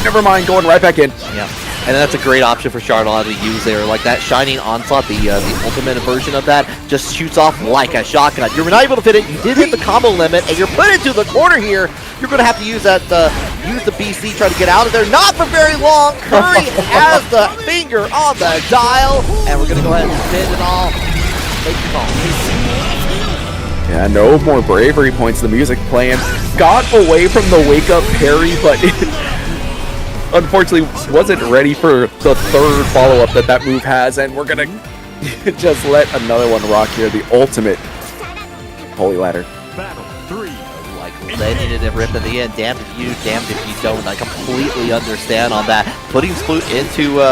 never mind, going right back in. Yeah. And that's a great option for Charlotte to use there. Like that Shining Onslaught, the ultimate version of that, just shoots off like a shotgun. You're not able to fit it. You did hit the combo limit, and you're put into the corner here. You're going to have to use that, use the BC, try to get out of there. Not for very long. Curry has the finger on the dial, and we're going to go ahead and spin it all. Make the call. Yeah, no more bravery points. The music playing. Got away from the wake-up parry, but unfortunately wasn't ready for the third follow-up that move has, and we're gonna just let another one rock here. The ultimate holy ladder. Battle 3. Like they needed a rip in the end. Damned if you, damned if you don't. I completely understand on that. Putting Sploot into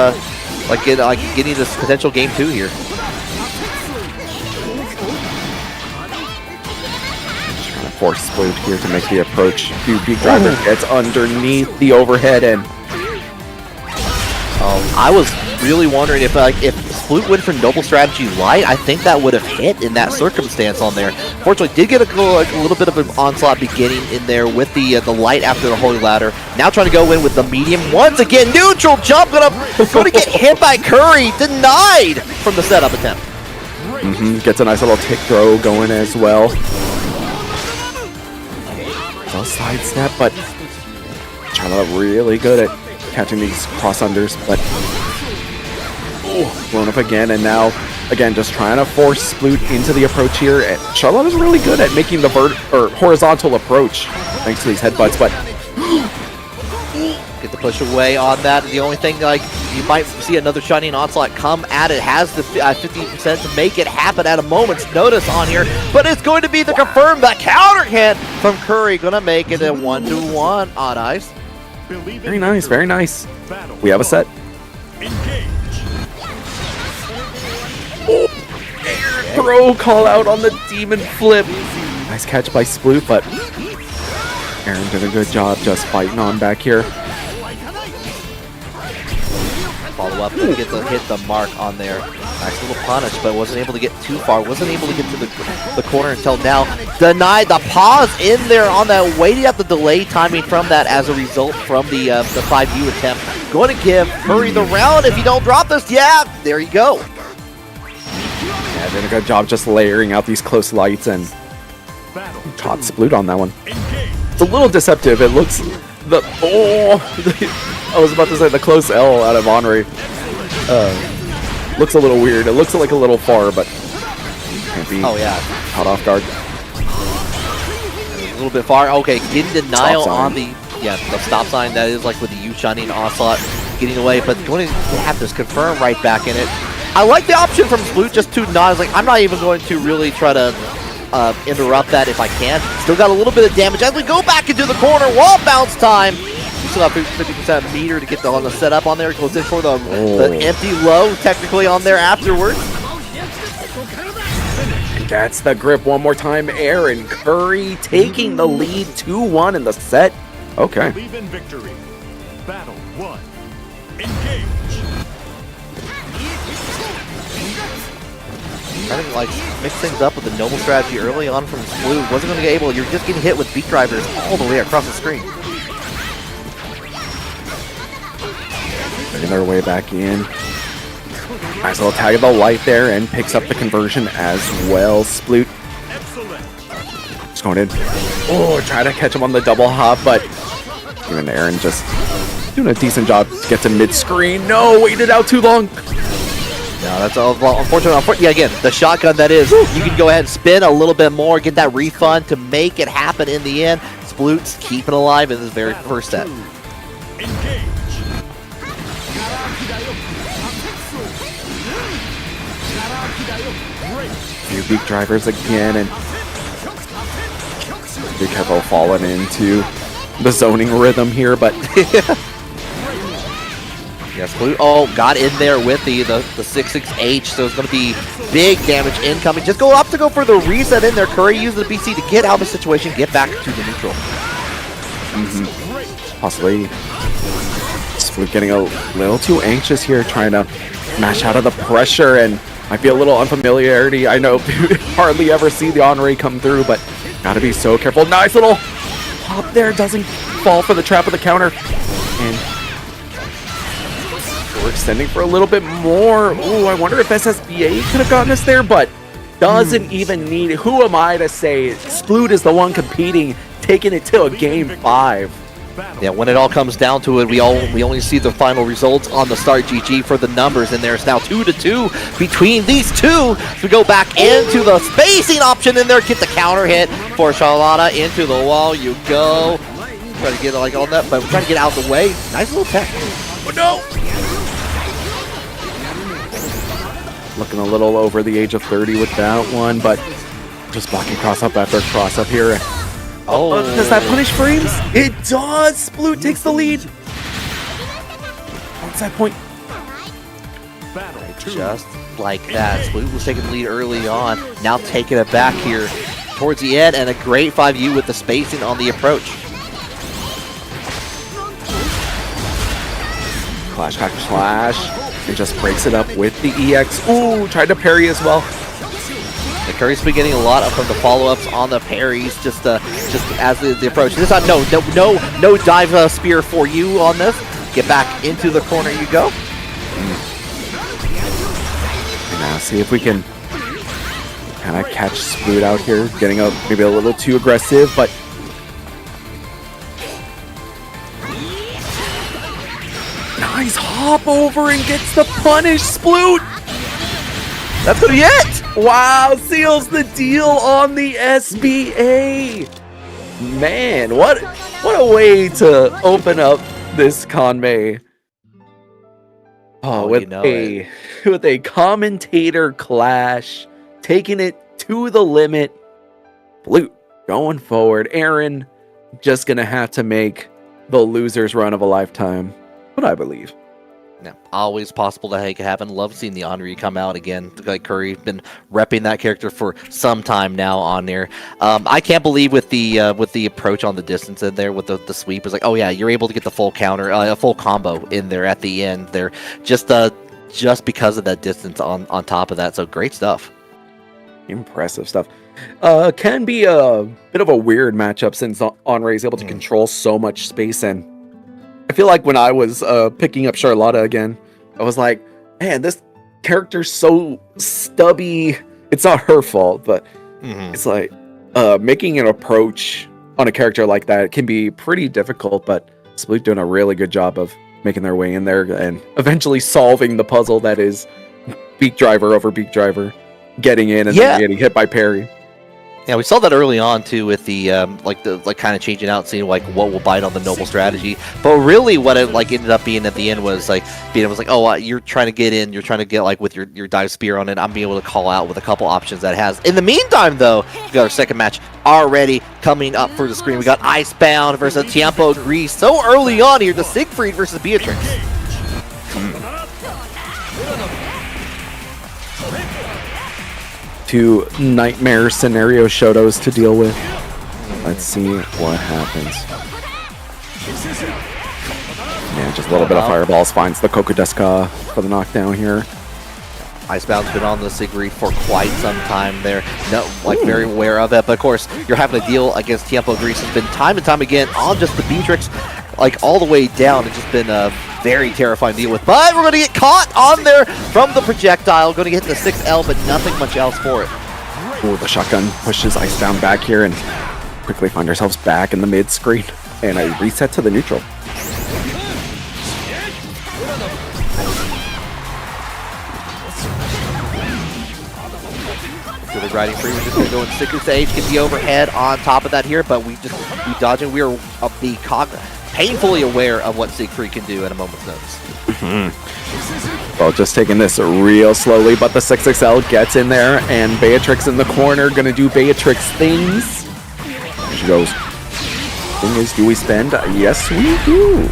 getting this potential game 2 here. Trying to force Sploot here to make the approach. Big Driver gets underneath the overhead, and I was really wondering if Sploot went for Noble Strategy Light, I think that would have hit in that circumstance on there. Fortunately, did get a little bit of an onslaught beginning in there with the Light after the Holy Ladder. Now trying to go in with the medium. Once again, neutral jump, going to get hit by Curry. Denied from the setup attempt. Gets a nice little tick throw going as well. A sidestep, but Charlotte really good at catching these cross-unders, but blown up again, and now, again, just trying to force Sploot into the approach here. And Charlotte is really good at making the horizontal approach, thanks to these headbutts, but get the push away on that. The only thing, like, you might see another Shining Onslaught come at it. Has the 50% to make it happen at a moment's notice on here, but it's going to be the confirmed, the counter hit from Curry, going to make it a 1-1 on ice. very nice, very nice. We have a set. Air throw call out on the demon flip. Nice catch by Sploot, but Aaron did a good job just fighting on back here. Follow up and hit the mark on there. Nice little punish, but wasn't able to get too far. Wasn't able to get to the corner until now. Denied the pause in there on that. Waiting at the delay timing from that as a result from the 5U attempt. Going to give Curry the round if you don't drop this. Yeah, there you go. Yeah, did a good job just layering out these close lights and caught Sploot on that one. It's a little deceptive. It looks I was about to say the close L out of Henri. Looks a little weird. It looks like a little far, but can't be caught off guard. A little bit far. Okay, getting denial on the stop sign. That is like with the Shining Onslaught getting away, but going to have this confirm right back in it. I like the option from Sploot just to not. I'm not even going to really try to interrupt that if I can. Still got a little bit of damage as we go back into the corner. Wall bounce time. You still have 50% meter to get on the setup on there. Goes in for the empty low technically on there afterwards. Gets the grip one more time. Aaron Curry taking the lead 2-1 in the set. Okay. Believe in victory. Battle 1. Engage. Trying to mix things up with the Noble Strategy early on from Sploot. Wasn't going to get able. You're just getting hit with beat drivers all the way across the screen. Making their way back in. Nice little tag of the light there and picks up the conversion as well. Sploot. Just going in. Try to catch him on the double hop, but even Aaron just doing a decent job to get to mid-screen. No, waited out too long. No, that's unfortunate. Yeah, again, the shotgun that is, you can go ahead and spin a little bit more, get that refund to make it happen in the end. Sploot's keeping alive in this very first set. Few beak drivers again, and be careful falling into the zoning rhythm here, but yes, Sploot got in there with the 6-6H, so it's going to be big damage incoming. Just go up to go for the reset in there. Curry using the BC to get out of the situation, get back to the neutral. Possibly Sploot getting a little too anxious here, trying to mash out of the pressure, and might be a little unfamiliarity. I know hardly ever see the Henri come through, but gotta be so careful. Nice little pop there, doesn't fall for the trap of the counter. And we're extending for a little bit more. Ooh, I wonder if SSBA could have gotten us there, but doesn't even need it. Who am I to say? Sploot is the one competing, taking it to a game 5. Yeah, when it all comes down to it, we only see the final results on the start. GG for the numbers, and there's now 2-2 between these two. We go back into the spacing option in there, get the counter hit for Charlotta into the wall. You go. Try to get like on that, but we're trying to get out of the way. Nice little tech. Oh no! Looking a little over the age of 30 with that one, but just blocking cross up after cross up here. Oh, does that punish frames? It does! Sploot takes the lead. Onside point. Just like that. Sploot was taking the lead early on. Now taking it back here towards the end, and a great 5U with the spacing on the approach. Clash, clash, clash. It just breaks it up with the EX. Ooh, tried to parry as well. The Curry's been getting a lot from the follow-ups on the parries, just as the approach. This time, no dive spear for you on this. Get back into the corner you go. Now see if we can kind of catch Sploot out here, getting maybe a little too aggressive, but nice hop over and gets the punish. Sploot. That's gonna be it. Wow, seals the deal on the SBA. Man, what a way to open up this Kanme. Oh, with a commentator clash, taking it to the limit. Blue going forward. Aaron just gonna have to make the loser's run of a lifetime, what I believe. Yeah, always possible that it could happen. Love seeing the Henri come out again. Like Curry's been repping that character for some time now on there. I can't believe with the approach on the distance in there with the sweep. It's like, oh yeah, you're able to get the full counter, a full combo in there at the end there. Just because of that distance on top of that. So great stuff. Impressive stuff. Can be a bit of a weird matchup since Henri is able to control so much space, and I feel like when I was picking up Charlotta again, I was like, man, this character's so stubby. It's not her fault, but it's like making an approach on a character like that can be pretty difficult, but Sploot doing a really good job of making their way in there and eventually solving the puzzle that is Beak Driver over Beak Driver, getting in and then getting hit by parry. Yeah, we saw that early on too with the kind of changing out, seeing like what will bite on the noble strategy. But really, what it ended up being at the end was oh, you're trying to get in, you're trying to get with your dive spear on it. I'm being able to call out with a couple options that it has. In the meantime, though, we got our second match already coming up for the screen. We got Icebound versus Tiempo Grease. So early on here, the Siegfried versus Beatrix. Two nightmare scenario Shotos to deal with. Let's see what happens. Yeah, just a little bit of fireballs finds the Kokodeska for the knockdown here. Icebound's been on the Siegfried for quite some time there. Very aware of it, but of course, you're having to deal against Tiempo Grease. Has been time and time again on just the Beatrix, all the way down. It's just been a very terrifying to deal with. But we're going to get caught on there from the projectile. Going to get the 6L, but nothing much else for it. Oh, the shotgun pushes Icebound back here and quickly find ourselves back in the mid screen. And a reset to the neutral. So the riding free, we're just going to go in Sticker Stage, get the overhead on top of that here, but we dodging. We are painfully aware of what Siegfried can do at a moment's notice. Well, just taking this real slowly, but the 6XL gets in there, and Beatrix in the corner, gonna do Beatrix things. Here she goes. Thing is, do we spend? Yes, we do.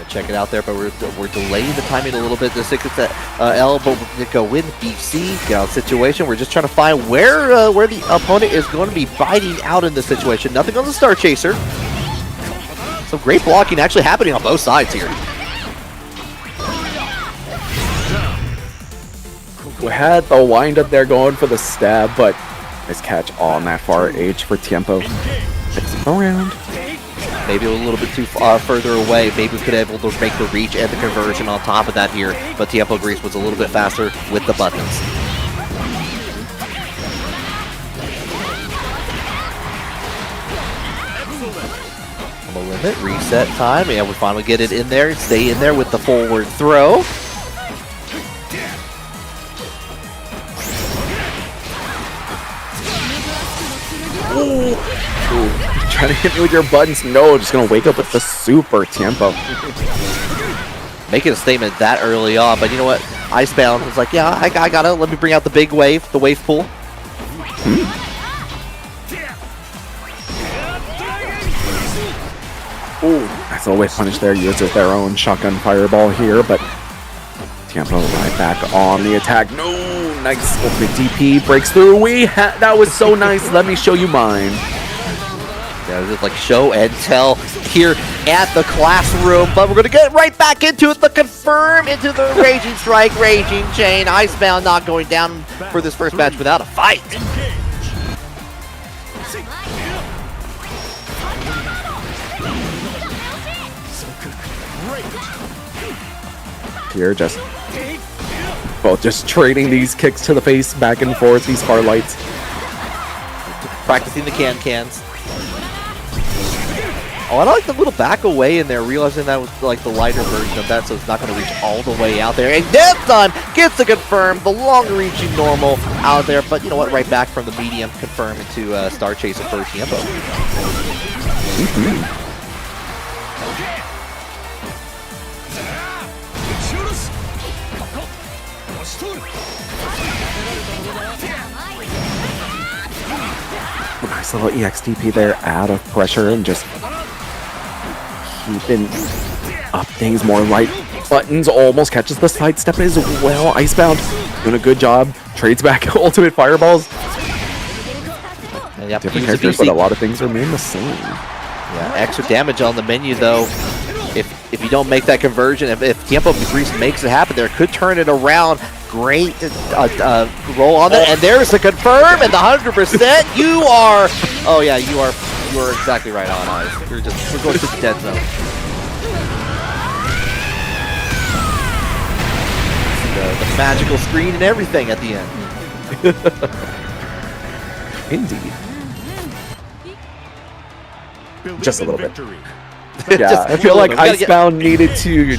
Check it out there, but we're delaying the timing a little bit. The 6XL, but we're gonna go in BC, get out of the situation. We're just trying to find where the opponent is going to be biting out in this situation. Nothing on the Star Chaser. So great blocking actually happening on both sides here. We had the wind up there going for the stab, but nice catch on that far H for Tiempo. Picks him around. Maybe a little bit too far further away. Maybe we could have able to make the reach and the conversion on top of that here. But Tiempo Grease was a little bit faster with the buttons. On the limit, reset time. Yeah, we finally get it in there. Stay in there with the forward throw. Ooh. Trying to hit me with your buttons. No, just gonna wake up with the super Tiempo. Making a statement that early on, but you know what? Icebound was like, yeah, I got it. Let me bring out the big wave, the wave pool. Ooh, nice little wave punish there. Uses their own shotgun fireball here, but Tiempo right back on the attack. No, nice ultimate DP breaks through. That was so nice. Let me show you mine. Yeah, just like show and tell here at the classroom, but we're gonna get right back into it. The confirm into the Raging Strike, Raging Chain. Icebound not going down for this first match without a fight. Here, just both just trading these kicks to the face back and forth. These far lights. Practicing the cans. Oh, I like the little back away in there, realizing that was like the lighter version of that, so it's not going to reach all the way out there. And this time gets the confirm, the longer reaching normal out there, but you know what, right back from the medium confirm into Star Chaser for Tiempo. Nice little EXDP there, out of pressure and just keeping up things. More light buttons, almost catches the sidestep as well. Icebound doing a good job, trades back ultimate fireballs. And yep, different characters, but a lot of things remain the same. Yeah, extra damage on the menu though. If you don't make that conversion, if Tiempo Grease makes it happen there, could turn it around. Great roll on it, and there's the confirm and the 100%. You are, oh yeah, you are exactly right on eyes. We're going to the dead zone. The magical screen and everything at the end. Indeed. Just a little bit. Victory. Yeah, I feel like Icebound needed to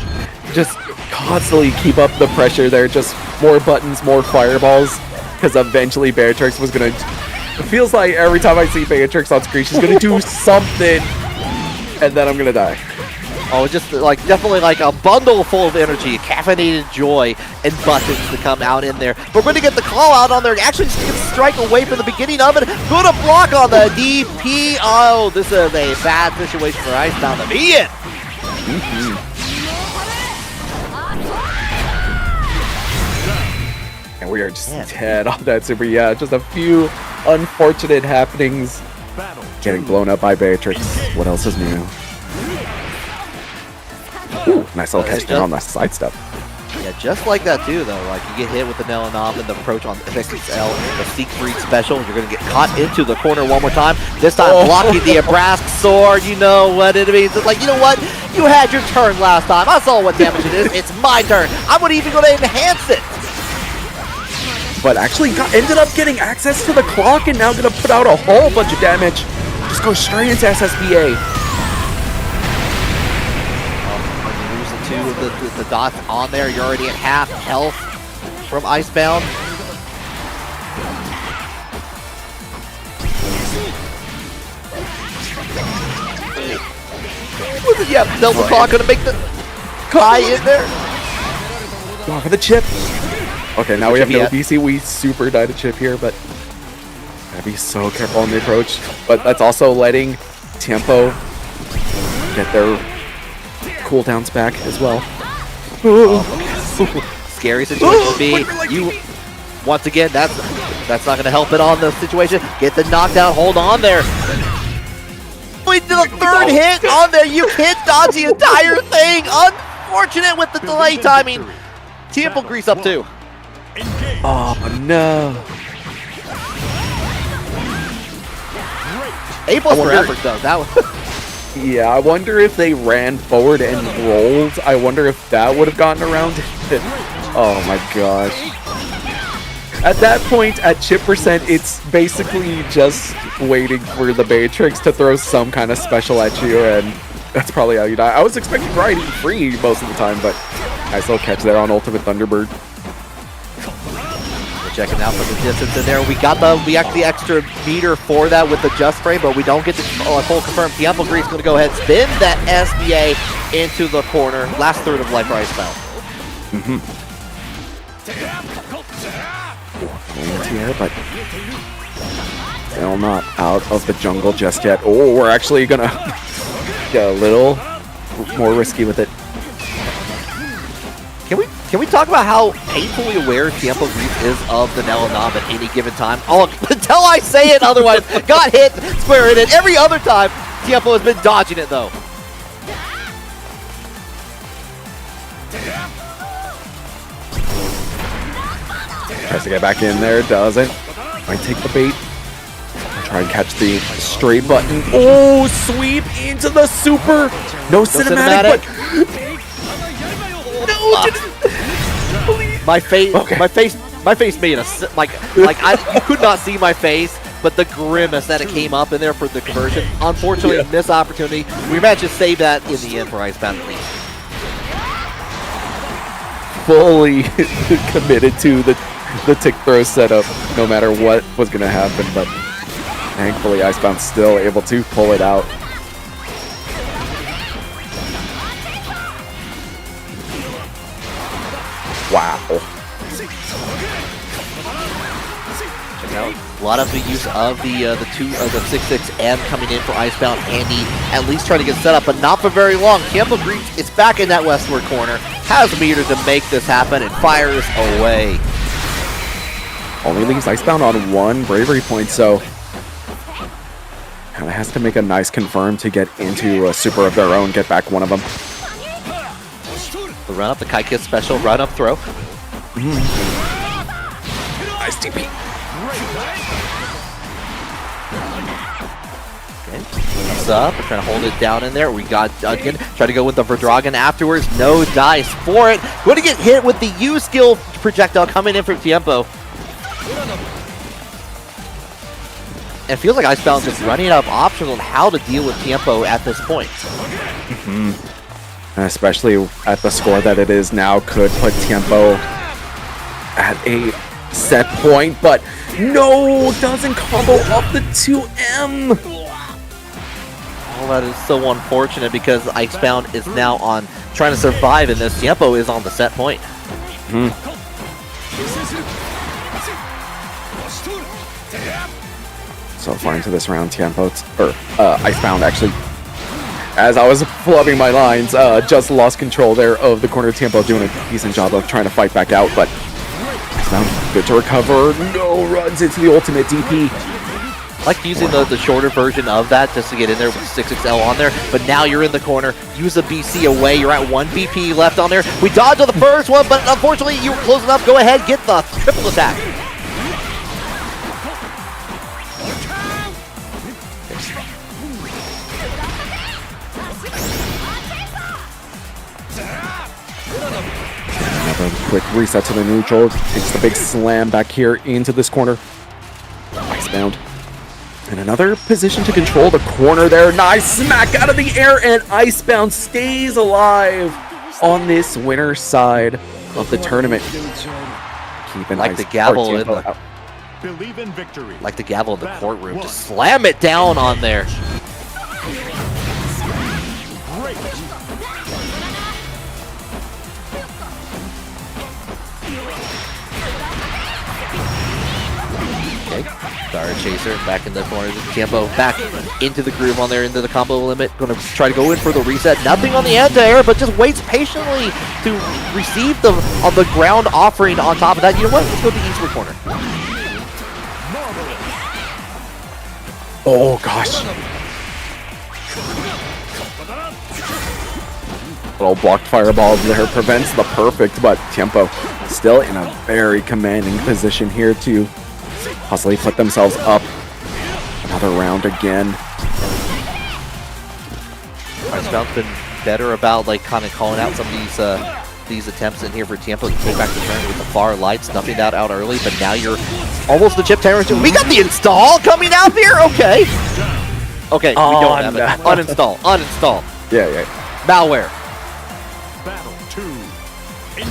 just constantly keep up the pressure there. Just more buttons, more fireballs, because eventually Beatrix was gonna. It feels like every time I see Beatrix on screen, she's gonna do something, and then I'm gonna die. Oh, just like definitely like a bundle full of energy, caffeinated joy, and buttons to come out in there. We're going to get the call out on there. Actually, just gets strike away from the beginning of it. Good a block on the DP. Oh, this is a bad situation for Icebound to be in. And we are just dead on that super. Yeah, just a few unfortunate happenings. Getting blown up by Beatrix. What else is new? Ooh, nice little catch down on the sidestep. Yeah, just like that too, though. Like you get hit with the Nelanoff and the approach on XXL, the Seek Freak special. You're gonna get caught into the corner one more time. This time blocking the Abrask sword. You know what it means. It's like, you know what? You had your turn last time. I saw what damage it is. It's my turn. I'm even gonna enhance it. But actually ended up getting access to the clock and now gonna put out a whole bunch of damage. Just go straight into SSBA. The dots on there, you're already at half health from Icebound. Yeah, double clock gonna make the Kai in there. Going for the chip. Okay, now we have no BC. We super died a chip here, but gotta be so careful on the approach. But that's also letting Tiempo get their cooldowns back as well. Scary situation to be. You once again, that's not gonna help it on the situation. Get the knockdown, hold on there. We did a third hit on there. You can't dodge the entire thing. Unfortunate with the delay timing. Tiempo Grease up too. Oh no. A+ for effort though. That was Yeah, I wonder if they ran forward and rolled. I wonder if that would have gotten around it. Oh my gosh. At that point, at chip percent, it's basically just waiting for the Matrix to throw some kind of special at you, and that's probably how you die. I was expecting riding free most of the time, but nice little catch there on Ultimate Thunderbird. Checking out for the distance in there. We got the extra meter for that with the just frame, but we don't get the full confirm. Tiempo Grease going to go ahead and spin that SBA into the corner. Last third of life for Icebound. Here, but still not out of the jungle just yet. Oh, we're actually gonna get a little more risky with it. Can we talk about how painfully aware Tiempo Grease is of the Nelanab at any given time? Oh, until I say it otherwise. Got hit, square hit it. Every other time, Tiempo has been dodging it though. Tries to get back in there, doesn't. Might take the bait. Try and catch the straight button. Oh, sweep into the super. No cinematic. But no, my face made a you could not see my face, but the grimace that it came up in there for the conversion. Unfortunately, missed opportunity. We managed to save that in the end for Icebound at least. Fully committed to the tick throw setup, no matter what was going to happen, but thankfully Icebound's still able to pull it out. Wow. Check out a lot of the use of the 6-6M coming in for Icebound. Handy, at least trying to get set up, but not for very long. Tiempo Grease is back in that westward corner, has meter to make this happen, and fires away. Only leaves Icebound on one bravery point, so kind of has to make a nice confirm to get into a super of their own, get back one of them. The run up, the Kai Kiss special, run up throw. Nice TP. Okay, what's up? We're trying to hold it down in there. We got again, try to go with the Verdragon afterwards. No dice for it. Going to get hit with the U skill projectile coming in from Tiempo. It feels like Icebound just running out of options on how to deal with Tiempo at this point. Especially at the score that it is now, could put Tiempo at a set point, but no, doesn't combo off the 2M. Well, that is so unfortunate because Icebound is now on trying to survive in this. Tiempo is on the set point. So far into this round, Icebound actually, as I was flubbing my lines, just lost control there of the corner. Tiempo doing a decent job of trying to fight back out, but Icebound good to recover. No, runs into the ultimate DP. I like using the shorter version of that just to get in there with 6XL on there, but now you're in the corner. Use a BC away. You're at 1 BP left on there. We dodged on the first one, but unfortunately you were close enough. Go ahead, get the triple attack. Another quick reset to the neutral. Takes the big slam back here into this corner. Icebound. And another position to control the corner there. Nice smack out of the air, and Icebound stays alive on this winner side of the tournament. Keeping like the gavel in the, Believe in victory. like the gavel in the courtroom. Just slam it down on there. Star Chaser back in the corner. Tiempo back into the groove on there, into the combo limit. Going to try to go in for the reset. Nothing on the anti-air, but just waits patiently to receive the on the ground offering on top of that. You know what? Let's go to the eastward corner. Oh gosh. Little blocked fireball there prevents the perfect, but Tiempo still in a very commanding position here to possibly put themselves up another round again. Icebound's been better about like kind of calling out some of these attempts in here for Tiempo to take back the turn with the far light, snuffing that out early, but now you're almost the chip territory. We got the install coming out here. Okay. Okay, we don't have it. Uninstall. Uninstall. Yeah. Malware. Battle 2.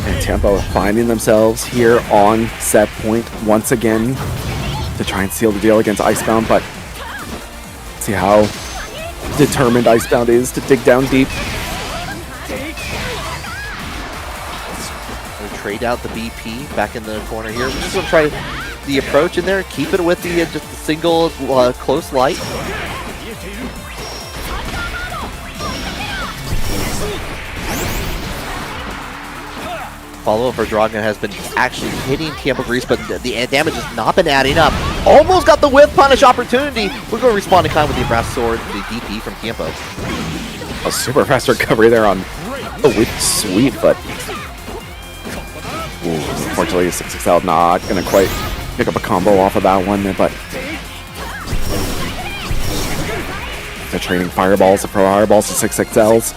And Tiempo finding themselves here on set point once again to try and seal the deal against Icebound, but see how determined Icebound is to dig down deep. Trade out the BP back in the corner here. We're just going to try the approach in there, keep it with the just a single close light. Follow-up for Dragon has been actually hitting Tiempo Grease, but the damage has not been adding up. Almost got the whip punish opportunity. We're going to respond to kind with the brass sword, the DP from Tiempo. A super fast recovery there on the whip sweep, but unfortunately, 6XL not gonna quite pick up a combo off of that one, but they're trading fireballs, the pro fireballs to 6XLs.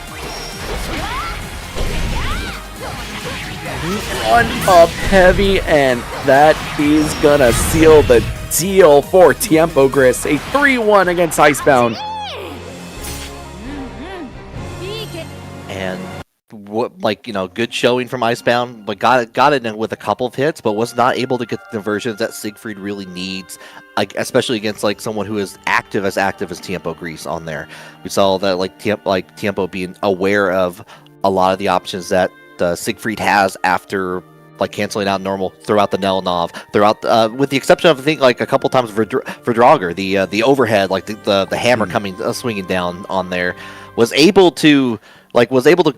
One up heavy, and that is gonna seal the deal for Tiempo Gris. A 3-1 against Icebound. And what, like, you know, good showing from Icebound, but got it with a couple of hits, but was not able to get the conversions that Siegfried really needs, like especially against like someone who is active as Tiempo Grease on there. We saw that like Tiempo being aware of a lot of the options that Siegfried has after like canceling out normal throughout the Nelnov, throughout with the exception of I think like a couple times for Draugr, the overhead, like the hammer coming swinging down on there, was able to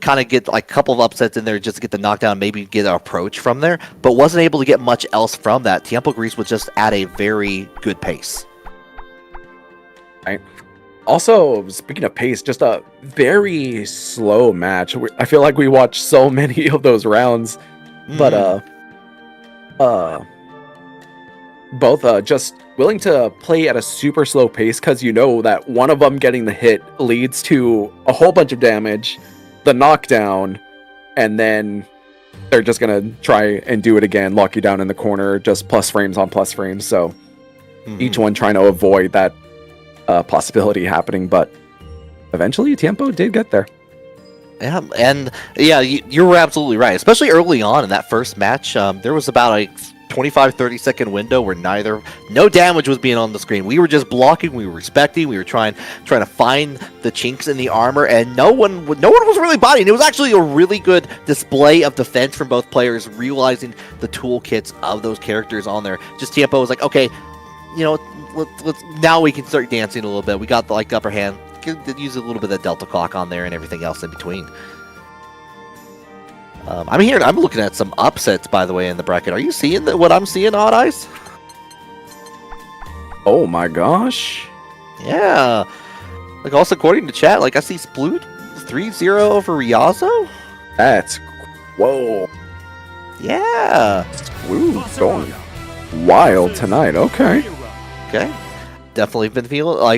kind of get like a couple of upsets in there just to get the knockdown, maybe get an approach from there, but wasn't able to get much else from that. Tiempo Grease was just at a very good pace. Right. Also, speaking of pace, just a very slow match. I feel like we watched so many of those rounds, but both just willing to play at a super slow pace because you know that one of them getting the hit leads to a whole bunch of damage, the knockdown, and then they're just gonna try and do it again, lock you down in the corner, just plus frames on plus frames. So each one trying to avoid that possibility happening, but eventually Tiempo did get there. Yeah, and yeah, you were absolutely right. Especially early on in that first match, there was about a 25-30 second window where no damage was being on the screen. We were just blocking, we were respecting, we were trying to find the chinks in the armor, and no one was really bodying. It was actually a really good display of defense from both players, realizing the toolkits of those characters on there. Just Tiempo was like, okay, you know, let's now we can start dancing a little bit. We got the like upper hand. Use a little bit of Delta Clock on there and everything else in between. I'm looking at some upsets, by the way, in the bracket. Are you seeing what I'm seeing, Odd Eyes? Oh my gosh. Yeah. Like, also according to chat, like I see Sploot 3-0 over Riazo. That's whoa. Yeah. Sploot going wild tonight. Okay. Okay. Definitely been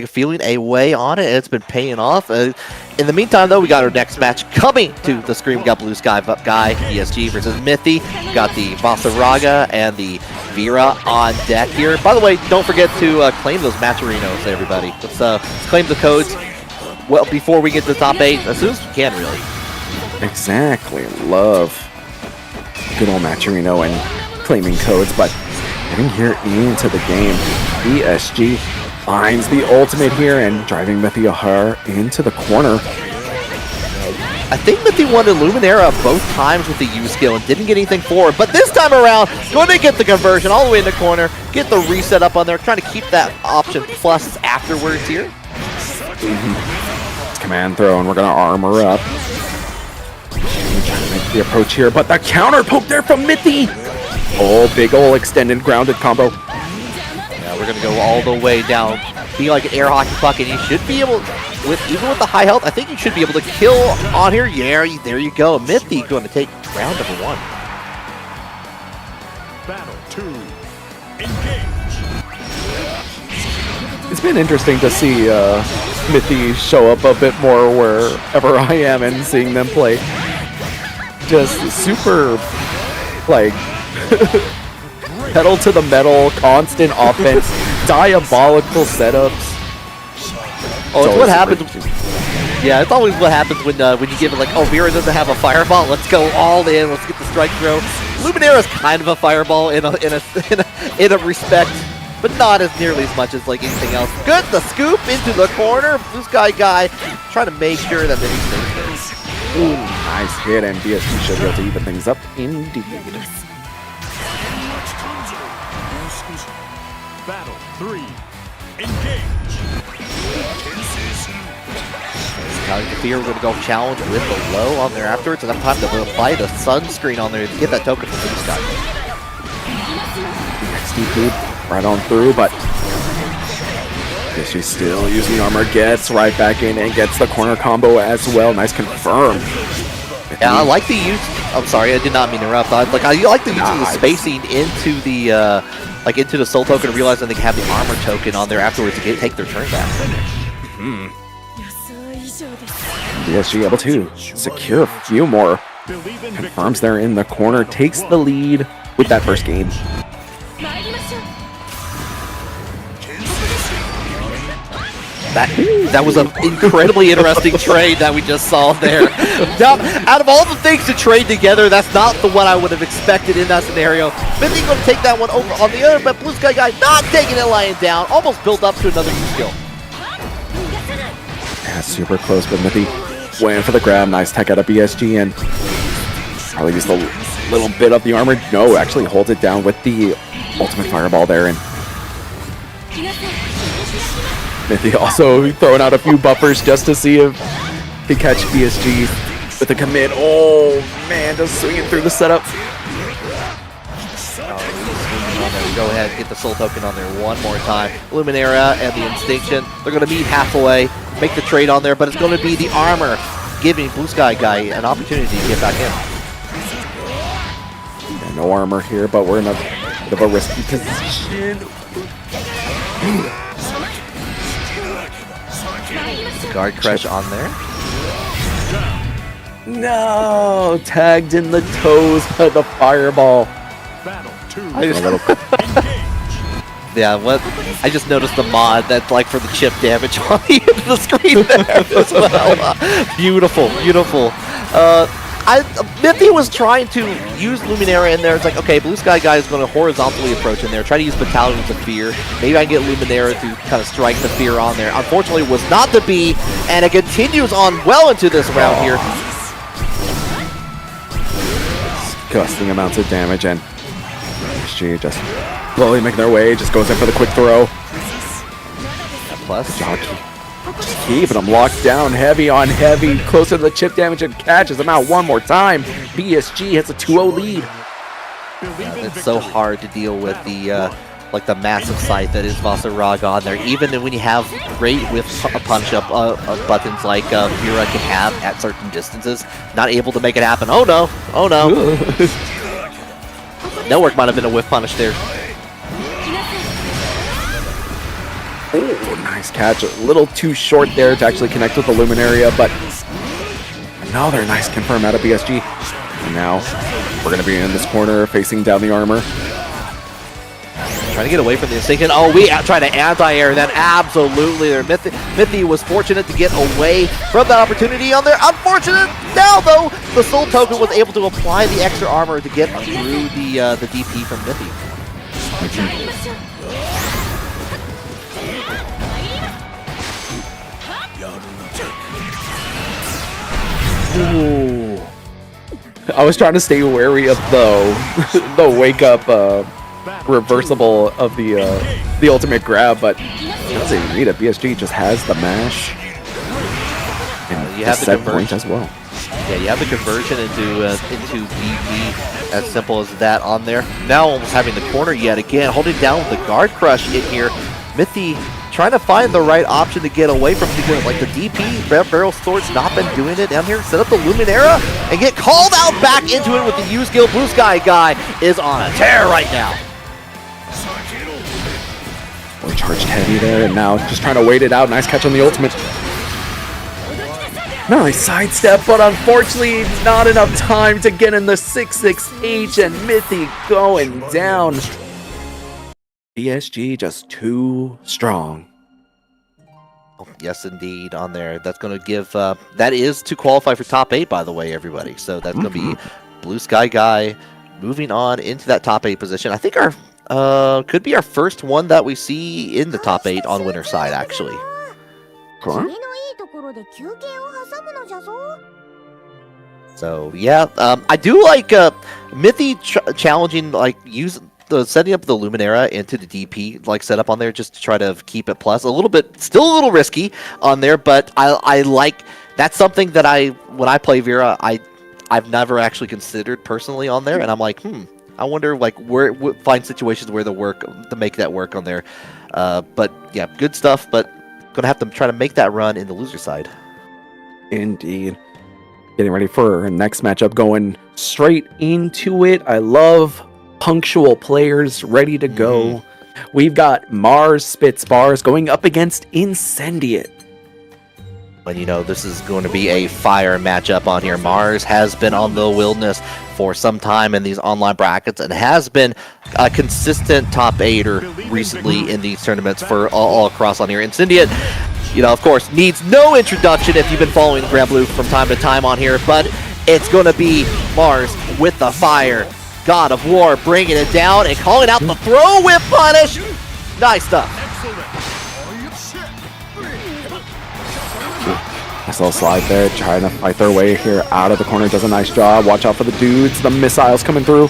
feeling a way on it. It's been paying off. In the meantime, though, we got our next match coming to the screen. We got Blue Sky Guy, ESG versus Mithy. We got the Vasaraga and the Vera on deck here. By the way, don't forget to claim those matcherinos, everybody. Let's claim the codes well before we get to the top 8, as soon as we can, really. Exactly. Love good old matcherino and claiming codes, but getting here into the game, ESG finds the ultimate here and driving Mithy into the corner. I think Mithy won Illuminera both times with the U skill and didn't get anything for it, but this time around, going to get the conversion all the way in the corner, get the reset up on there, trying to keep that option plus afterwards here. It's command throw, and we're going to armor up. Trying to make the approach here, but the counter poke there from Mithy. Oh, big ol' extended grounded combo. We're going to go all the way down, be like an air hockey puck, and you should be able, even with the high health, I think you should be able to kill on here. Yeah, there you go. Mithy going to take round number 1. Battle 2. Engage. It's been interesting to see Mithy show up a bit more wherever I am and seeing them play. Just super, like, pedal to the metal, constant offense, diabolical setups. Oh, it's what happens. Yeah, it's always what happens when you give it like, oh, Vera doesn't have a fireball. Let's go all in. Let's get the strike throw. Luminera is kind of a fireball in a respect, but not as nearly as much as like anything else. Good, the scoop into the corner. Blue Sky guy trying to make sure that Mithy stays there. Ooh, nice hit, and BSG should be able to even things up indeed. Battle 3. Engage. Fear we're going to go challenge with the low on there afterwards, and I'm time to apply the sunscreen on there to get that token from this guy. XDP right on through, but she's still using armor, gets right back in and gets the corner combo as well. Nice confirm. Yeah, I like the use. I'm sorry, I did not mean to interrupt. I like the use of the spacing into the into the soul token, realizing they can have the armor token on there afterwards to take their turn back. BSG able to secure a few more. Confirms they're in the corner, takes the lead with that first game. That was an incredibly interesting trade that we just saw there. Now, out of all the things to trade together, that's not the one I would have expected in that scenario. Mithy going to take that one over on the other, but Blue Sky guy not taking it lying down. Almost built up to another new skill. Yeah, super close, but Mithy went for the grab. Nice tech out of BSG, and probably just a little bit of the armor. No, actually holds it down with the ultimate fireball there, and Mithy also throwing out a few buffers just to see if he catch BSG with a commit. Oh man, just swinging through the setup. Go ahead, get the soul token on there one more time. Luminera and the Instinction, they're going to meet halfway, make the trade on there, but it's going to be the armor giving Blue Sky guy an opportunity to get back in. Yeah, no armor here, but we're in a bit of a risky position. Guard crush on there. No, tagged in the toes by the fireball. Battle 2. Yeah, what? I just noticed the mod that's like for the chip damage on the end of the screen there as well. Beautiful, beautiful. Mithy was trying to use Luminera in there. It's like, okay, Blue Sky guy is going to horizontally approach in there, try to use Battalions of Fear. Maybe I can get Luminera to kind of strike the fear on there. Unfortunately, was not to be, and it continues on well into this round here. Disgusting amounts of damage, and she just slowly making their way, just goes in for the quick throw. Plus, keeping them locked down, heavy on heavy, closer to the chip damage, and catches them out one more time. BSG has a 2-0 lead. Yeah, it's so hard to deal with the like the massive sight that is Vasaraga on there. Even when you have great whiff punch-up buttons like Vera can have at certain distances, not able to make it happen. Oh no! Oh no! Network might have been a whiff punish there. Oh, nice catch. A little too short there to actually connect with the Luminaria, but another nice confirm out of BSG. And now we're going to be in this corner facing down the armor. Trying to get away from the Instinction. Oh, we try to anti-air that. Absolutely. Mithy was fortunate to get away from that opportunity on there. Unfortunate. Now, though, the Soul Token was able to apply the extra armor to get through the DP from Mithy. Ooh. I was trying to stay wary of the wake up reversible of the ultimate grab, but as a read it, BSG just has the mash and you have the set point as well. Yeah, you have the conversion into DP, as simple as that on there. Now almost having the corner yet again, holding down with the guard crush in here. Mithy trying to find the right option to get away from like the DP. Barrel Sword's not been doing it down here. Set up the Luminera and get called out back into it with the U skill. Blue Sky guy is on a tear right now. We're charged heavy there, and now just trying to wait it out. Nice catch on the ultimate. Nice sidestep, but unfortunately not enough time to get in the 6-6H, and Mithy going down. PSG just too strong. Yes, indeed, on there. That's going to give... that is to qualify for top 8, by the way, everybody. So that's going to be Blue Sky Guy moving on into that top 8 position. I think our... could be our first one that we see in the top 8 on winner side, actually. Okay. So, yeah. I do like Mithy challenging, like, setting up the Luminera into the DP like setup on there just to try to keep it plus a little bit, still a little risky on there, but I like, that's something that when I play Vera, I've never actually considered personally on there, and I'm like, I wonder like find situations where to make that work on there. But yeah, good stuff, but gonna have to try to make that run in the loser side. Indeed. Getting ready for our next matchup, going straight into it. I love punctual players ready to go. We've got Mars Spits Bars going up against Incendiate. And you know, this is going to be a fire matchup on here. Mars has been on the wilderness for some time in these online brackets and has been a consistent top 8er recently in these tournaments for all across on here. Incendiate, you know, of course, needs no introduction if you've been following Granblue from time to time on here, but it's going to be Mars with the fire. God of War bringing it down and calling out the throw whip punish. Nice stuff. Nice little slide there, trying to fight their way here out of the corner. Does a nice job. Watch out for the dudes. The missiles coming through.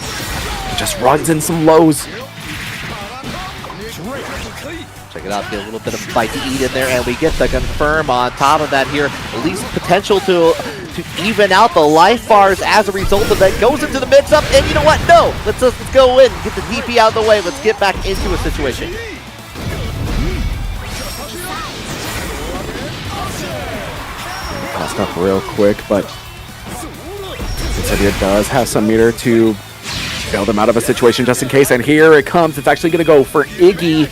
Just runs in some lows. Check it out, get a little bit of fight to eat in there, and we get the confirm on top of that here. At least potential to even out the life bars as a result of that. Goes into the mix-up, and you know what? No! Let's go in, get the DP out of the way. Let's get back into a situation. Passed up real quick, but Incendiate does have some meter to bail them out of a situation just in case, and here it comes. It's actually going to go for Iggy.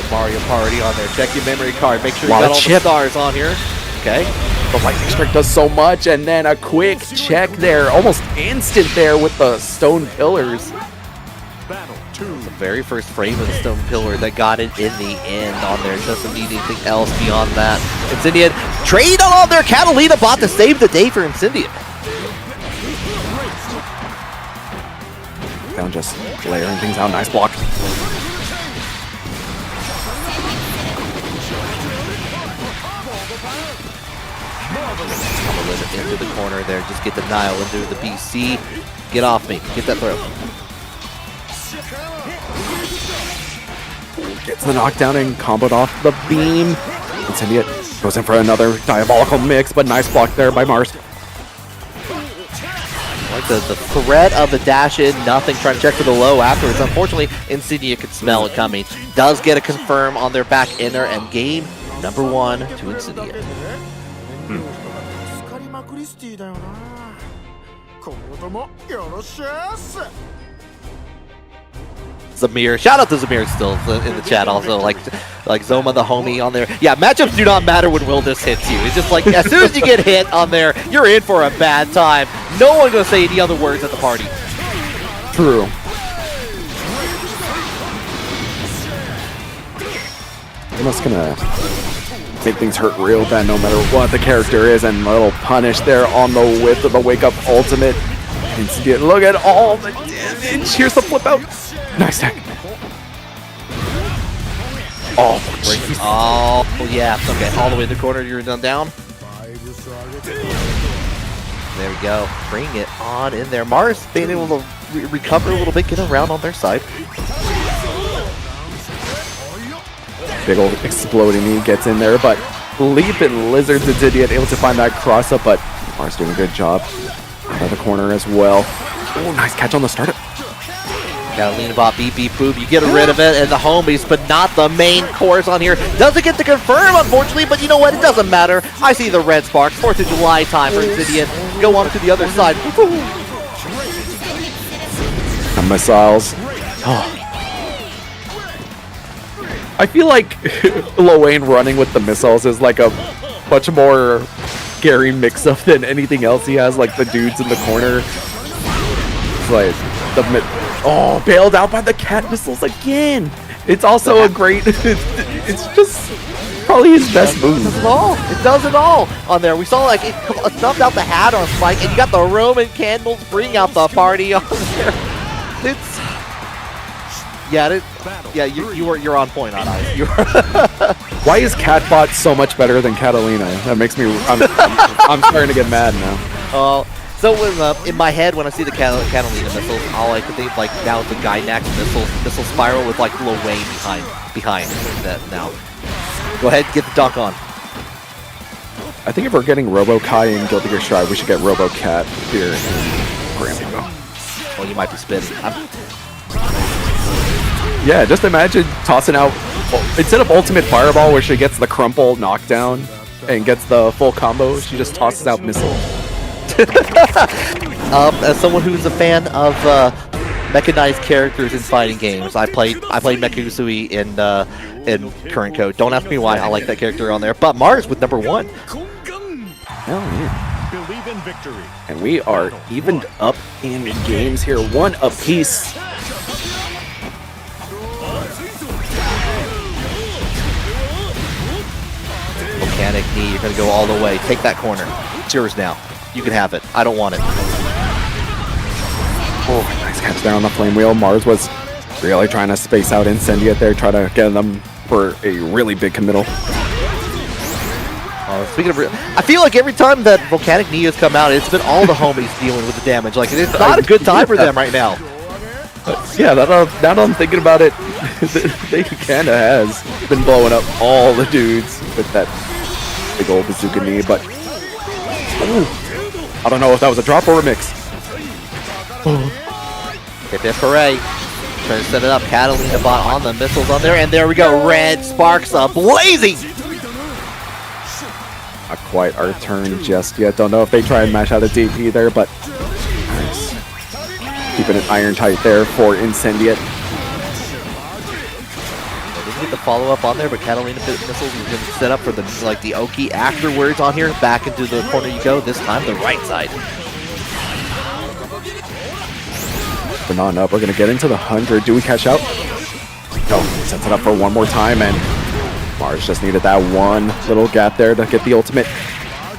Mario Party on there. Check your memory card. Make sure you got all the stars on here. Okay. The lightning strike does so much, and then a quick check there, almost instant there with the stone pillars. The very first frame of the stone pillar that got it in the end on there. Doesn't need anything else beyond that. Incendiate trade on their Catalina bot to save the day for Incendiate. Down just layering things out. Nice block. Into the corner there, just get the Nile into the BC. Get off me, get that throw. Gets the knockdown and comboed off the beam. Incendiate goes in for another diabolical mix, but nice block there by Mars. Like the threat of the dash in, nothing, trying to check for the low afterwards. Unfortunately, Incendiate could smell it coming. Does get a confirm on their back in there, and game number 1 to Incendiate. Zamir, shout out to Zamir still in the chat also, like Zoma the homie on there. Yeah, matchups do not matter when Wilderness hits you. It's just like, as soon as you get hit on there, you're in for a bad time. No one gonna say any other words at the party. True. I'm just gonna make things hurt real bad no matter what the character is, and a little punish there on the whip of the wake up ultimate. Incendiate, look at all the damage. Here's the flip out. Nice tech. Oh, geez. Oh, yeah. Okay, all the way to the corner. You're done down. There we go. Bring it on in there. Mars being able to recover a little bit, get around on their side. Big old exploding knee gets in there, but Leaping Lizards Incendiate able to find that cross up, but Mars doing a good job out of the corner as well. Oh, nice catch on the startup. Catalina bot, beep, beep, boop. You get rid of it and the homies, but not the main course on here. Doesn't get to confirm, unfortunately, but you know what? It doesn't matter. I see the red spark. 4th of July time for Incendiate. Go on to the other side. The missiles. Oh. I feel like Lowain running with the missiles is like a much more scary mix-up than anything else he has, like the dudes in the corner. It's like, oh, bailed out by the cat missiles again! It's also a great, it's just probably his best move. It does it all on there. We saw like it stuffed out the hat on Spike, and you got the Roman candles bring out the party on there. It's you're on point on Ice. Why is Catbot so much better than Catalina? That makes me I'm starting to get mad now. So when, in my head, when I see the Catalina missiles, all I can think like now it's the Gynax missile spiral with like Lil Wayne behind that now. Go ahead, get the dunk on. I think if we're getting Robo Kai and Guilty Gear Strive, we should get Robo Cat here in Granblue. Well, you might be spitting. Yeah, just imagine tossing out, instead of Ultimate Fireball where she gets the crumple knockdown and gets the full combo, she just tosses out missiles. As someone who's a fan of mechanized characters in fighting games, I played Mecha Usui in current code. Don't ask me why I like that character on there, but Mars with #1. Hell yeah. Believe in victory. And we are evened up in games here, 1 apiece. Volcanic knee, you're gonna go all the way. Take that corner. It's yours now. You can have it. I don't want it. Oh, nice catch there on the flame wheel. Mars was really trying to space out Incendiate there, try to get them for a really big committal. Speaking of, I feel like every time that Volcanic knee has come out, it's been all the homies dealing with the damage. Like, it's not a good time for them right now. Yeah, now that I'm thinking about it, they kinda has been blowing up all the dudes with that big old bazooka knee, but ooh, I don't know if that was a drop or a mix. Hit there for Ray. Trying to set it up. Catalina bot on the missiles on there, and there we go. Red sparks blazing. Not quite our turn just yet. Don't know if they try and mash out a DP there, but nice. Keeping it iron tight there for Incendiate. Didn't get the follow up on there, but Catalina missiles is going to set up for the Oki afterwards on here. Back into the corner you go. This time the right side. But not up. We're going to get into the 100. Do we catch out? No. Sets it up for one more time, and Mars just needed that one little gap there to get the ultimate.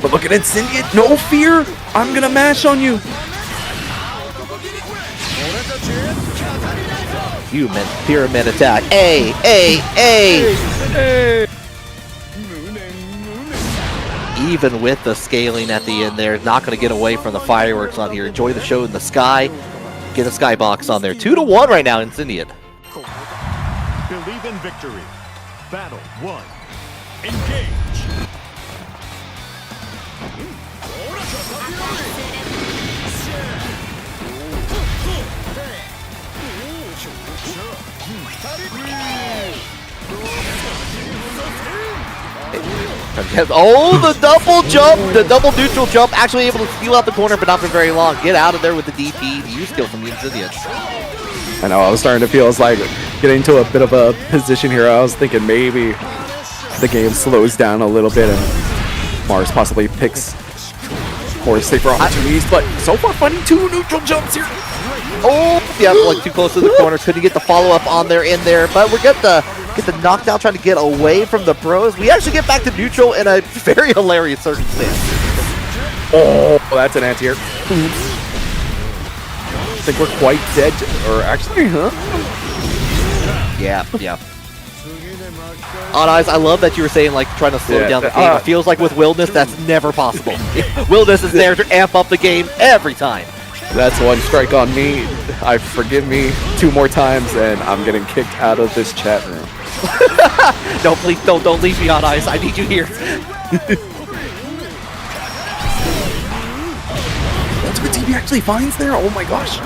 But look at Incendiate. No fear. I'm going to mash on you. Human pyramid attack. A. Even with the scaling at the end there, not going to get away from the fireworks on here. Enjoy the show in the sky. Get a skybox on there. 2-1 right now, Incendiate. Believe in victory. Battle 1. Engage. Oh, the double jump, the double neutral jump, actually able to steal out the corner, but not for very long. Get out of there with the DP, the U-skill from the Incendiate. I know, I was starting to feel it's like getting to a bit of a position here. I was thinking maybe the game slows down a little bit and Mars possibly picks more safer opportunities, but so far finding 2 neutral jumps here. Oh, yeah, like too close to the corner. Couldn't get the follow-up on there in there, but we get the knockdown trying to get away from the pros. We actually get back to neutral in a very hilarious circumstance. Oh, that's an anti-air. I think we're quite dead, or actually, huh? Yeah. On Eyes, I love that you were saying, like, trying to slow down the game. It feels like with Wildness, that's never possible. Wildness is there to amp up the game every time. That's one strike on me. Forgive me 2 more times, and I'm getting kicked out of this chat room. No, please, don't leave me on Ice. I need you here. That's what TV actually finds there? Oh my gosh.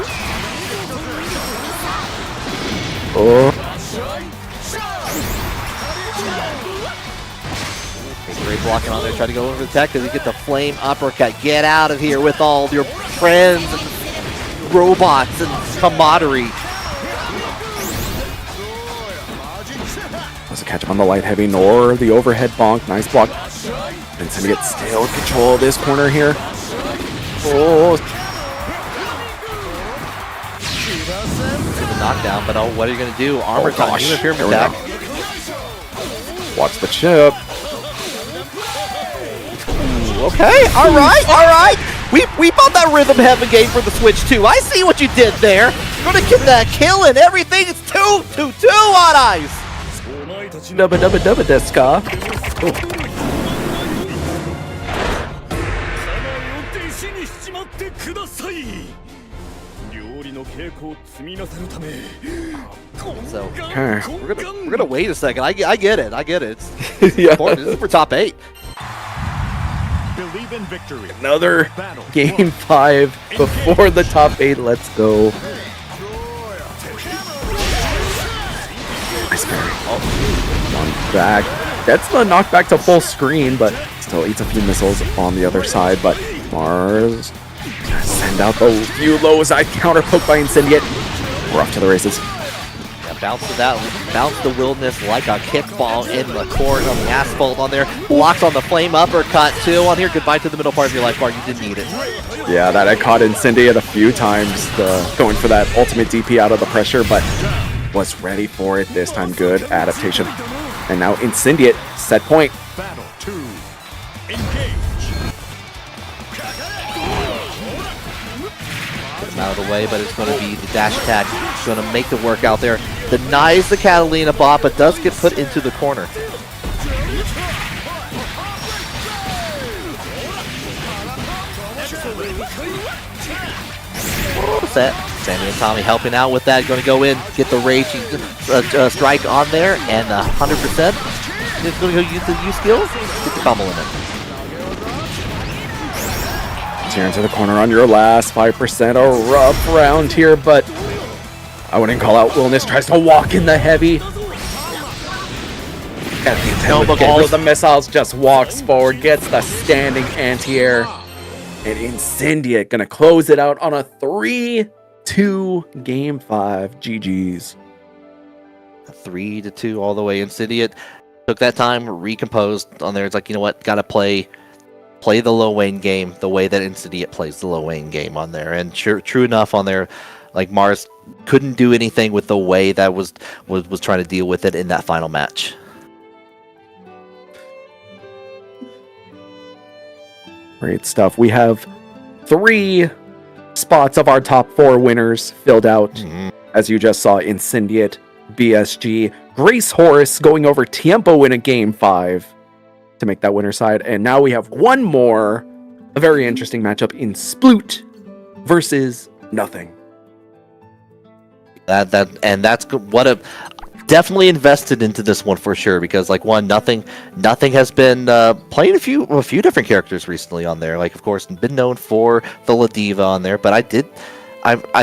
Oh. Great blocking on there. Try to go over the tech because you get the flame uppercut. Get out of here with all your friends and robots and camaraderie. Doesn't catch him on the light heavy nor the overhead bonk. Nice block Incendiate still in control of this corner here. Oh, The knockdown, but what are you going to do? Armor time, gosh. even pyramid There we attack. go. Watch the chip. Okay, all right. We bought that Rhythm Heaven game for the Switch too. I see what you did there. Gonna get that kill and everything. It's 2-2-2 on ice. Dubba dubba dubba desu ka? Oh. So Okay. we're gonna wait a second. I get it. It's Yeah. important. This is for top 8. Believe in victory. Another Battle game 5 before the top 8. Let's go. Nice parry. One back. That's the knockback to full screen, but still eats a few missiles on the other side. But Mars gonna send out the few low side counter poke by Incendiate. We're off to the races. Yeah, bounce the wilderness like a kickball in the court on the asphalt on there. Blocks on the flame uppercut too on here. Goodbye to the middle part of your life bar. You didn't need it. Yeah, that I caught Incendiate a few times, going for that ultimate DP out of the pressure, but was ready for it this time. Good adaptation. And now Incendiate, set point. Battle 2. Engage. Get him out of the way, but it's going to be the dash attack. It's going to make the work out there. Denies the Catalina bot, but does get put into the corner. Set. Sammy and Tommy helping out with that. Going to go in, get the raging strike on there, and 100%. Just going to go use the U skills, get the combo in it. Tear into the corner on your last 5%. A rough round here, but I wouldn't call out Wilness. Tries to walk in the heavy. With all of the missiles, just walks forward, gets the standing anti-air. And Incendiate gonna close it out on a 3-2 game 5. GG's. 3-2 all the way. Incendiate took that time, recomposed on there. It's like, you know what, gotta play the low lane game the way that Incendiate plays the low lane game on there. And true enough on there, like Mars couldn't do anything with the way that was trying to deal with it in that final match. Great stuff. We have 3 spots of our top 4 winners filled out. As you just saw, Incendiate, BSG, Grace Horse going over Tiempo in a game 5 to make that winner side. And now we have one more, a very interesting matchup in Sploot versus Nothing. That's what a definitely invested into this one for sure, because like nothing has been playing a few different characters recently on there. Like, of course, been known for the La Diva on there, but I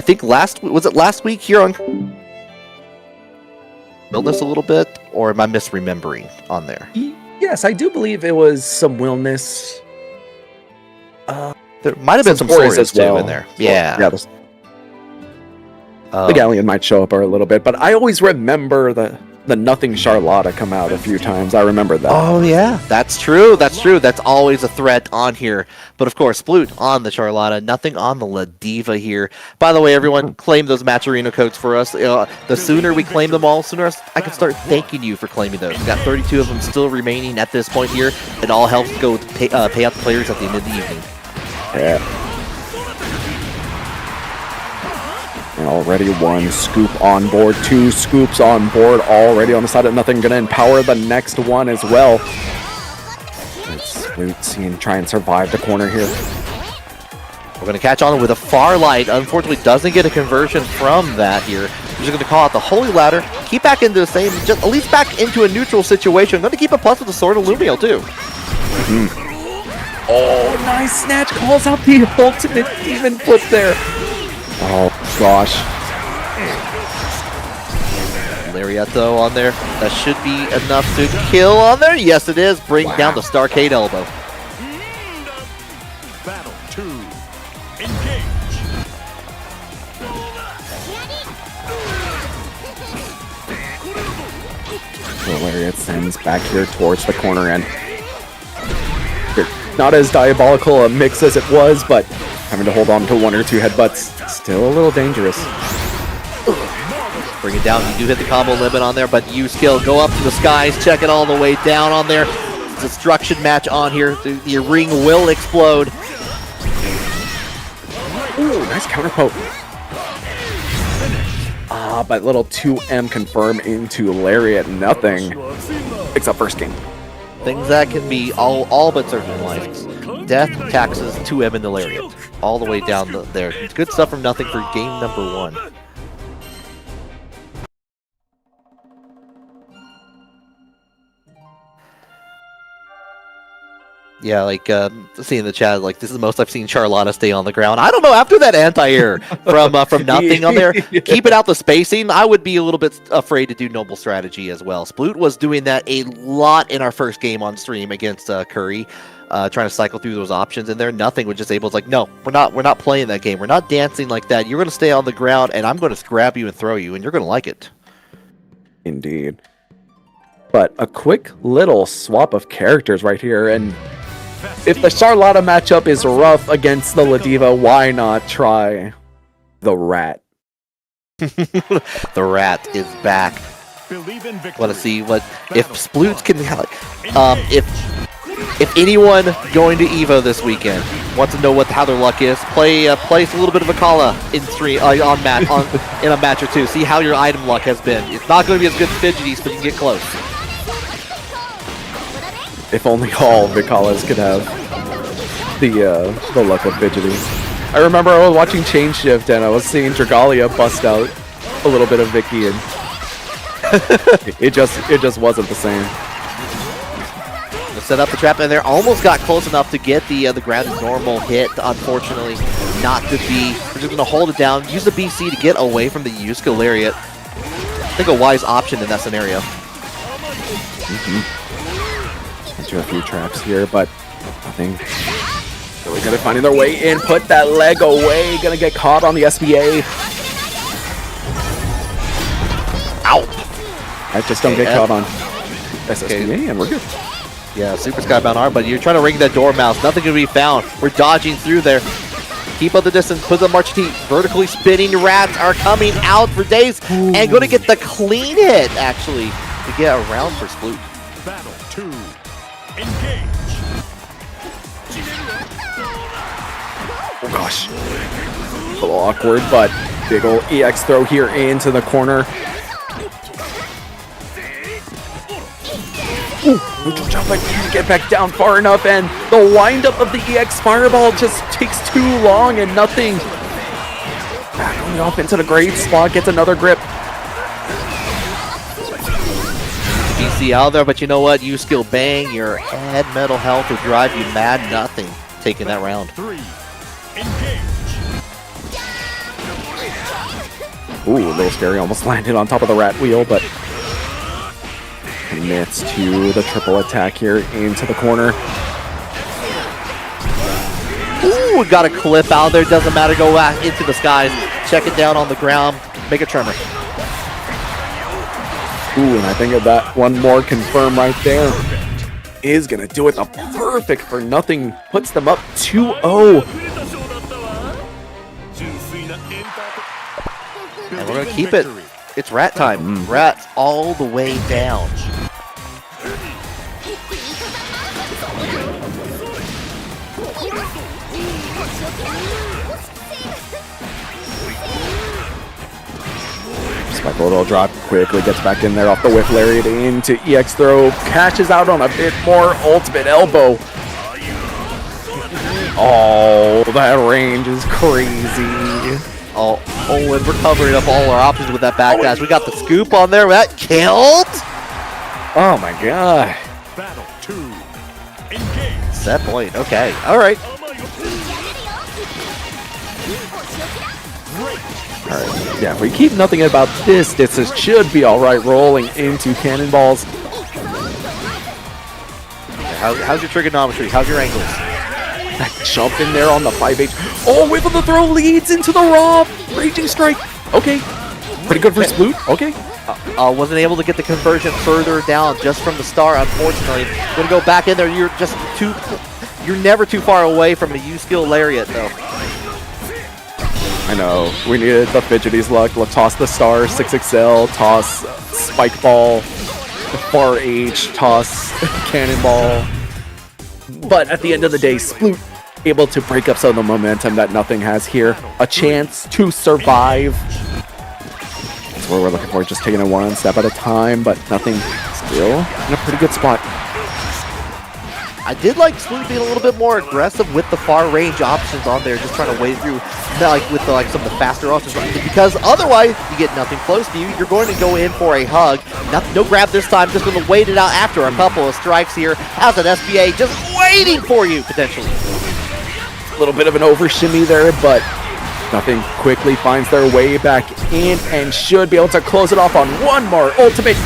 think last week here on Wilderness a little bit, or am I misremembering on there? Yes, I do believe it was some Wilness. There might have been some stories stories as well too in there. Yeah. The Galleon might show up a little bit, but I always remember the Nothing Charlotta come out a few times. I remember that. Oh yeah, that's true. That's always a threat on here. But of course, Sploot on the Charlotta, Nothing on the La Diva here. By the way, everyone, claim those match arena codes for us. The sooner we claim them all, sooner I can start thanking you for claiming those. We've got 32 of them still remaining at this point here. It all helps go pay out the players at the end of the evening. Yeah. And already 1 scoop on board, 2 scoops on board already on the side of Nothing. Gonna empower the next one as well. Let's see and try and survive the corner here. We're going to catch on with a Farlight. Unfortunately, doesn't get a conversion from that here. We're just going to call out the Holy Ladder, keep back into the same, just at least back into a neutral situation. Going to keep a plus with the Sword of Lumiel too. Oh, nice snatch. Calls out the ultimate demon flip there. Oh, gosh. Lariat, though, on there. That should be enough to kill on there. Yes, it is. Bring down the Starcade Elbow. Battle 2. Engage. The Lariat sends back here towards the corner end. Not as diabolical a mix as it was, but having to hold on to 1 or 2 headbutts, still a little dangerous. Bring it down. You do hit the combo limit on there, but you still go up to the skies, check it all the way down on there. Destruction match on here. Your ring will explode. Ooh, nice counter poke. But little 2M confirm into Lariat. Nothing. Picks up first game. Things that can be all but certain in life. Death, taxes, 2M into Lariat. All the way down there. Good stuff from nothing for game number 1. Yeah, like, seeing the chat, like, this is the most I've seen Charlotta stay on the ground. I don't know, after that anti-air from nothing on there, keep it out the spacing, I would be a little bit afraid to do Noble Strategy as well. Sploot was doing that a lot in our first game on stream against Curry, trying to cycle through those options, and there, nothing was just able to, like, no, we're not playing that game. We're not dancing like that. You're going to stay on the ground, and I'm going to grab you and throw you, and you're going to like it. Indeed. But a quick little swap of characters right here, and if the Charlotta matchup is rough against the Ladiva, why not try the Rat? The Rat is back. Want to see what if Sploots can. If anyone going to Evo this weekend wants to know how their luck is, play a little bit of Vikala in stream in a match or two. See how your item luck has been. It's not going to be as good as Fidgeties, but you can get close. If only all Vikalas could have the luck of Fidgety. I remember I was watching Chain Shift and I was seeing Dragalia bust out a little bit of Vicky, and it just wasn't the same. Set up the trap, and they almost got close enough to get the ground normal hit. Unfortunately, not to be. We're just going to hold it down, use the BC to get away from the Yusuke Lariat. I think a wise option in that scenario. Into a few traps here, but nothing. Really good at finding their way in. Put that leg away. Gonna get caught on the SBA. Ow! I just don't get caught on SSBA, and we're good. Yeah, Super Skybound arm, but you're trying to ring that door mouse. Nothing can be found. We're dodging through there. Keep up the distance. Put the March T. Vertically spinning rats are coming out for days and going to get the clean hit, actually, to get around for Sploot. Battle 2. Engage. Oh gosh. A little awkward, but big ol' EX throw here into the corner. Neutral jump, but can't get back down far enough, and the windup of the EX Fireball just takes too long, and nothing. Back on the off into the great spot, gets another grip. BC out there, but you know what? You skill bang, your head metal health will drive you mad. Nothing taking that round. 3. Engage. Ooh, a little scary, almost landed on top of the rat wheel, but commits to the triple attack here into the corner. Ooh, got a clip out there. Doesn't matter. Go back into the skies. Check it down on the ground. Make a tremor. Ooh, and I think that one more confirm right there is going to do it. The perfect for nothing puts them up 2-0. And we're going to keep it. It's rat time. Rats all the way down. Spike little drop quickly, gets back in there off the whiff lariat into EX throw, catches out on a bit more ultimate elbow. Oh, that range is crazy. Oh, and we're covering up all our options with that backdash. We got the scoop on there. That killed. Oh my god. Battle 2. Engage. Set point. Okay. All right. Alright, yeah, if we keep nothing about this should be alright. Rolling into cannonballs. How's your trigonometry? How's your angles? That jump in there on the 5H. Oh, whip of the throw leads into the raw. Raging strike. Okay. Pretty good for Sploot. Okay. Wasn't able to get the conversion further down just from the start, unfortunately. Gonna go back in there. You're just You're never too far away from a U-skill lariat, though. I know. We needed the fidgety's luck. Let's toss the star, 6XL, toss spike ball, far H, toss cannonball. But at the end of the day, Sploot able to break up some of the momentum that nothing has here. A chance to survive. That's what we're looking for, just taking it one step at a time, but nothing, still in a pretty good spot. I did like Sploot being a little bit more aggressive with the far range options on there, just trying to wade through, like with like some of the faster options, because otherwise you get nothing close to you. You're going to go in for a hug. No grab this time, just going to wait it out after a couple of strikes here. How's an SBA just waiting for you potentially? A little bit of an over shimmy there, but nothing quickly finds their way back in and should be able to close it off on one more ultimate.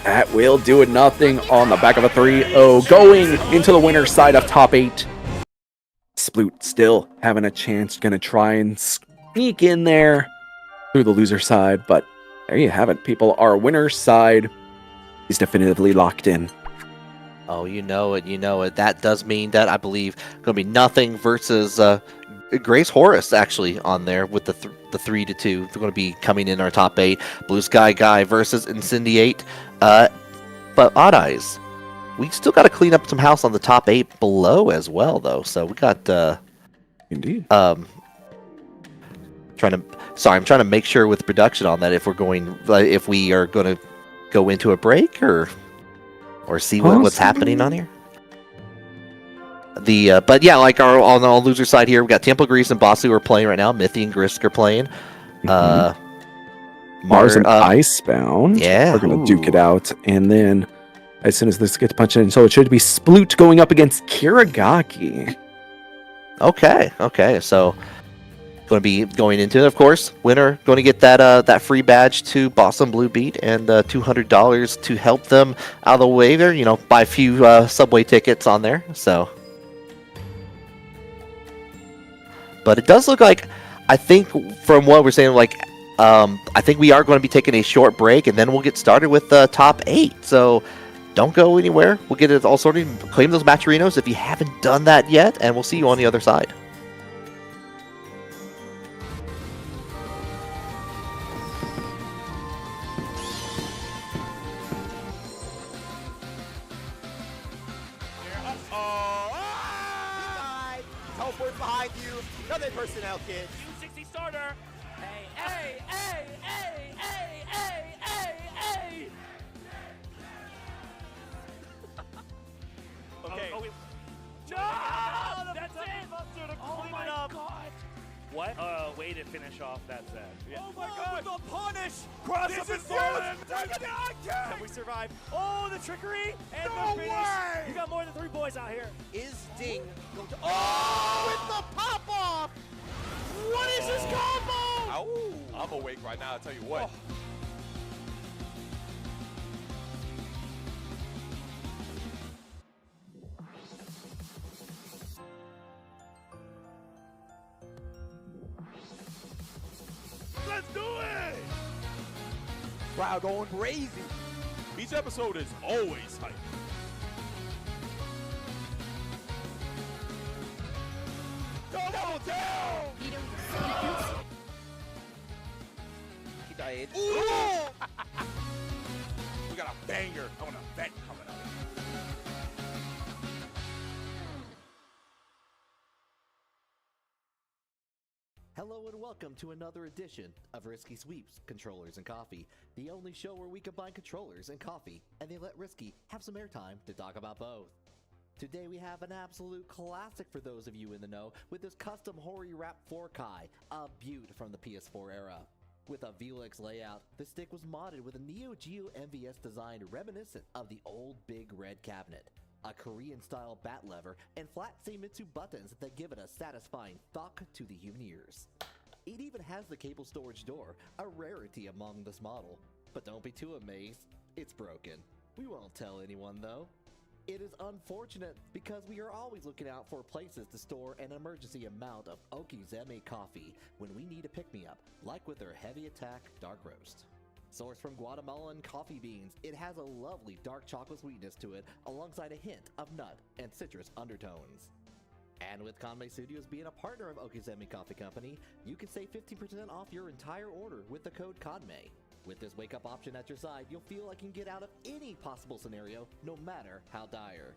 That will do it. Nothing on the back of a 3-0 going into the winner's side of top 8. Sploot still having a chance, gonna try and sneak in there through the loser side, but there you have it, people. Our winner's side is definitively locked in. Oh, you know it, you know it. That does mean that I believe going to be nothing versus Grace Horace actually on there with the 3-2. They're going to be coming in our top 8. Blue Sky Guy versus Incendiate. But Odd Eyes, we still got to clean up some house on the top 8 below as well, though. So we got Indeed. I'm trying to make sure with production on that if we are going to go into a break or see what's happening on here. But yeah, like on the loser side here, we got Temple Grease and Basu are playing right now. Mithy and Grisk are playing. Mars and Icebound. Yeah, we're gonna duke it out, and then as soon as this gets punched in, so it should be Sploot going up against Kirigaki. Okay. So going to be going into it, of course. Winner going to get that free badge to Boston Blue Beat and $200 to help them out of the way there. You know, buy a few subway tickets on there. So, but it does look like, I think from what we're saying, like I think we are going to be taking a short break, and then we'll get started with the top 8. So don't go anywhere. We'll get it all sorted. Claim those Matcherinos if you haven't done that yet, and we'll see you on the other side. Teleport behind you. Another personnel kit. U60 starter. Hey. Okay. No! That's it! Dude, Oh clean my it up. god! What? Way to finish off that set. Yeah. Oh my god, the punish! Cross This up is and forward. Can we survive? Oh, the trickery! And No the finish! way! You got more than 3 boys out here. Is Ding going to... Oh! With the pop-off! What is this combo? Ow, I'm awake right now, I'll tell you what. Let's do it! Crowd going crazy. Each episode is always hype. Double down! He died. Ooh! We got a banger on an event coming up. Hello and welcome to another edition of Risky Sweeps, Controllers and Coffee, the only show where we combine controllers and coffee, and they let Risky have some airtime to talk about both. Today we have an absolute classic for those of you in the know with this custom Hori Wrap 4Kai, a beaut from the PS4 era. With a VLX layout, the stick was modded with a Neo Geo MVS design reminiscent of the old big red cabinet, a Korean-style bat lever, and flat Seimitsu buttons that give it a satisfying thunk to the human ears. It even has the cable storage door, a rarity among this model. But don't be too amazed, it's broken. We won't tell anyone though. It is unfortunate because we are always looking out for places to store an emergency amount of Okizeme coffee when we need a pick-me-up, like with their Heavy Attack Dark Roast. Sourced from Guatemalan coffee beans, it has a lovely dark chocolate sweetness to it, alongside a hint of nut and citrus undertones. And with Kanme Studios being a partner of Okizeme Coffee Company, you can save 50% off your entire order with the code Kanme. With this wake-up option at your side, you'll feel like you can get out of any possible scenario, no matter how dire.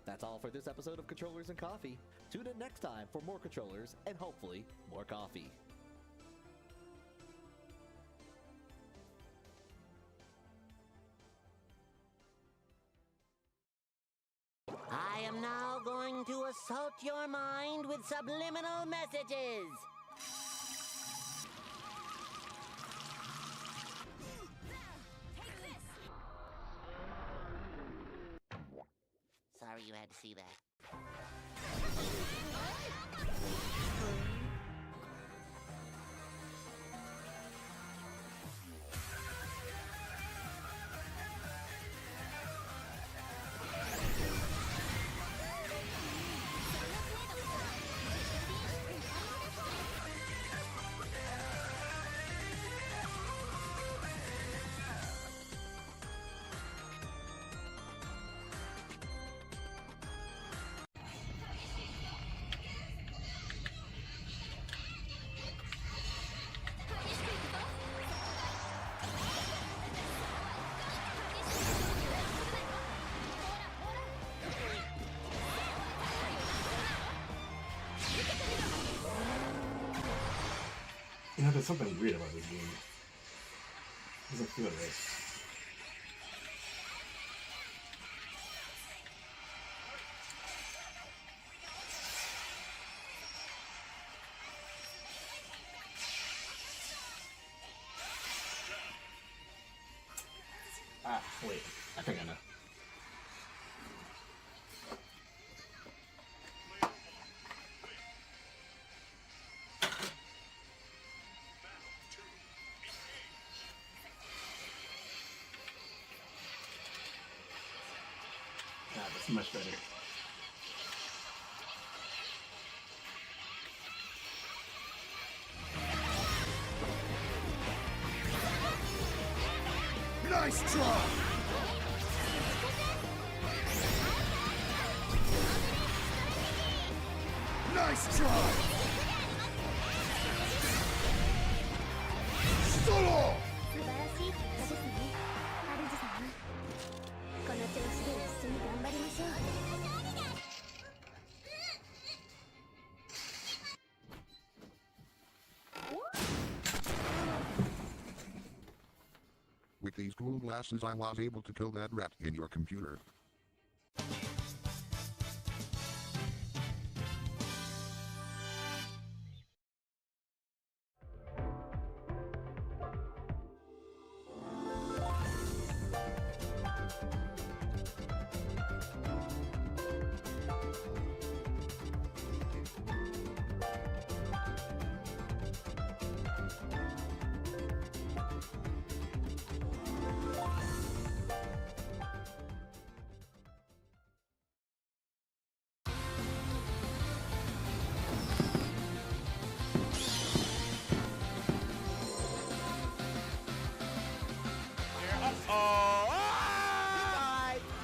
That's all for this episode of Controllers and Coffee. Tune in next time for more controllers and hopefully more coffee. I am now going to assault your mind with subliminal messages. Sorry you had to see that. You know, there's something weird about this game. It doesn't feel right. Ah, wait. I think I know. That's much better. Nice try! Nice try! Solo! 素晴らしい結果ですね。ハルジさん。この調子で一緒に頑張りましょう。With these cool glasses I was able to kill that rat in your computer.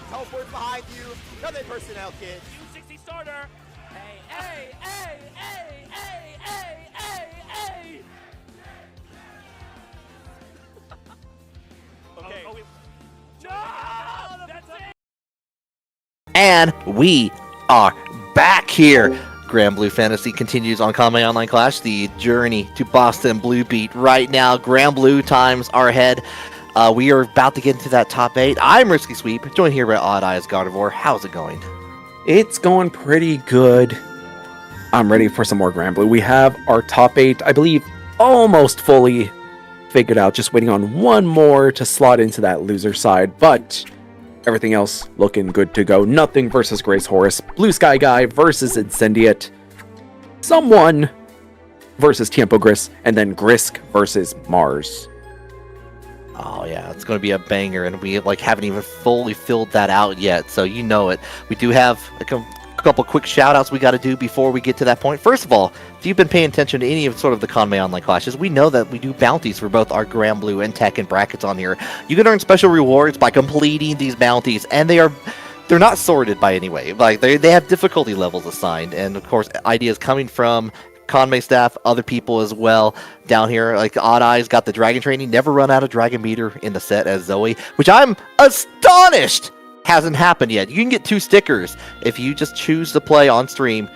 Teleport behind you. Another personnel kit. 260 starter. Hey, hey, hey, hey, hey, hey, hey, hey. Okay. Oh, no! That's it! And we are back here. Granblue Fantasy continues on Kanme Online Clash, the journey to Boston Blue Beat. Right now, Granblue times are ahead. We are about to get into that top 8. I'm Risky Sweep, joined here by Odd Eyes Gardevoir. How's it going? It's going pretty good. I'm ready for some more Granblue. We have our top 8, I believe, almost fully figured out. Just waiting on one more to slot into that loser side, but everything else looking good to go. Nothing versus Grace Horus. Blue Sky Guy versus Incendiate. Someone versus Tiempo Gris. And then Grisk versus Mars. Oh yeah, it's going to be a banger, and we haven't even fully filled that out yet, so you know it. We do have a couple quick shout outs we got to do before we get to that point. First of all, if you've been paying attention to any of sort of the Kanme online clashes, we know that we do bounties for both our Granblue and Tekken brackets on here. You can earn special rewards by completing these bounties, and they're not sorted by any way. Like they have difficulty levels assigned, and of course ideas coming from Kanme staff, other people as well down here. Like Odd Eyes got the dragon training, never run out of dragon meter in the set as Zoe, which I'm astonished hasn't happened yet. You can get 2 stickers if you just choose to play on stream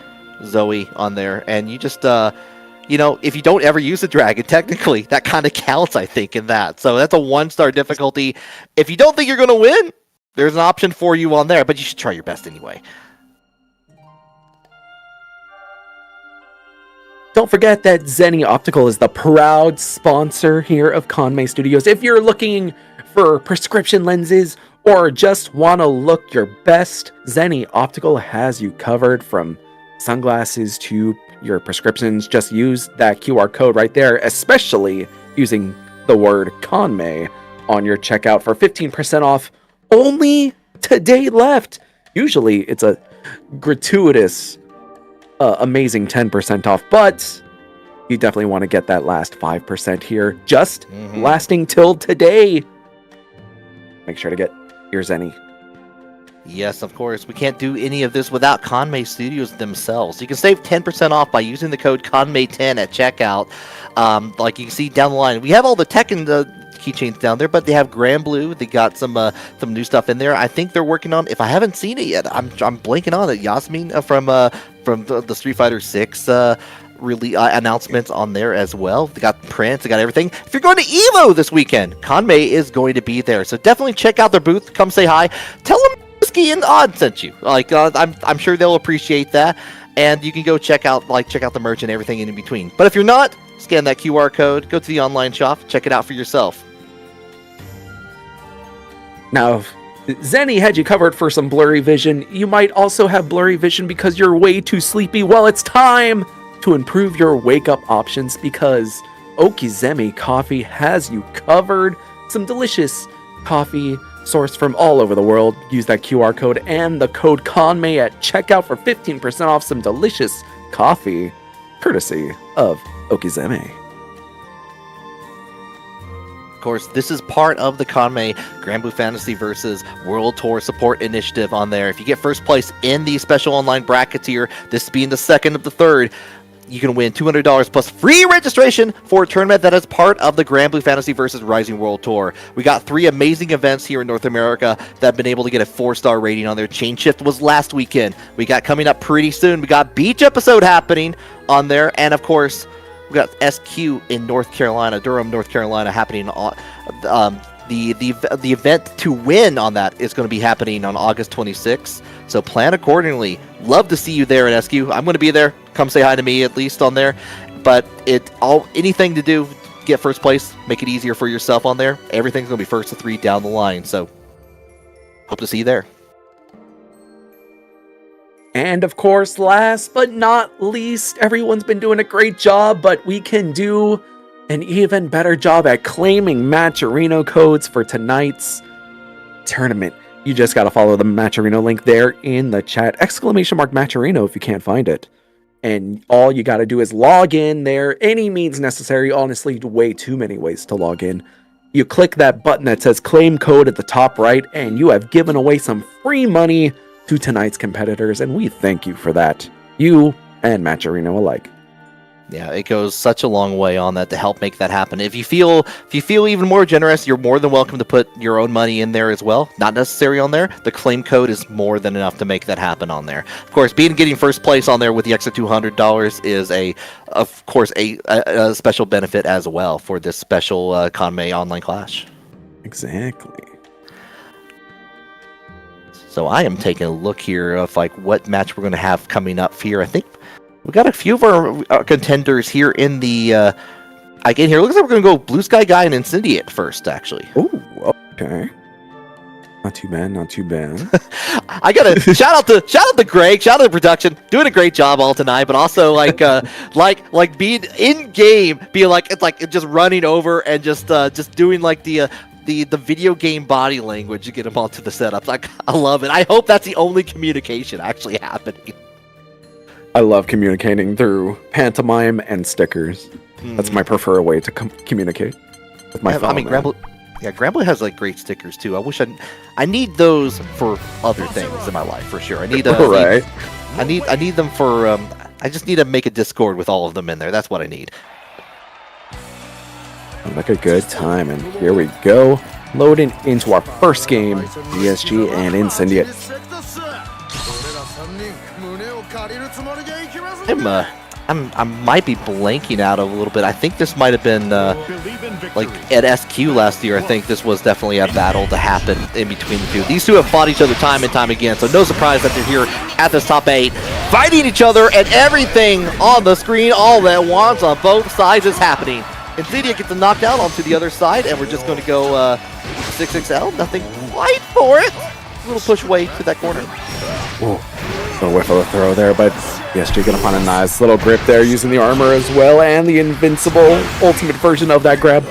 Zoe on there, and you just you know, if you don't ever use the dragon, technically that kind of counts, I think, in that. So that's a 1-star difficulty. If you don't think you're gonna win, there's an option for you on there, but you should try your best anyway. Don't forget that Zenny Optical is the proud sponsor here of Kanme Studios. If you're looking for prescription lenses or just want to look your best, Zenny Optical has you covered, from sunglasses to your prescriptions. Just use that QR code right there, especially using the word Kanme on your checkout for 15% off. Only today left. Usually it's a gratuitous amazing 10% off, but you definitely want to get that last 5% here, just lasting till today. Make sure to get your Zenny. Yes, of course. We can't do any of this without Kanme Studios themselves. You can save 10% off by using the code Kanme10 at checkout. Like you can see down the line, we have all the Tekken keychains down there, but they have Granblue. They got some new stuff in there. I think they're working on, if I haven't seen it yet, I'm blanking on it. Yasmin from the Street Fighter 6 really announcements on there as well. They got prints, they got everything. If you're going to EVO this weekend, Kanme is going to be there, so definitely check out their booth. Come say hi. Tell them Whiskey and Odd sent you. Like I'm sure they'll appreciate that, and you can go check out the merch and everything in between. But if you're not, scan that QR code, go to the online shop, check it out for yourself. Now, Zenny had you covered for some blurry vision. You might also have blurry vision because you're way too sleepy. Well, it's time to improve your wake-up options because Okizeme Coffee has you covered. Some delicious coffee sourced from all over the world. Use that QR code and the code Kanme at checkout for 15% off some delicious coffee, courtesy of Okizeme. Of course, this is part of the Kanme Granblue Fantasy vs. World Tour support initiative on there. If you get first place in the special online brackets here, this being the second of the third, you can win $200 plus free registration for a tournament that is part of the Granblue Fantasy vs. Rising World Tour. We got 3 amazing events here in North America that have been able to get a 4-star rating on there. Chain Shift was last weekend. We got coming up pretty soon. We got Beach episode happening on there, and of course, we got SQ in North Carolina, Durham, North Carolina, happening on the event to win on that is going to be happening on August 26th. So plan accordingly. Love to see you there at SQ. I'm going to be there. Come say hi to me at least on there. But anything to do, get first place, make it easier for yourself on there. Everything's going to be first to 3 down the line. So hope to see you there. And of course, last but not least, everyone's been doing a great job, but we can do an even better job at claiming Matcherino codes for tonight's tournament. You just got to follow the Matcherino link there in the chat. ! Matcherino if you can't find it. And all you got to do is log in there. Any means necessary. Honestly, way too many ways to log in. You click that button that says claim code at the top right, and you have given away some free money to tonight's competitors, and we thank you for that. You and Matcherino alike. Yeah, it goes such a long way on that to help make that happen. If you feel even more generous, you're more than welcome to put your own money in there as well. Not necessary on there. The claim code is more than enough to make that happen on there. Of course, getting first place on there with the extra $200 is a special benefit as well for this special Kanme online clash. Exactly. So I am taking a look here of what match we're going to have coming up here. I think we got a few of our contenders here in the again here. Looks like we're going to go Blue Sky Guy and Incendiate first, actually. Oh, okay. Not too bad, not too bad. I gotta shout out to Greg, shout out to production, doing a great job all tonight, but also like being in game, being it's just running over and just doing the the video game body language to get them onto the setups. I love it. I hope that's the only communication actually happening. I love communicating through pantomime and stickers. That's my preferred way to communicate with my fellow man. Granblue has like great stickers too. I wish I need those for other things in my life for sure. I need right. I need them for I just need to make a Discord with all of them in there. That's what I need. Like a good time, and here we go, loading into our first game, ESG and Incendiate. I might be blanking out a little bit. I think this might have been like at SQ last year. I think this was definitely a battle to happen in between the two. These two have fought each other time and time again, so no surprise that they're here at this top 8, fighting each other, and everything on the screen all at once on both sides is happening. Incendiate gets a knockdown onto the other side, and we're just going to go 6XL. Nothing quite for it. A little push away to that corner. Ooh, a whiff of a throw there, but ESG gonna find a nice little grip there using the armor as well, and the invincible ultimate version of that grab.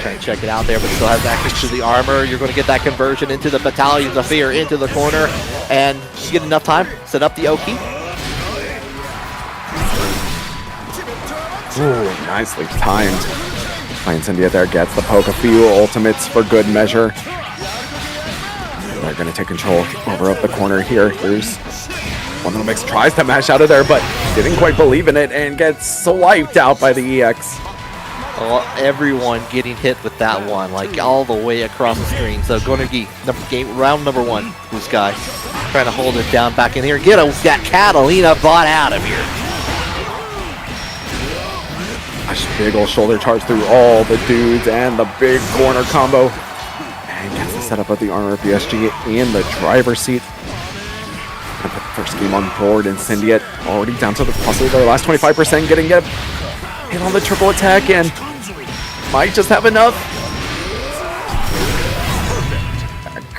Trying to check it out there, but still has access to the armor. You're going to get that conversion into the Battalions of Fear, into the corner, and you get enough time, set up the Oki. Ooh, nicely timed. Incendiate there gets the poke, a few ultimates for good measure. They're going to take control over up the corner here. Here's one little mix, tries to mash out of there, but didn't quite believe in it and gets swiped out by the EX. Oh, everyone getting hit with that one, like all the way across the screen. So going to round number 1, Blue Sky trying to hold it down back in here. Get that Catalina bot out of here. Big ol' shoulder charge through all the dudes and the big corner combo. And gets the setup of the armor of BSG in the driver's seat. And put the first game on board. Incendiate already down to possibly their last 25%, getting hit on the triple attack and might just have enough.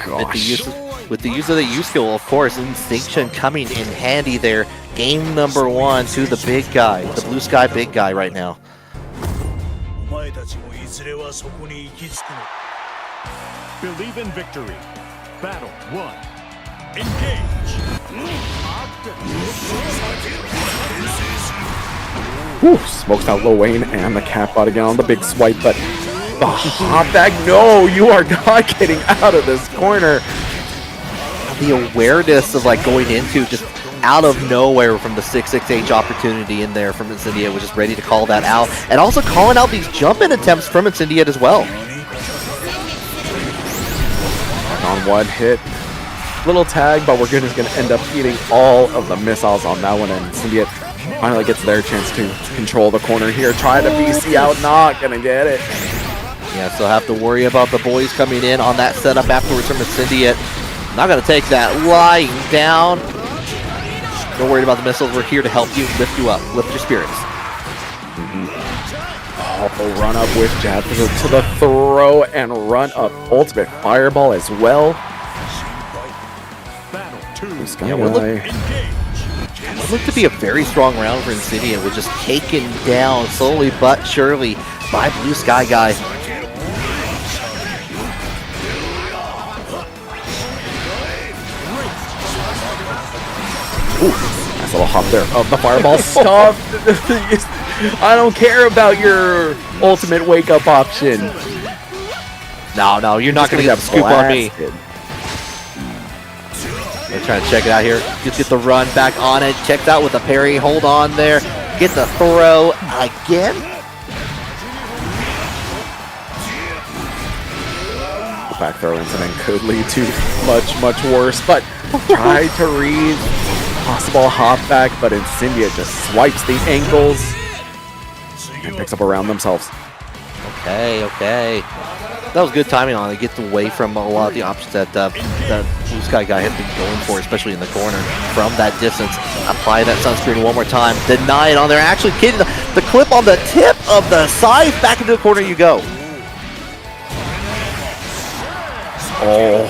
Gosh. With the use of the U skill, of course, Instinction coming in handy there. Game number 1 to the big guy, the Blue Sky big guy right now. Believe in victory. Battle 1. Engage. Whew, smokes out Lil Wayne and the cat bot again on the big swipe, but the hop back, no, you are not getting out of this corner. The awareness of like going into just out of nowhere from the 6-6H opportunity in there from Incendiate was just ready to call that out, and also calling out these jump-in attempts from Incendiate as well. On one hit, little tag, but we're just going to end up eating all of the missiles on that one, and Incendiate finally gets their chance to control the corner here. Try to BC out, not going to get it. Yeah, so have to worry about the boys coming in on that setup afterwards from Incendiate. Not going to take that lying down. Don't worry about the missiles. We're here to help you, lift you up, lift your spirits. Oh, run up with Jab to the throw and run up ultimate fireball as well. This guy It looked to be a very strong round for Incendiate, was just taken down slowly but surely by Blue Sky guy. Ooh, nice little hop there of the fireball. Stop! I don't care about your ultimate wake-up option. No, you're not going to get a scoop on me. They're trying to check it out here. Just get the run back on it. Checked out with the parry. Hold on there. Get the throw again. The back throw incident could lead to much worse, but try to read possible hop back, but Incendiate just swipes the ankles and picks up around themselves. Okay. That was good timing on it. Gets away from a lot of the options that the Blue Sky guy had been going for, especially in the corner. From that distance, apply that sunscreen one more time. Deny it on there. Actually getting the clip on the tip of the side. Back into the corner you go. Oh.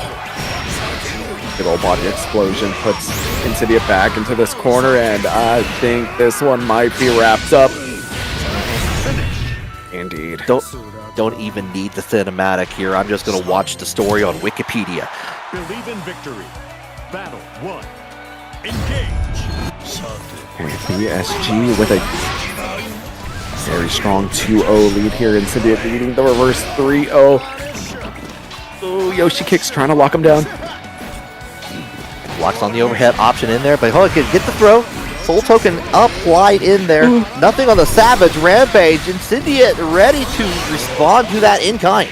Big old body explosion puts Incendiate back into this corner, and I think this one might be wrapped up. Indeed. Don't even need the cinematic here. I'm just gonna watch the story on Wikipedia. Believe in victory. Battle 1. Engage. Okay, PSG with a very strong 2-0 lead here. Insidious leading the reverse 3-0. Oh, Yoshi kicks trying to lock him down. Locks on the overhead option in there, but hold on, get the throw. Soul token applied in there. Nothing on the Savage Rampage. Insidious ready to respond to that in kind.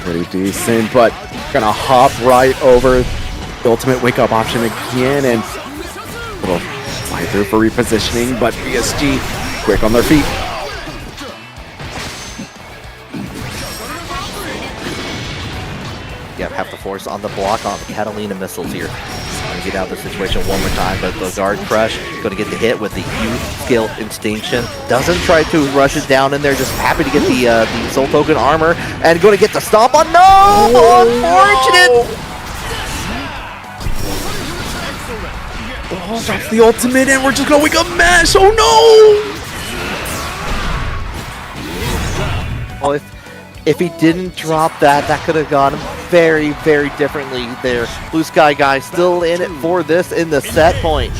Pretty decent, but gonna hop right over the ultimate wake up option again and little slide through for repositioning, but PSG quick on their feet. Yeah, have to force on the block on the Catalina missiles here. Gonna get out of the situation one more time, but the guard crush gonna get the hit with the youth skill extinction. Doesn't try to rush it down in there, just happy to get the soul token armor and gonna get the stomp on. No! Unfortunate! Oh, drops the ultimate and we're just gonna wake up Mash. Oh no! Oh, if he didn't drop that, that could have gone very, very differently there. Blue Sky Guy still in it for this in the set point.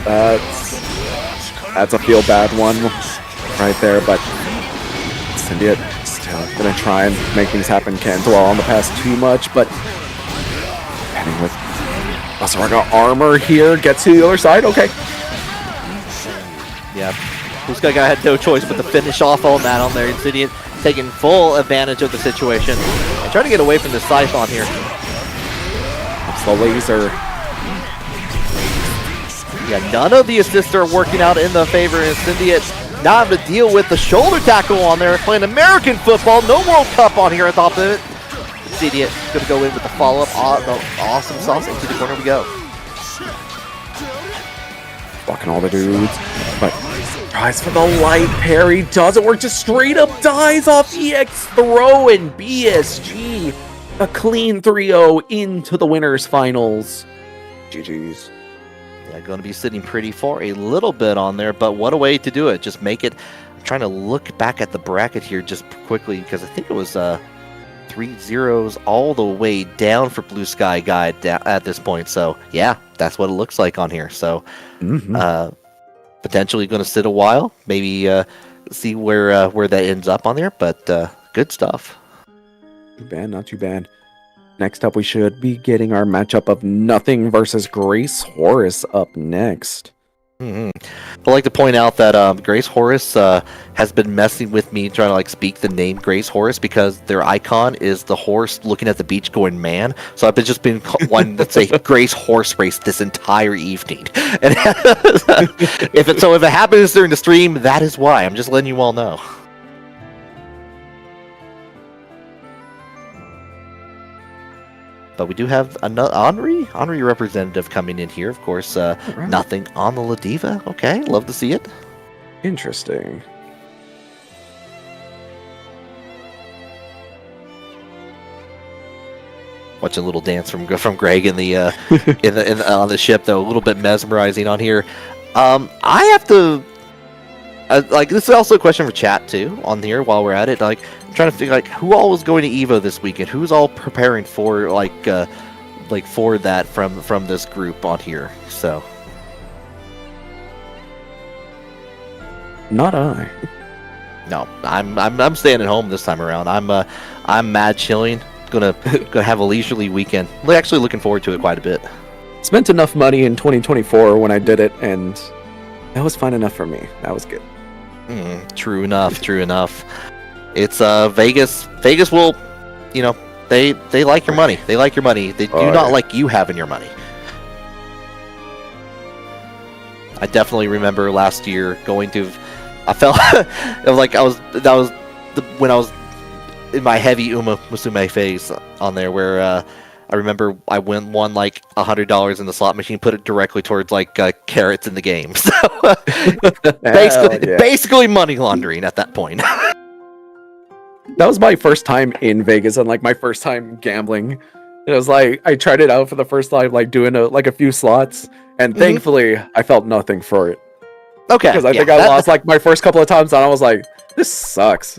That's a feel bad one right there, but Insidious still gonna try and make things happen. Can't dwell on the past too much, but heading with Basaraga armor here, gets to the other side, okay. Yeah, Blue Sky Guy had no choice but to finish off on that on there. Insidious taking full advantage of the situation and trying to get away from the Siphon here. It's the laser. Yeah, none of the assists are working out in the favor of Insidious. Now have to deal with the shoulder tackle on there, playing American football, no World Cup on here at the top of it. Insidious gonna go in with the follow-up, awesome sauce into the corner we go. Blocking all the dudes, but tries for the light parry, doesn't work, just straight up dies off EX throw, and BSG a clean 3-0 into the winners finals. GG's. Yeah, going to be sitting pretty for a little bit on there, but what a way to do it. Just make it. I'm trying to look back at the bracket here just quickly because I think it was 3-0s all the way down for Blue Sky Guy at this point. So yeah, that's what it looks like on here. So potentially going to sit a while, maybe see where that ends up on there, but good stuff. Too bad, not too bad. Next up, we should be getting our matchup of Nothing versus Grace Horus up next. I'd like to point out that Grace Horus has been messing with me trying to like speak the name Grace Horus because their icon is the horse looking at the beach going man. So I've just been wanting to say Grace Horse Race this entire evening. And if it happens during the stream, that is why. I'm just letting you all know. But we do have another Henri representative coming in here, of course. Right. Nothing on the Ladiva. Okay, love to see it. Interesting. Watching a little dance from Greg in the on the ship, though, a little bit mesmerizing on here. I have to like this is also a question for chat too on here while we're at it. Like, I'm trying to figure like who all is going to Evo this weekend. Who's all preparing for like for that from this group on here. So not I. No, I'm staying at home this time around. I'm mad chilling. Gonna have a leisurely weekend. Actually looking forward to it quite a bit. Spent enough money in 2024 when I did it, and that was fine enough for me. That was good. True enough. It's Vegas. Vegas will, they like your money. They like your money. They do not like you having your money. I definitely remember last year going to. I felt like when I was in my heavy Uma Musume phase on there, where I remember I won like $100 in the slot machine, put it directly towards like carrots in the game. So basically money laundering at that point. That was my first time in Vegas and like my first time gambling. It was like I tried it out for the first time, like doing a few slots, and thankfully I felt nothing for it. Okay. Because I think I lost like my first couple of times, and I was like, this sucks.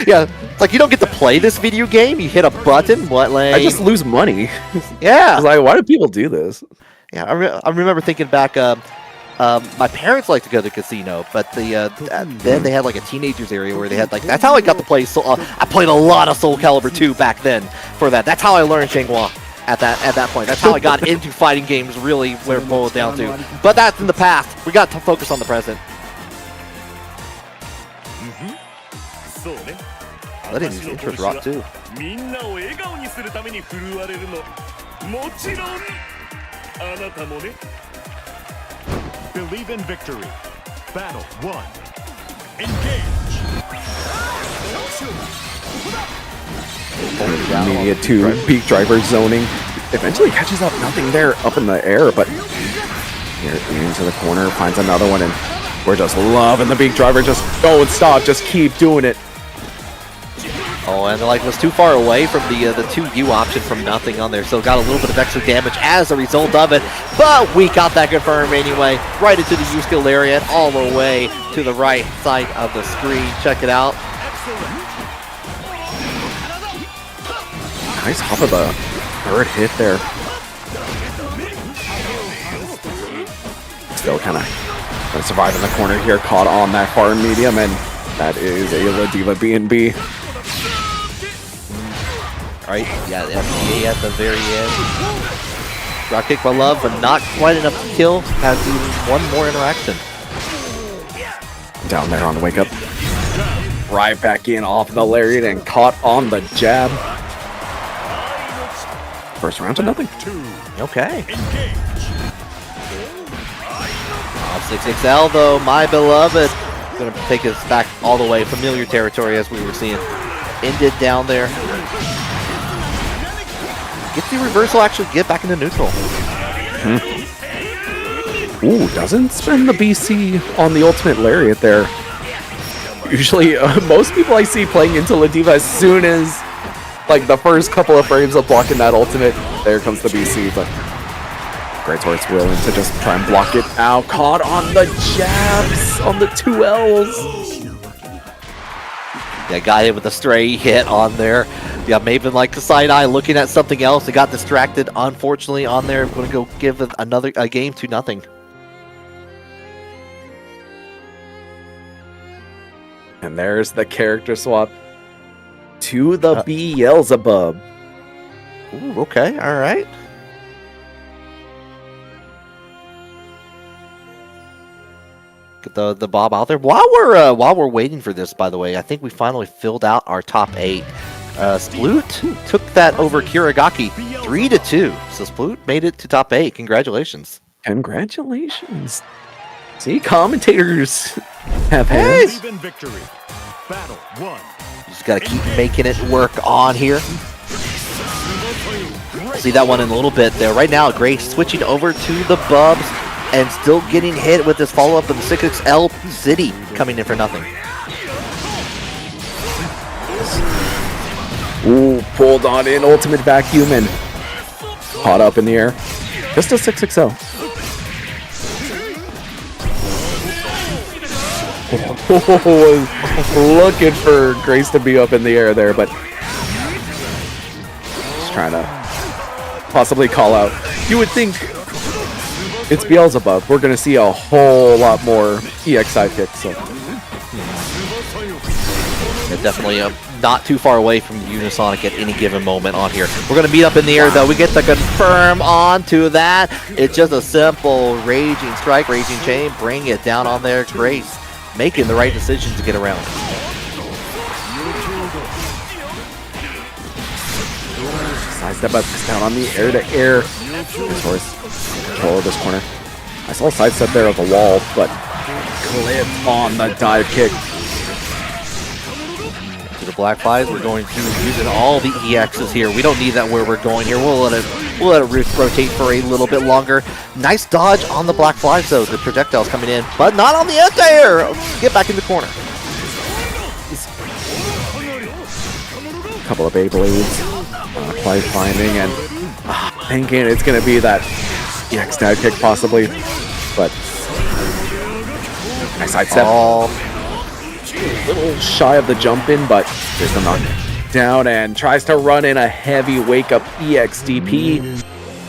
Yeah, it's like you don't get to play this video game. You hit a button. What, like? I just lose money. Yeah. I was like, why do people do this? Yeah, I remember thinking back. My parents liked to go to the casino, but then they had like a teenagers area where they had like. That's how I got to play. I played a lot of Soul Calibur 2 back then. For that, that's how I learned Changhua. At that point, that's how I got into fighting games. Really, where it boiled down to. But that's in the past. We got to focus on the present. That is intros rock too. Believe in victory. Battle 1. Engage. Immediate 2 peak driver zoning. Eventually catches up, nothing there up in the air, but here into the corner, finds another one, and we're just loving the peak driver. Just don't stop, just keep doing it. Oh, and like was too far away from the 2U option from nothing on there, so got a little bit of extra damage as a result of it. But we got that confirmed anyway, right into the U skill area and all the way to the right side of the screen. Check it out. Nice hop of the third hit there. Still kind of gonna survive in the corner here, caught on that far medium, and that is a Ladiva B&B. Alright, yeah, the FBA at the very end. Rock kick by Love, but not quite enough to kill. Has even one more interaction. Down there on the wake up. Right back in off the lariat and caught on the jab. First round to nothing. Okay. 6XL though, my beloved. Gonna take us back all the way, familiar territory as we were seeing. Ended down there. Get the reversal, actually get back into neutral. Ooh, doesn't spend the BC on the ultimate lariat there. Usually, most people I see playing into Ladiva as soon as like the first couple of frames of blocking that ultimate, there comes the BC, but Greatsword's willing to just try and block it out. Caught on the jabs on the 2Ls. Yeah, got hit with a stray hit on there. Yeah, Maven like the side eye looking at something else. They got distracted, unfortunately, on there. I'm going to go give a game to nothing. And there's the character swap to the Beelzebub. Ooh, okay, all right. Get the Bob out there. While we're waiting for this, by the way, I think we finally filled out our top 8. Sploot took that over Kirigaki 3-2. So Sploot made it to top 8. Congratulations. Congratulations. See, commentators have hands. Believe in victory. Battle 1. Just gotta keep making it work on here. See that one in a little bit there. Right now, Gray switching over to the Bubs and still getting hit with this follow-up of the 6XL City coming in for nothing. Ooh, pulled on in ultimate vacuum and caught up in the air. Just a 6XL. Looking for Grace to be up in the air there, but just trying to possibly call out. You would think it's Beelzebub. We're going to see a whole lot more EX sidekicks. So. Yeah, definitely not too far away from Unisonic at any given moment on here. We're going to meet up in the air, though. We get to confirm onto that. It's just a simple Raging Strike, Raging Chain. Bring it down on there. Grace making the right decision to get around. Side step up, down on the air-to-air. Control of this corner. I saw a side step there of the wall, but clipped on the dive kick. To the Black Flies, we're going to using all the EXs here. We don't need that where we're going here. We'll let it rotate for a little bit longer. Nice dodge on the Black Flies though. The projectiles coming in, but not on the anti-air. Get back in the corner. Couple of Beyblades. Play finding and thinking it's going to be that EX dive kick possibly, but Nice sidestep. Oh, A little shy of the jump in, but there's the knockdown and tries to run in a heavy wake up EXDP.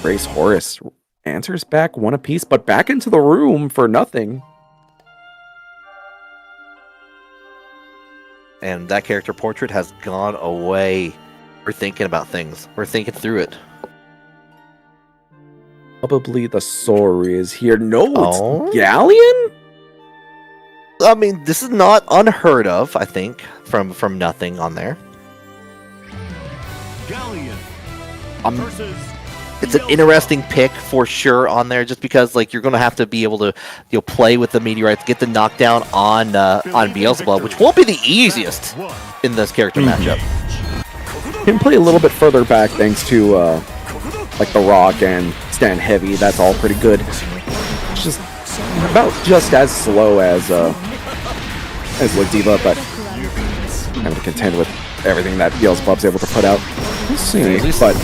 Grace Horus answers back one apiece, but back into the room for nothing. and that character portrait has gone away. We're thinking about things. We're thinking through it. Probably the Sori is here. No, Oh. it's Galleon? I mean, this is not unheard of, I think, from nothing on there. Galleon Um, versus It's an interesting pick for sure on there, just because like you're gonna have to be able to play with the meteorites, get the knockdown on Beelzebub, which won't be the easiest in this character matchup. Can play a little bit further back thanks to like the Rock and Stand Heavy. That's all pretty good. It's just about just as slow as Lodiva, but kind of contend with everything that Beelzebub's able to put out. We'll see, but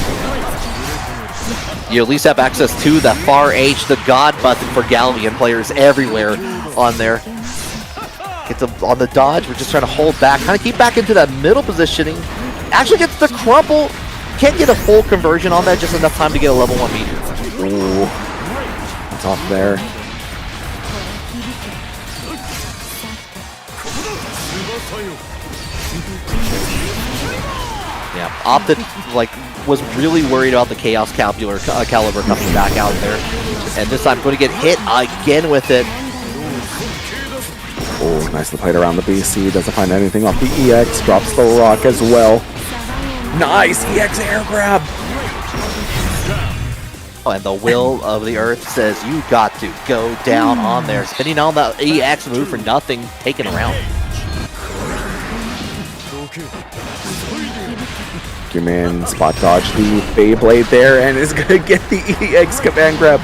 You at least have access to the far H, the God button for Galleon players everywhere on there. Get them on the dodge. We're just trying to hold back, kind of keep back into that middle positioning. Actually gets the crumple. Can't get a full conversion on that, just enough time to get a level 1 meter. ooh, it's off there. Yeah, opted, like, was really worried about the Chaos Caliber coming back out there. And this time going to get hit again with it. Oh, nicely played around the BC. Doesn't find anything off the EX. Drops the Rock as well. Nice EX air grab. Oh, and the will of the earth says you got to go down on there. Spinning on the EX move for nothing, taken around. Your man spot dodge the Beyblade there and is gonna get the EX command grab.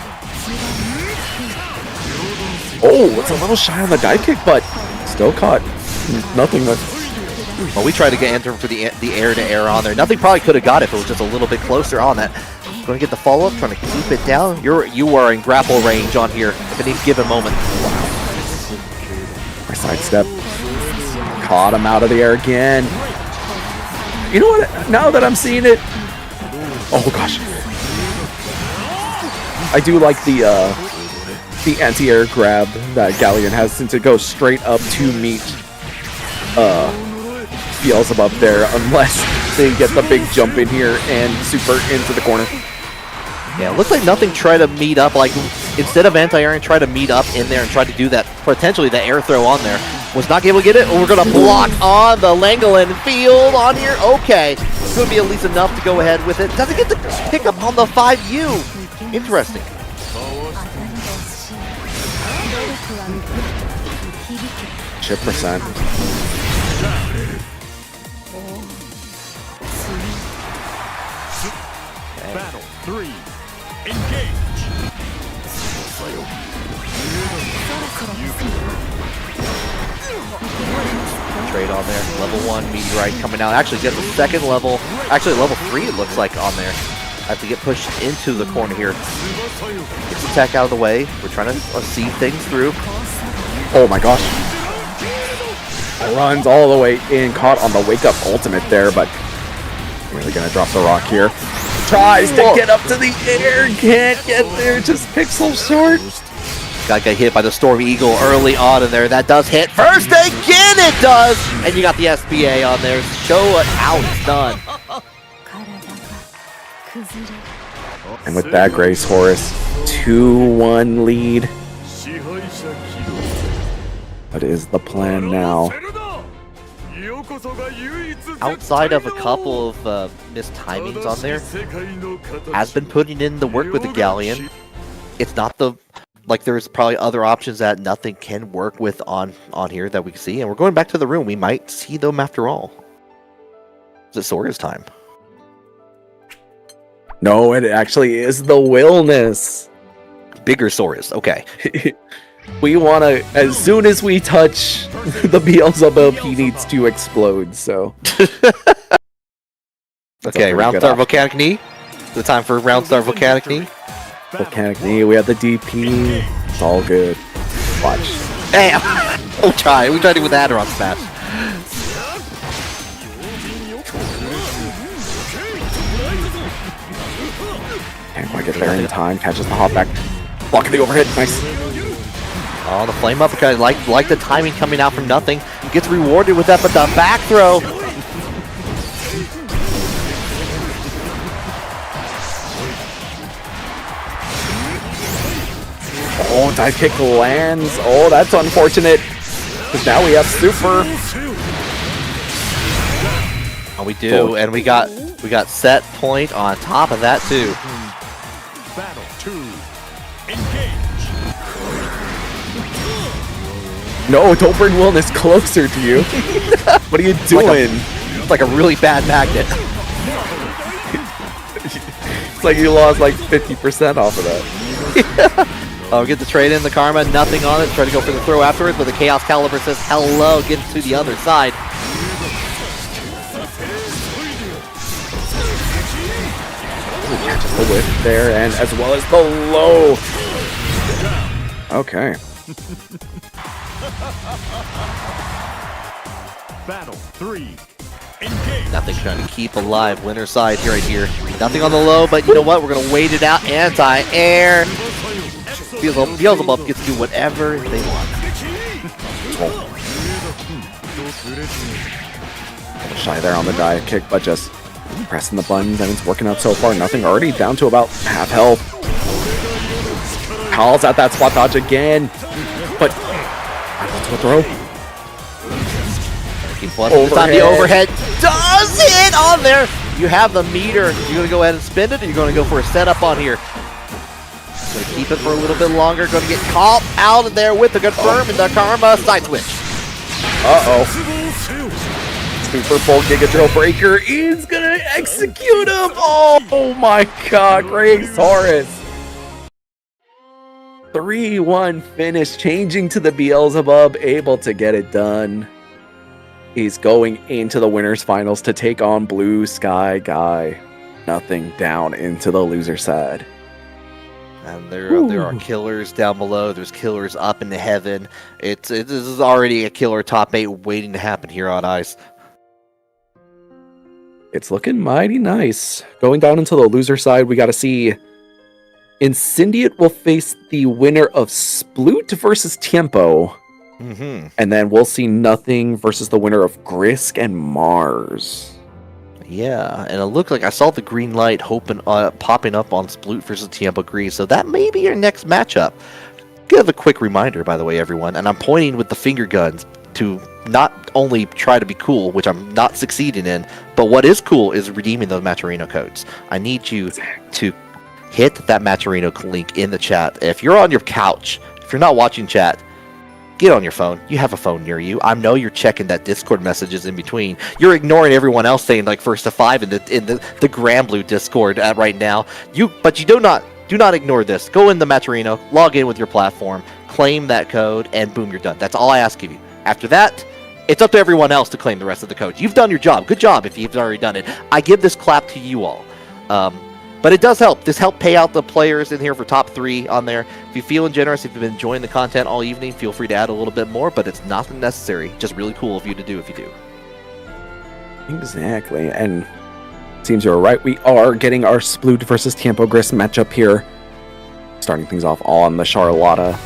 Oh, it's a little shy on the dive kick, but still caught. Nothing but. Well, we tried to get enter for the air-to-air on there. Nothing probably could have got it if it was just a little bit closer on that. Going to get the follow-up, trying to keep it down. You are in grapple range on here at any given moment. Nice sidestep. Caught him out of the air again. You know what? Now that I'm seeing it, oh gosh, I do like the anti-air grab that Galleon has, since it goes straight up to meet Beelzebub there, unless they get the big jump in here and super into the corner. Yeah, it looks like nothing tried to meet up, like instead of anti-air and try to meet up in there and try to do that, potentially the air throw on there. Was not able to get it. We're going to block on the Langolin field on here. Okay. It's going to be at least enough to go ahead with it. Doesn't get the pick up on the 5U. Interesting. Chip percent. Battle 3. Engage. Trade on there. Level 1 meteorite coming out. Actually gets a second level. Actually level 3 it looks like on there. I have to get pushed into the corner here. Gets the attack out of the way. We're trying to see things through. Oh my gosh. Runs all the way in, caught on the wake up ultimate there, but really gonna drop the Rock here. Tries to get up to the air, can't get there, just pixel short. Got hit by the Storm Eagle early on in there. That does hit first again. It does, and you got the SBA on there. Show it how it's done. And with that, Grace Horus, 2-1 lead. What is the plan now? Outside of a couple of missed timings on there, has been putting in the work with the Galleon. It's not the, like, there's probably other options that nothing can work with on here that we can see. And we're going back to the room. We might see them after all. Is it Sora's time? No, it actually is the Willness. Bigger Sora's, okay. We want to, as soon as we touch the Beelzebub, he needs to explode, so. Okay, Round Star Volcanic Knee. The time for Round Star Volcanic Knee. Volcanic Knee, we have the DP. It's all good. Watch. Damn! We'll try. We tried it with Adder on Smash. Can't quite get there in time. Catches the hop back. Blocking the overhead. Nice. Oh, the flame uppercut. Like the timing coming out from nothing. Gets rewarded with that, but the back throw. Oh, dive kick lands. Oh, that's unfortunate. Because now we have super. Oh, we do, and we got set point on top of that too. Battle 2. Engage. No, don't bring Wellness closer to you. What are you doing? It's like a really bad magnet. It's like you lost like 50% off of that. Oh, get the trade in, the Karma, nothing on it. Try to go for the throw afterwards, but the Chaos Caliber says hello, get to the other side. Catches the whip there, and as well as the low. Okay. Battle 3. Engage. Nothing trying to keep alive winner's side right here. Nothing on the low, but you know what? We're going to wait it out. Anti-air. Beelzebub gets to do whatever they want. Shy there on the dive kick, but just pressing the buttons, and it's working out so far. Nothing, already down to about half health. Calls out that spot dodge again, but to a throw. Keep bluffing. It's on the overhead. Does it on there? You have the meter. You're going to go ahead and spin it, or you're going to go for a setup on here? Going to keep it for a little bit longer. Going to get caught out of there with the confirm and the Karma side switch. Uh-oh. Super full Giga Drill Breaker is going to execute him. Oh my god, Greg Saurus. 3-1 finish, changing to the Beelzebub, able to get it done. He's going into the winners finals to take on Blue Sky Guy. Nothing down into the loser side. And there are killers down below. There's killers up in the heaven. This is already a killer top 8 waiting to happen here on Ice. It's looking mighty nice. Going down into the loser side, we got to see Incendiate will face the winner of Sploot versus Tiempo. And then we'll see Nothing versus the winner of Grisk and Mars. Yeah, and it looked like I saw the green light popping up on Sploot versus Tiempo Grease, so that may be your next matchup. Give a quick reminder, by the way, everyone, and I'm pointing with the finger guns to not only try to be cool, which I'm not succeeding in, but what is cool is redeeming those Matcherino codes. I need you to hit that Matcherino link in the chat. If you're on your couch, if you're not watching chat, get on your phone. You have a phone near you. I know you're checking that Discord messages in between. You're ignoring everyone else saying like first to 5 in the Granblue Discord right now. But you do not ignore this. Go in the Matcherino, log in with your platform, claim that code, and boom, you're done. That's all I ask of you. After that, it's up to everyone else to claim the rest of the codes. You've done your job. Good job if you've already done it. I give this clap to you all. But it does help. This helped pay out the players in here for top 3 on there. If you're feeling generous, if you've been enjoying the content all evening, feel free to add a little bit more, but it's nothing necessary. Just really cool of you to do if you do. Exactly, and seems you're right. We are getting our Sploot versus Tiempo Grist matchup here. Starting things off on the Charlotta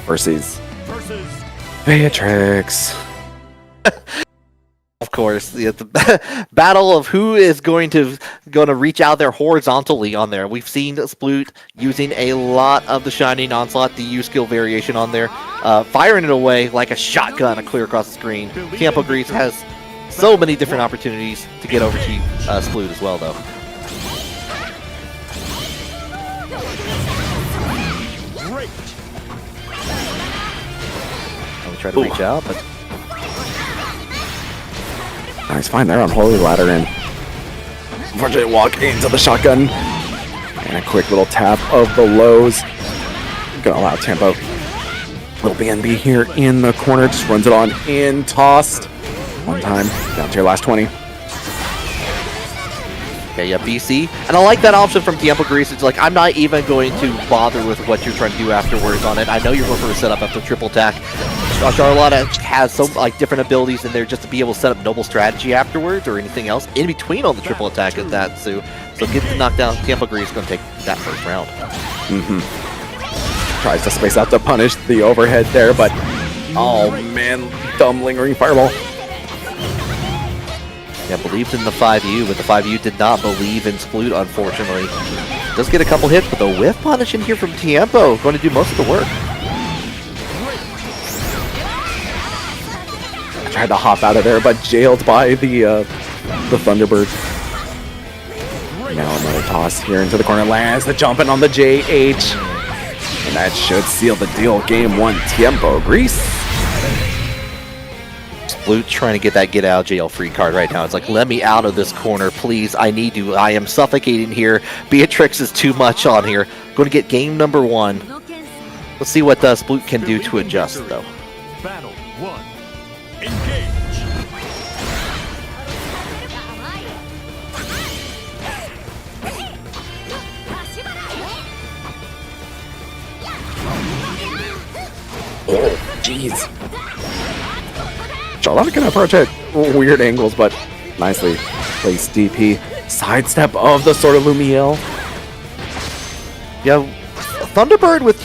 versus Beatrix. Of course, the battle of who is going to reach out there horizontally on there. We've seen Sploot using a lot of the Shining Onslaught, the U skill variation on there, firing it away like a shotgun clear across the screen. Tiempo Grease has so many different opportunities to get over to Sploot as well, though. I'm trying to reach out, but Nice find there on Holy Ladder, and unfortunately walk into the shotgun. And a quick little tap of the lows. Gonna allow Tiempo. Little BNB here in the corner, just runs it on in, tossed. One time, down to your last 20. Okay, yeah, BC. And I like that option from Tiempo Grease. It's like, I'm not even going to bother with what you're trying to do afterwards on it. I know you're going for a setup after triple attack. Charlotta has some like different abilities in there just to be able to set up noble strategy afterwards or anything else in between on the triple attack at that. So get the knockdown. Tiempo Grease is going to take that first round. Tries to space out to punish the overhead there, but oh man, dumb lingering fireball. Yeah, believed in the 5U, but the 5U did not believe in Sploot, unfortunately. Does get a couple hits, but the whiff punish in here from Tiempo going to do most of the work. Tried to hop out of there, but jailed by the Thunderbird. Now another toss here into the corner. Lands the jump in on the JH. And that should seal the deal. Game 1, Tiempo Grease. Sploot trying to get that get out of jail free card right now. It's like, let me out of this corner, please. I need to. I am suffocating here. Beatrix is too much on here. Going to get game number 1. Let's see what Sploot can do to adjust, though. Battle 1. Engage. Oh, jeez. Charlotta can approach at weird angles, but nicely placed DP. Sidestep of the Sword of Lumiel. Yeah, Thunderbird with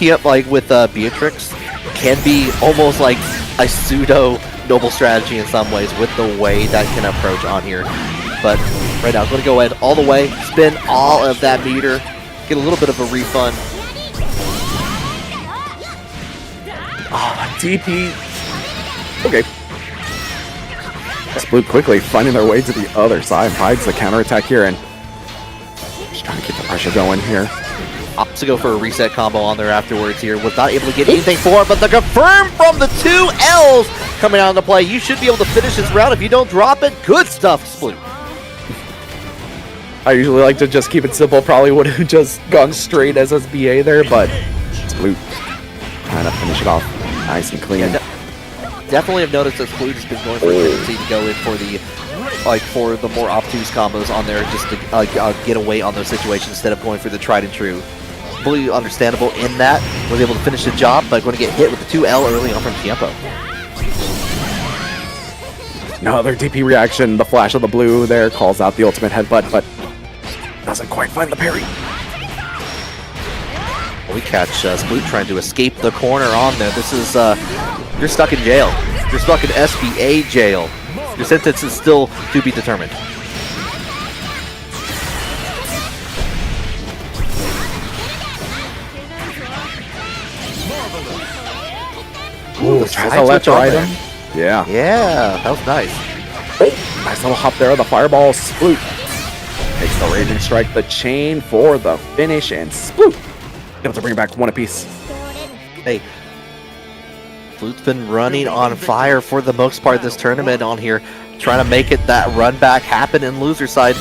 Beatrix can be almost like a pseudo noble strategy in some ways with the way that can approach on here. But right now, I'm going to go ahead all the way, spin all of that meter, get a little bit of a refund. DP. Okay. Sploot quickly finding their way to the other side. Hides the counterattack here and just trying to keep the pressure going here. Opts to go for a reset combo on there afterwards here. Was not able to get anything for it, but the confirm from the 2 L's coming out into play. You should be able to finish this round if you don't drop it. Good stuff, Sploot. I usually like to just keep it simple. Probably would have just gone straight SSBA there, but Sploot trying to finish it off nice and clean. Yeah, definitely have noticed that Sploot has been going for a tendency to go in for the more obtuse combos on there just to get away on those situations instead of going for the tried and true. Fully understandable in that. Was able to finish the job, but going to get hit with the 2L early on from Tiempo. Another DP reaction. The flash of the blue there calls out the ultimate headbutt, but doesn't quite find the parry. We catch Sploot trying to escape the corner on there. This is, you're stuck in jail. You're stuck in SBA jail. Your sentence is still to be determined. Ooh, tries to left right him. Yeah. Yeah, that was nice. Nice little hop there. The fireball. Sploot takes the raging strike, the chain for the finish, and Sploot able to bring back 1 apiece. Hey, Sploot's been running on fire for the most part of this tournament on here, trying to make it that run back happen in loser side.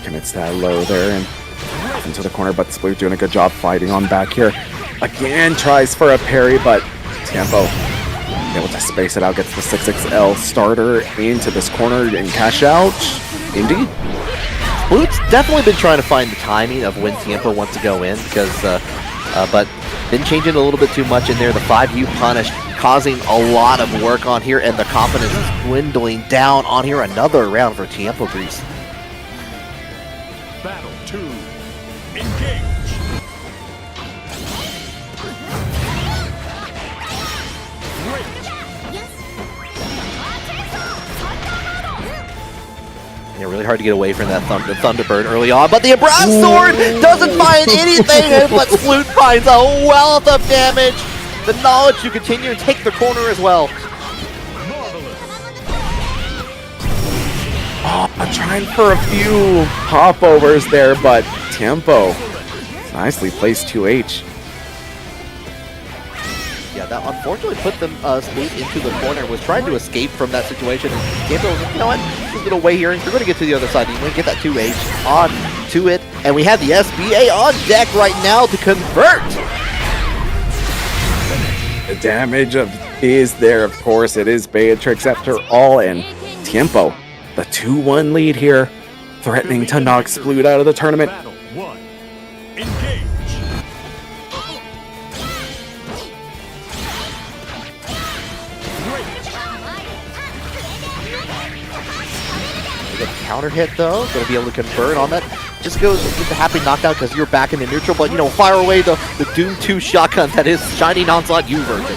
Commits that low there and into the corner, but Sploot doing a good job fighting on back here. Again, tries for a parry, but Tiempo able to space it out, gets the 6XL starter into this corner and cash out. Indeed. Sploot's definitely been trying to find the timing of when Tiempo wants to go in, because, but been changing a little bit too much in there. The 5U punish causing a lot of work on here, and the confidence is dwindling down on here. Another round for Tiempo Grease. Battle 2. Engage. Yeah, really hard to get away from that Thunderbird early on, but the Abrupt Sword doesn't find anything, but Sploot finds a wealth of damage. The knowledge to continue and take the corner as well. Oh, trying for a few popovers there, but Tiempo nicely placed 2H. Yeah, that unfortunately put them Sploot into the corner. Was trying to escape from that situation. And Tiempo was like, you know what? Just going to wait here. You're going to get to the other side. You're going to get that 2H on to it. And we have the SBA on deck right now to convert. The damage is there, of course. It is Beatrix after all, and Tiempo, the 2-1 lead here, threatening to knock Sploot out of the tournament. Battle 1. Engage. The counter hit though, gonna be able to convert on that. Just goes get the happy knockdown because you're back in the neutral, but you know, fire away the Doom 2 shotgun that is Shining Onslaught U version.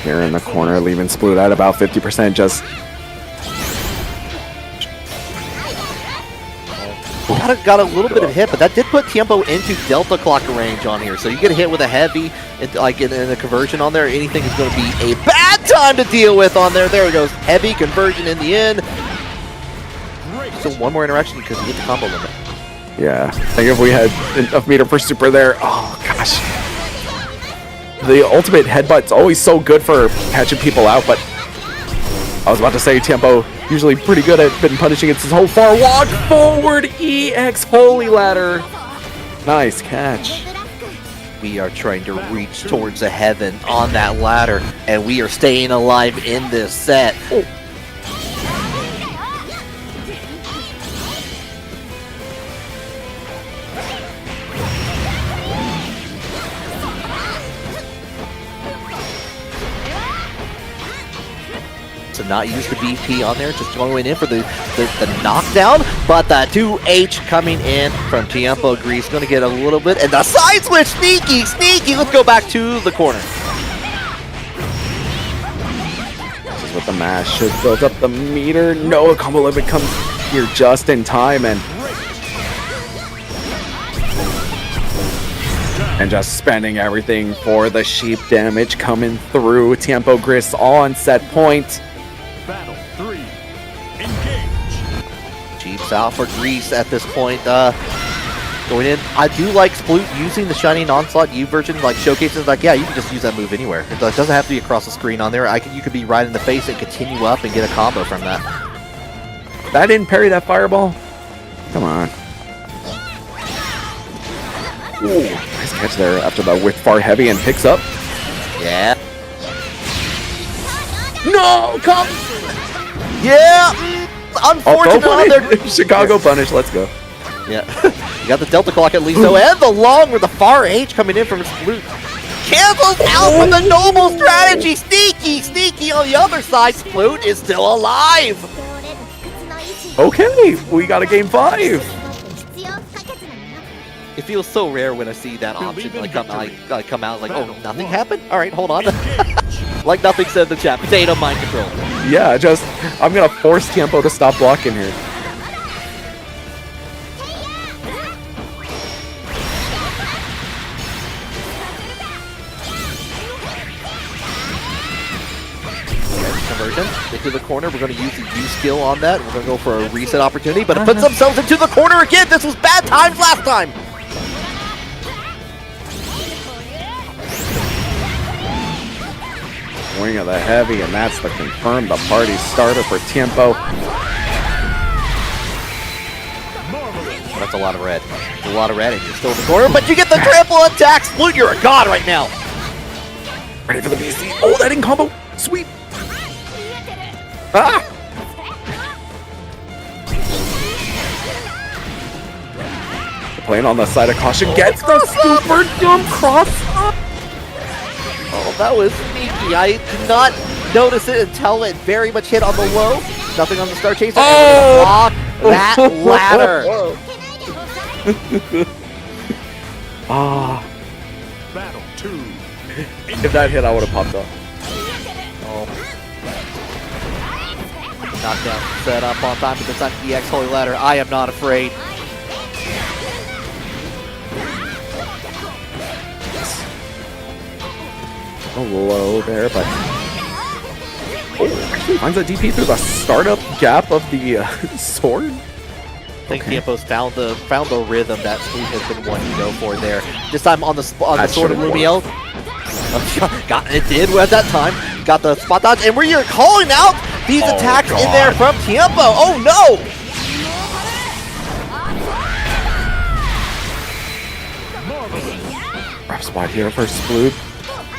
Here in the corner, leaving Sploot at about 50%. Just got a little bit of hit, but that did put Tiempo into Delta Clock range on here. So you get a hit with a heavy, like in a conversion on there, anything is going to be a bad time to deal with on there. There it goes, heavy conversion in the end. So one more interaction because you get the combo limit. yeah, I think if we had enough meter for super there, oh gosh. The ultimate headbutt's always so good for catching people out, but I was about to say Tiempo usually pretty good at been punishing it since whole far. Walk forward, EX Holy Ladder. Nice catch. We are trying to reach towards the heaven on that ladder, and we are staying alive in this set. Oh. So not use the BP on there, just going in for the knockdown, but the 2H coming in from Tiempo Grease, going to get a little bit, and the side switch, sneaky, let's go back to the corner. This is what the mash should build up the meter. No, a combo limit comes here just in time, and just spending everything for the sheep damage coming through. Tiempo Grease on set point. Battle 3. Engage. Jeeps out for Grease at this point. Going in. I do like Sploot using the Shining Onslaught U version, like showcases. Like, yeah, you can just use that move anywhere. It doesn't have to be across the screen on there. You could be right in the face and continue up and get a combo from that. That didn't parry that fireball. Come on. Ooh, nice catch there after the with far heavy and picks up. Yeah. No, come. Yeah. Unfortunate on there. Chicago punish. Let's go. Yeah. You got the Delta Clock at least though, and the long with the far H coming in from Sploot. Cancels out from the noble strategy. Sneaky on the other side. Sploot is still alive. Okay, we got a game 5. It feels so rare when I see that option come out like, oh, nothing happened? All right, hold on. Like nothing said in the chat. Potato mind control. Yeah, I'm gonna force Tiempo to stop blocking here. Conversion into the corner. We're going to use the U skill on that. We're going to go for a reset opportunity, but it puts themselves into the corner again. This was bad times last time. Wing of the heavy, and that's the confirmed the party starter for Tiempo. That's a lot of red. A lot of red, and you're still in the corner, but you get the triple attack. Sploot, you're a god right now. Ready for the BC. Oh, that in combo. Sweet. Ah! Playing on the side of caution. Gets the super jump cross up. Oh, that was sneaky. I did not notice it until it very much hit on the low. Nothing on the Star Chaser. Oh! Block that ladder. Ah. Battle 2. If that hit, I would have popped up. Oh. Knockdown set up on time, but this time EX Holy Ladder. I am not afraid. A low there, but actually finds a DP through the startup gap of the sword. I think Tiempo's found the rhythm that Sploot has been wanting to go for there. This time on the sword of Lumiel. It did at that time. Got the spot dodge, and we are calling out These Oh, attacks in God. there from Tiempo. Oh no! Rough spot here for Sploot.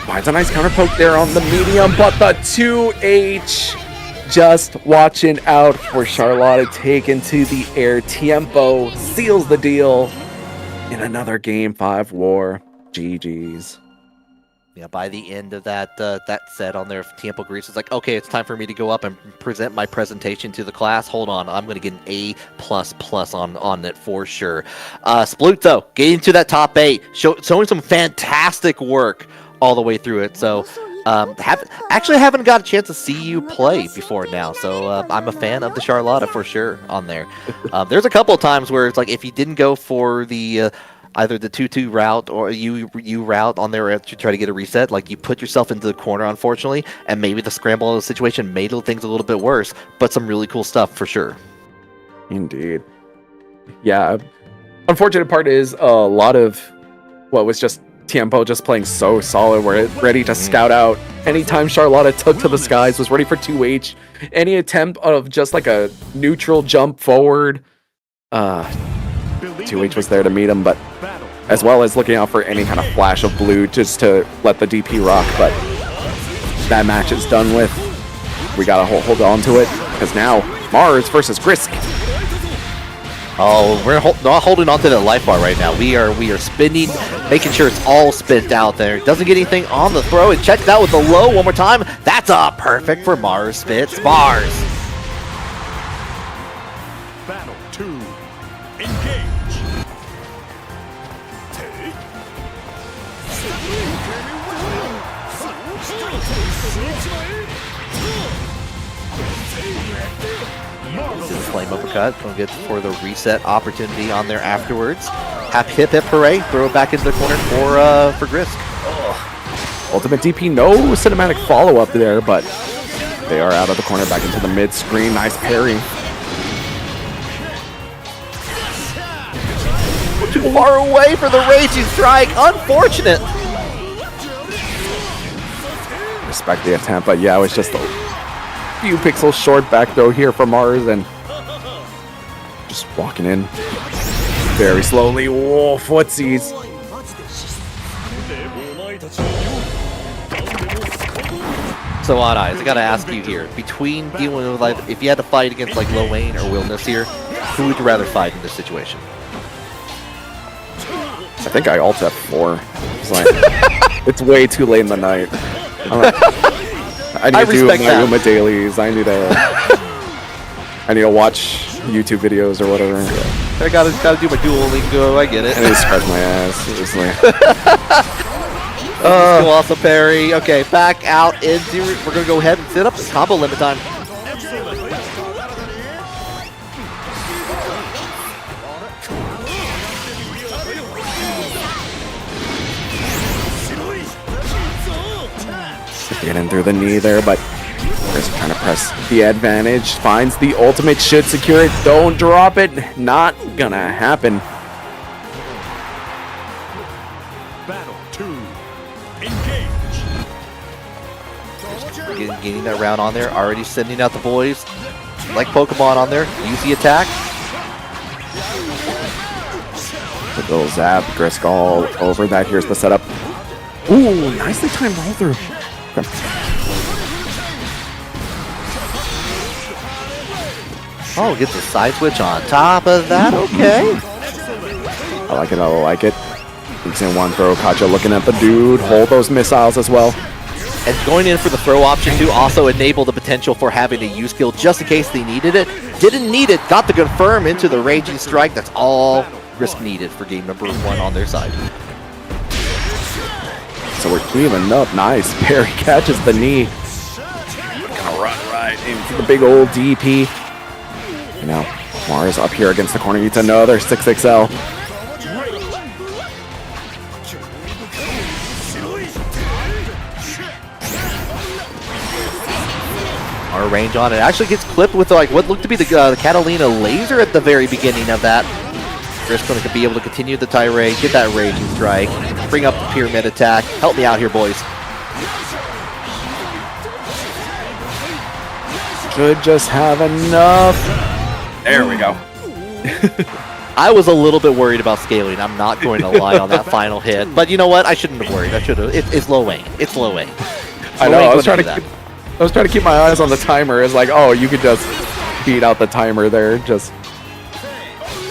Finds a nice counter poke there on the medium, but the 2H just watching out for Charlotta taken to the air. Tiempo seals the deal in another Game 5 war. GG's. Yeah, by the end of that that set on there, Tiempo Grease is like, okay, it's time for me to go up and present my presentation to the class. Hold on, I'm going to get an A++ on it for sure. Sploot, though, getting to that top 8, showing some fantastic work all the way through it. So, actually haven't got a chance to see you play before now, so I'm a fan of the Charlotta for sure on there. There's a couple of times where it's like, if you didn't go for the either the 2-2 route or you route on there to try to get a reset, like you put yourself into the corner, unfortunately, and maybe the scramble situation made things a little bit worse, but some really cool stuff for sure. Indeed. Yeah. Unfortunate part is a lot of what was just Tiempo just playing so solid, where it ready to scout out. Anytime Charlotta took to the skies, was ready for 2H. Any attempt of just like a neutral jump forward, 2H was there to meet him, but as well as looking out for any kind of flash of blue just to let the DP rock. But that match is done with. We gotta hold on to it, because now Mars versus Grisk. Oh, we're not holding on to the life bar right now. We are spinning, making sure it's all spent out there. Doesn't get anything on the throw, and checks out with the low one more time. That's perfect for Mars spits. Mars. Battle 2. Engage. This is a flame uppercut. Gonna get for the reset opportunity on there afterwards. Hip hip hooray! Throw it back into the corner for Grisk. Ultimate DP, no cinematic follow up there, but they are out of the corner, back into the mid screen. Nice parry. Too far away for the raging strike. Unfortunate. Respect the attempt, but yeah, it was just a few pixels short back throw here for Mars, and just walking in very slowly. Whoa, footsies. So Odd Eyes, I gotta ask you here, between dealing with, like, if you had to fight against like Lil Wayne or Will Nassir, who would you rather fight in this situation? I think I alt F4. It's like, it's way too late in the night. I need to do my Uma dailies. I need to watch YouTube videos or whatever. I gotta do my Duolingo. I get it. I need to scratch my ass. Seriously. Also parry. Okay, back out into. We're gonna go ahead and set up this combo limit time. Getting through the knee there, but Chris trying to press the advantage. Finds the ultimate, should secure it. Don't drop it. Not gonna happen. Battle 2. Engage. Getting that round on there. Already sending out the boys. Like Pokemon on there. Use the attack. The little zap. Grisk all over that. Here's the setup. Ooh, nicely timed roll through. Okay. Oh, gets the side switch on top of that. Okay. I like it. I like it. He's in one throw. Kacha looking at the dude. Hold those missiles as well. And going in for the throw option to also enable the potential for having a U skill just in case they needed it. Didn't need it. Got the confirm into the Raging Strike. That's all Risk needed for game number 1 on their side. So we're cleaning up. Nice. Parry catches the knee. Gonna run right into the big old DP. You know, Mars up here against the corner. Eats another 6XL. Our range on it actually gets clipped with like what looked to be the Catalina laser at the very beginning of that. Risk going to be able to continue the tirade, get that Raging Strike, bring up the Pyramid attack. Help me out here, boys. should just have enough. There we go. I was a little bit worried about scaling. I'm not going to lie on that final hit. But you know what? I shouldn't have worried. I should have. It's low Wayne. It's low Wayne. I know. I was trying to keep my eyes on the timer. It's like, oh, you could just beat out the timer there. Just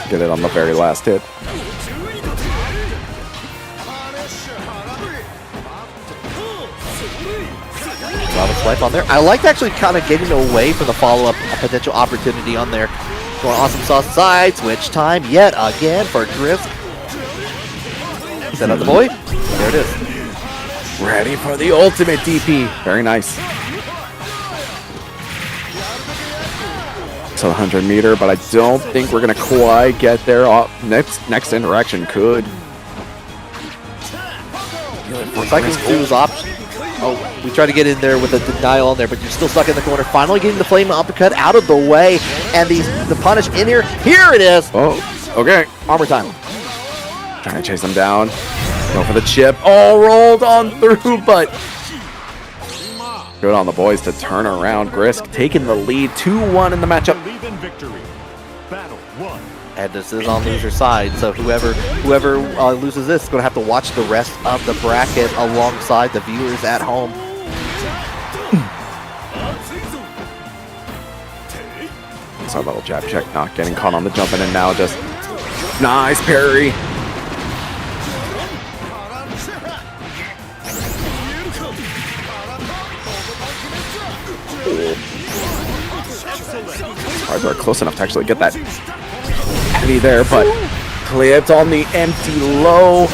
get it on the very last hit. Lava swipe on there. I liked actually kind of getting away from the follow-up potential opportunity on there. Going awesome sauce side, switch time yet again for Griff. Set up the boy. There it is. Ready for the ultimate DP. Very nice. It's a 100-meter, but I don't think we're gonna quite get there. Next interaction could. Looks like his option. Oh, we try to get in there with a denial on there, but you're still stuck in the corner. Finally getting the flame uppercut out of the way, and the punish in here. Here it is. Oh, okay. Armor time. Trying to chase him down. Go for the chip. Oh, rolled on through, but good on the boys to turn around. Grisk taking the lead, 2-1 in the matchup. And this is on loser side, so whoever loses this is going to have to watch the rest of the bracket alongside the viewers at home. Saw a little jab check, not getting caught on the jumping, and now just nice parry. Cards are close enough to actually get that heavy there, but clipped on the empty low.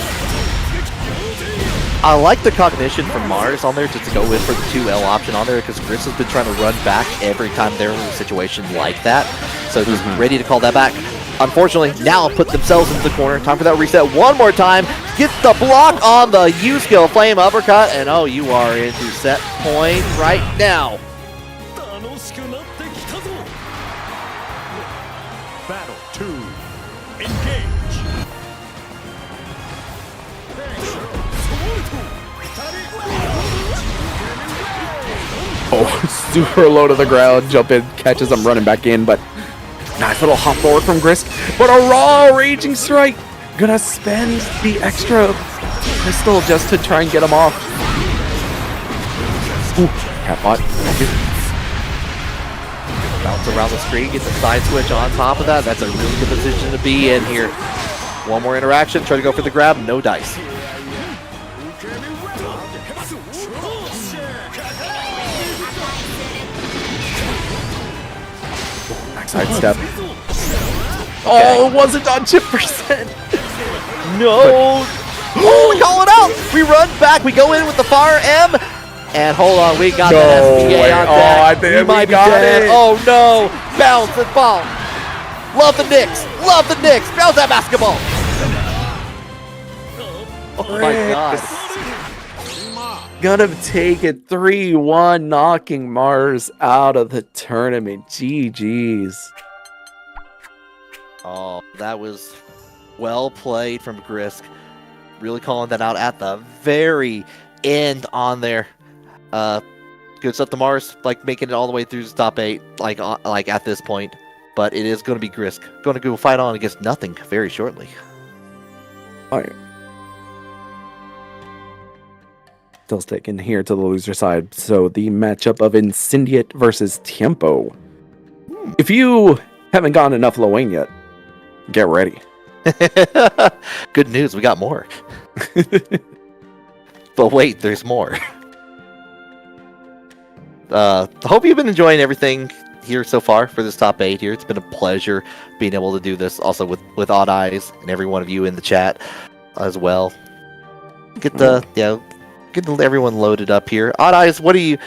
I like the cognition from Mars on there to go in for the 2L option on there, because Chris has been trying to run back every time they're in a situation like that. So he's ready to call that back. Unfortunately, now put themselves into the corner. Time for that reset one more time. Get the block on the U-skill flame uppercut, and oh, you are into set point right now. Battle 2. Engage. Oh, super low to the ground. Jump in, catches him running back in, but nice little hop forward from Grisk. But a raw raging strike. Gonna spend the extra crystal just to try and get him off. Ooh, catbot. Bounce around the screen, get the side switch on top of that. That's a really good position to be in here. One more interaction, try to go for the grab, no dice. Backside step. Oh, it wasn't on chip percent. No. Oh, we call it out. We run back, we go in with the fire M. And hold on, we got that SPA on deck. Oh, I think we might be dead. Oh no! Bounce and fall. Love the Knicks. Love the Knicks. Bounce that basketball. Oh my God. Gonna take it 3-1, knocking Mars out of the tournament. GG's. Oh, that was well played from Grisk. Really calling that out at the very end on there. Good stuff to Mars, like making it all the way through the top 8, like at this point. But it is going to be Grisk. Going to go fight on against nothing very shortly. Alright. Still sticking here to the loser side. So the matchup of Incendiate versus Tiempo. If you haven't gotten enough Lowain yet, get ready. Good news, we got more. But wait, there's more. Hope you've been enjoying everything here so far for this top 8 here. It's been a pleasure being able to do this also with Odd Eyes and every one of you in the chat as well. Get everyone loaded up here. Odd Eyes, what do you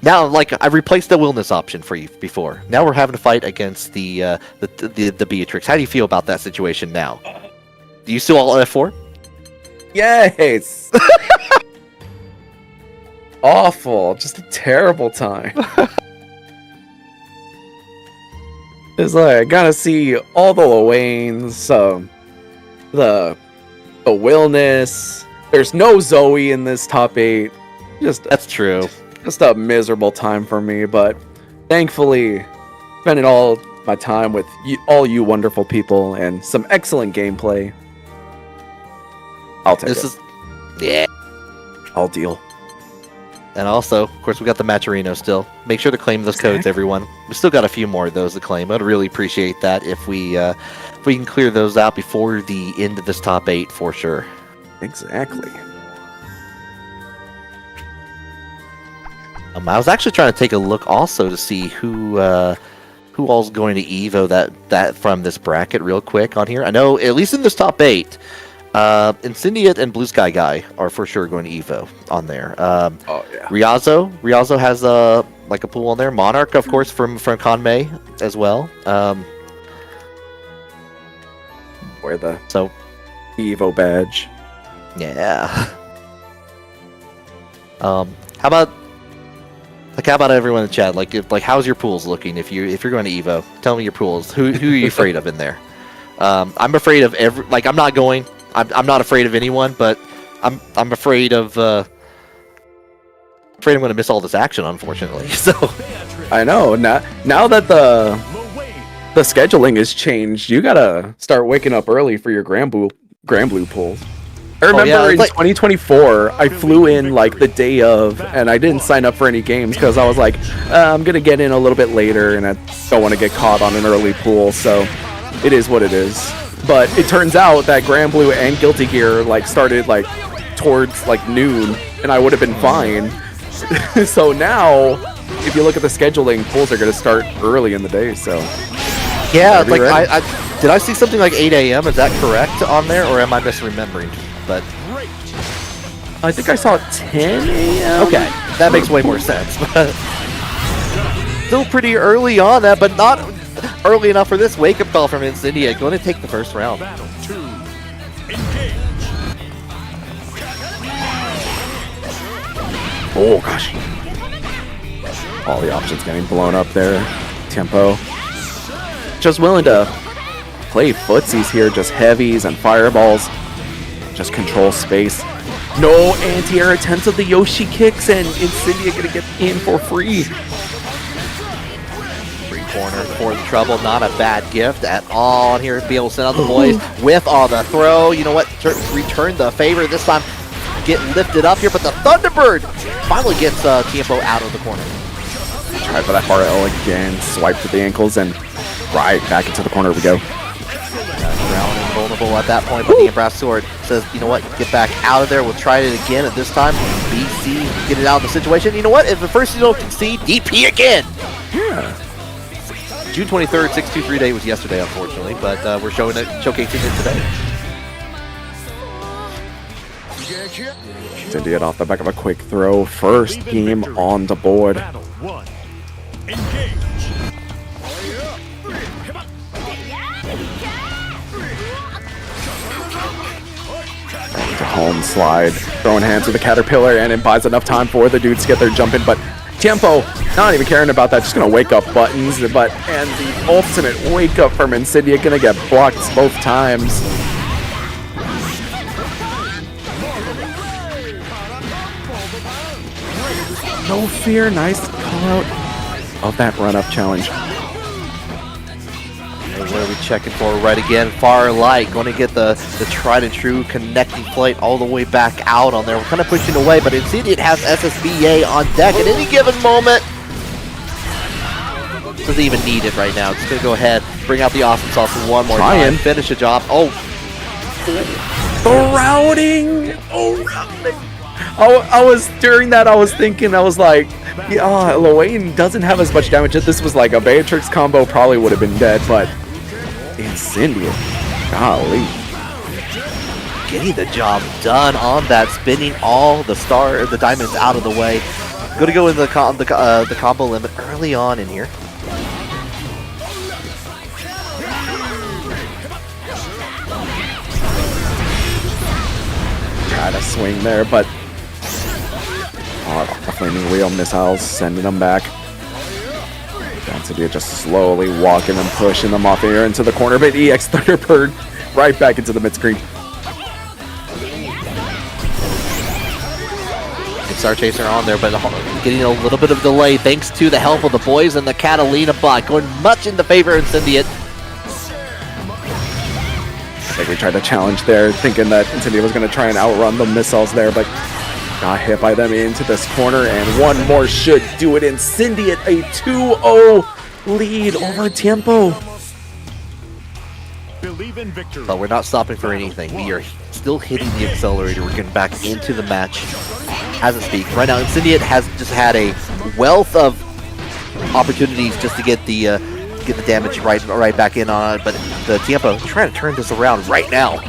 now, like, I replaced the Willness option for you before. Now we're having to fight against the Beatrix. How do you feel about that situation now? Do you still all F4? Yes. Awful, just a terrible time. It's like I gotta see all the Lowains, the Willness. There's no Zoe in this top 8. Just that's true. Just a miserable time for me, but thankfully, spending all my time with all you wonderful people and some excellent gameplay. I'll take This it. is, yeah. I'll deal. And also, of course, we got the Matcherino still. Make sure to claim those codes, everyone. We still got a few more of those to claim. I'd really appreciate that if we can clear those out before the end of this top 8 for sure. Exactly. I was actually trying to take a look also to see who all's going to Evo that from this bracket real quick on here. I know at least in this top 8, Incendiate and Blue Sky Guy are for sure going to Evo on there. Oh yeah. Riazo has like a pool on there. Monarch, of course, from Kanme as well. Wear the Evo badge. Yeah. How about everyone in the chat? How's your pools looking? If you're going to Evo, tell me your pools. Who are you afraid of in there? I'm afraid of I'm not going. I'm not afraid of anyone, but I'm afraid of I'm going to miss all this action, unfortunately. So I know. Now that the scheduling is changed, you gotta start waking up early for your Granblue pools. I remember in 2024, I flew in like the day of, and I didn't sign up for any games because I was like, I'm gonna get in a little bit later, and I don't want to get caught on an early pool. So it is what it is. But it turns out that Granblue and Guilty Gear started towards noon, and I would have been fine. So now, if you look at the scheduling, pools are gonna start early in the day. So yeah, did I see something like 8 a.m.? Is that correct on there, or am I misremembering? But I think I saw 10 a.m. Okay, that makes way more sense. Still pretty early on that, but not early enough for this wake-up call from Incendia. Going to take the first round. Oh gosh. All the options getting blown up there. Tempo. Just willing to play footsies here, just heavies and fireballs. Just control space. No anti-air attempts of the Yoshi kicks, and Incendia gonna get in for free. Free corner for the trouble. Not a bad gift at all here. Be able to send out the boys with all the throw. You know what? Return the favor this time. Get lifted up here, but the Thunderbird finally gets Tiempo out of the corner. Try for that RL again. Swipe to the ankles, and right back into the corner we go. Brown invulnerable at that point, but the Brass Sword says, you know what, get back out of there. We'll try it again, and this time, BC, get it out of the situation. You know what, if the first you don't concede, DP again! Yeah. June 23rd, 623 day was yesterday, unfortunately, but we're showcasing it today. Incendia off the back of a quick throw. First game on the board. To home slide, throwing hands with the Caterpillar, and it buys enough time for the dudes to get their jump in, but Tiempo not even caring about that, just gonna wake up buttons, and the ultimate wake up from Incendia gonna get blocked both times. No fear, nice call out of that run up challenge. And what are we checking for right again? Far Light going to get the tried and true connecting flight all the way back out on there. We're kind of pushing away, but indeed it has SSBA on deck at any given moment. Doesn't even need it right now. Just going to go ahead, bring out the awesome sauce one more time, finish the job. Oh, the routing! Oh, routing! I was during that. I was thinking. I was like, yeah, Lowain doesn't have as much damage. If this was like a Beatrix combo, probably would have been dead. But Incendia, golly, getting the job done on that, spinning all the diamonds out of the way. Going to go in the combo limit early on in here. Try to swing there, but the flaming wheel missiles sending them back. Incendia just slowly walking them, pushing them off here into the corner, but EX Thunderbird right back into the mid screen. Star Chaser on there, but getting a little bit of delay thanks to the help of the boys and the Catalina bot, going much in the favor of Incendiate. Like we tried to challenge there, thinking that Incendiate was going to try and outrun the missiles there, but got hit by them into this corner, and one more should do it. Incendiate a 2-0 lead over Tiempo. Believe in victory. But we're not stopping for anything. We are still hitting the accelerator. We're getting back into the match as it speaks. Right now, Incendiate has just had a wealth of opportunities just to get the damage right back in on it. But the Tiempo trying to turn this around right now.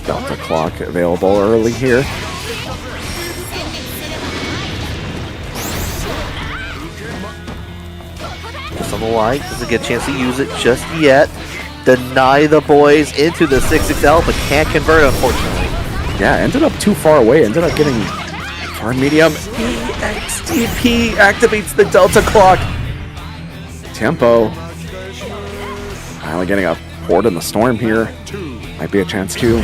Delta clock available early here. Just on the line, doesn't get a chance to use it just yet. Deny the boys into the 6XL, but can't convert, unfortunately. Yeah, ended up too far away. Ended up getting far medium. EXTP activates the Delta clock. Tiempo finally getting a port in the storm here. Might be a chance to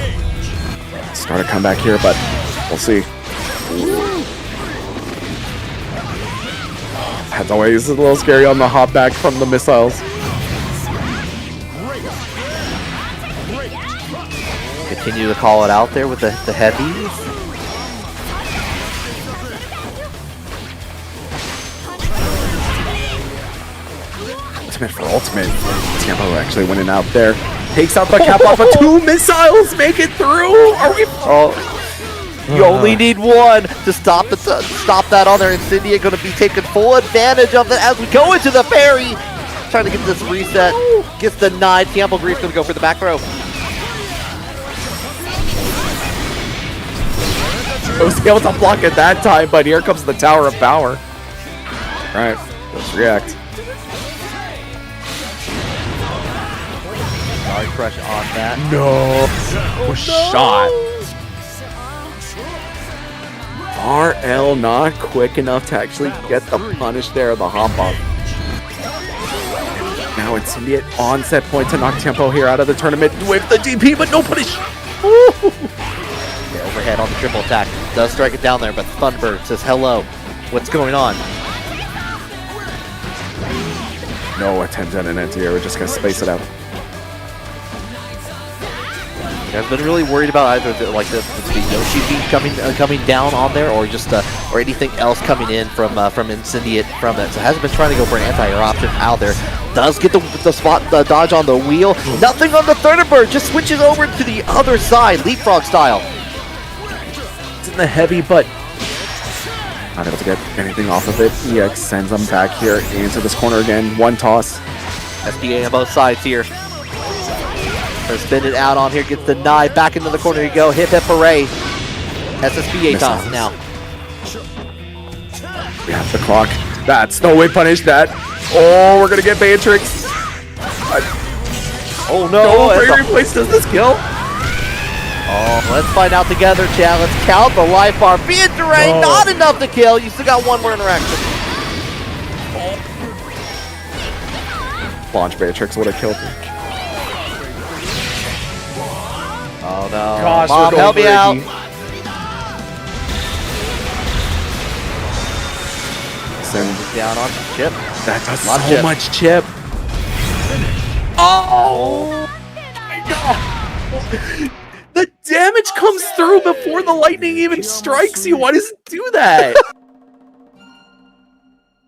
start a comeback here, but we'll see. As always, a little scary on the hop back from the missiles. Continue to call it out there with the heavies. Ultimate for ultimate. Tiempo actually winning out there. Takes out the cap off of 2 missiles. Make it through. Are we? You only need one to stop that on there. Incendiate going to be taking full advantage of it as we go into the ferry. Trying to get this reset. Gets denied. Tiempo Grief's going to go for the back throw. Was able to block it that time, but here comes the Tower of Power. Alright, let's react. Sorry, crush on that. No. Shot. RL not quick enough to actually get the punish there, the hop off. Now Incendiate on set point to knock Tiempo here out of the tournament with the DP, but no punish. Overhead on the triple attack. Does strike it down there, but Thunderbird says hello. What's going on? No attempt at an anti-air. We're just going to space it out. I've been really worried about either the Yoshi beat coming down on there, or just or anything else coming in from Incendiate from it. So hasn't been trying to go for an anti-air option out there. Does get the spot dodge on the wheel. Nothing on the Thunderbird. Just switches over to the other side, leapfrog style. It's in the heavy, but not able to get anything off of it. EX sends them back here into this corner again. One toss. SPA on both sides here. Or spin it out on here, gets denied, back into the corner you go, hip hooray. SSPA toss now. We have the clock. That's no way punish that. Oh, we're gonna get Matrix. Oh no, Replace, does this kill? Oh, let's find out together, chat. Let's count the life bar. Being drained, not enough to kill. You still got one more interaction. Launch Matrix would have killed me. Oh no. Gosh, Mom, help me out. Send down on chip. That does so much chip. Oh my god. The damage comes through before the lightning even strikes you. Why does it do that?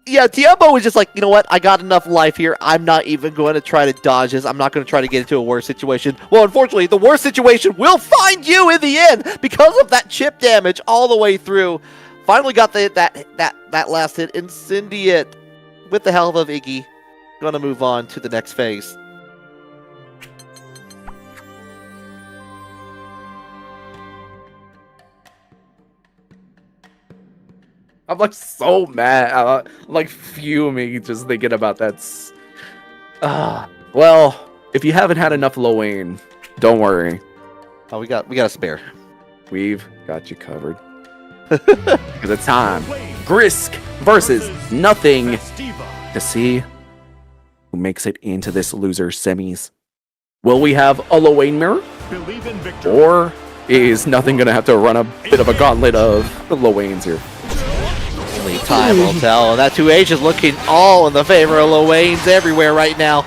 Yeah, Tiempo was just like, you know what? I got enough life here. I'm not even going to try to dodge this. I'm not going to try to get into a worse situation. Well, unfortunately, the worst situation will find you in the end because of that chip damage all the way through. Finally got that last hit. Incendiate, with the help of Iggy, going to move on to the next phase. I'm like so mad. I'm like fuming just thinking about that. Well, if you haven't had enough Lowain, don't worry. Oh, we got a spare. We've got you covered. Because it's time. Grisk versus Nothing to see who makes it into this loser semis. Will we have a Lowain mirror? Believe in victory. Or Is nothing gonna have to run a bit of a gauntlet of the Lowains here? Only time will tell. And that 2H is looking all in the favor of Lowains everywhere right now.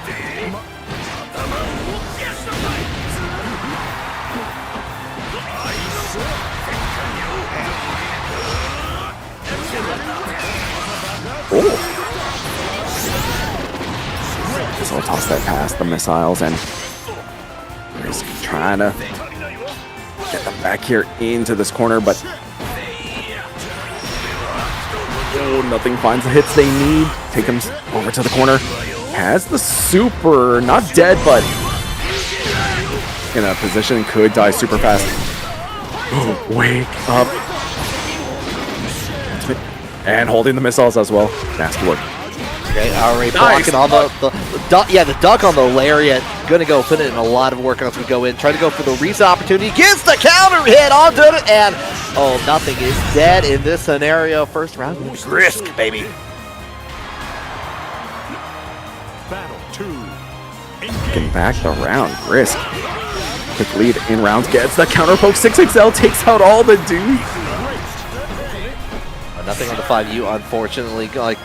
So I'll toss that past the missiles and Risk trying to get them back here into this corner, but nothing finds the hits they need. Take them over to the corner. Has the super, not dead, but in a position could die super fast. Wake up. And holding the missiles as well. Nasty work. Okay, already blocking on the duck on the lariat. Gonna go put in a lot of work as we go in. Try to go for the reset opportunity. Gets the counter hit onto it, and oh, nothing is dead in this scenario. First round, Risk, baby. Battle 2. Getting back the round. Risk. Quick lead in rounds. Gets the counter poke. 6XL takes out all the dudes. Nothing on the 5U, unfortunately, like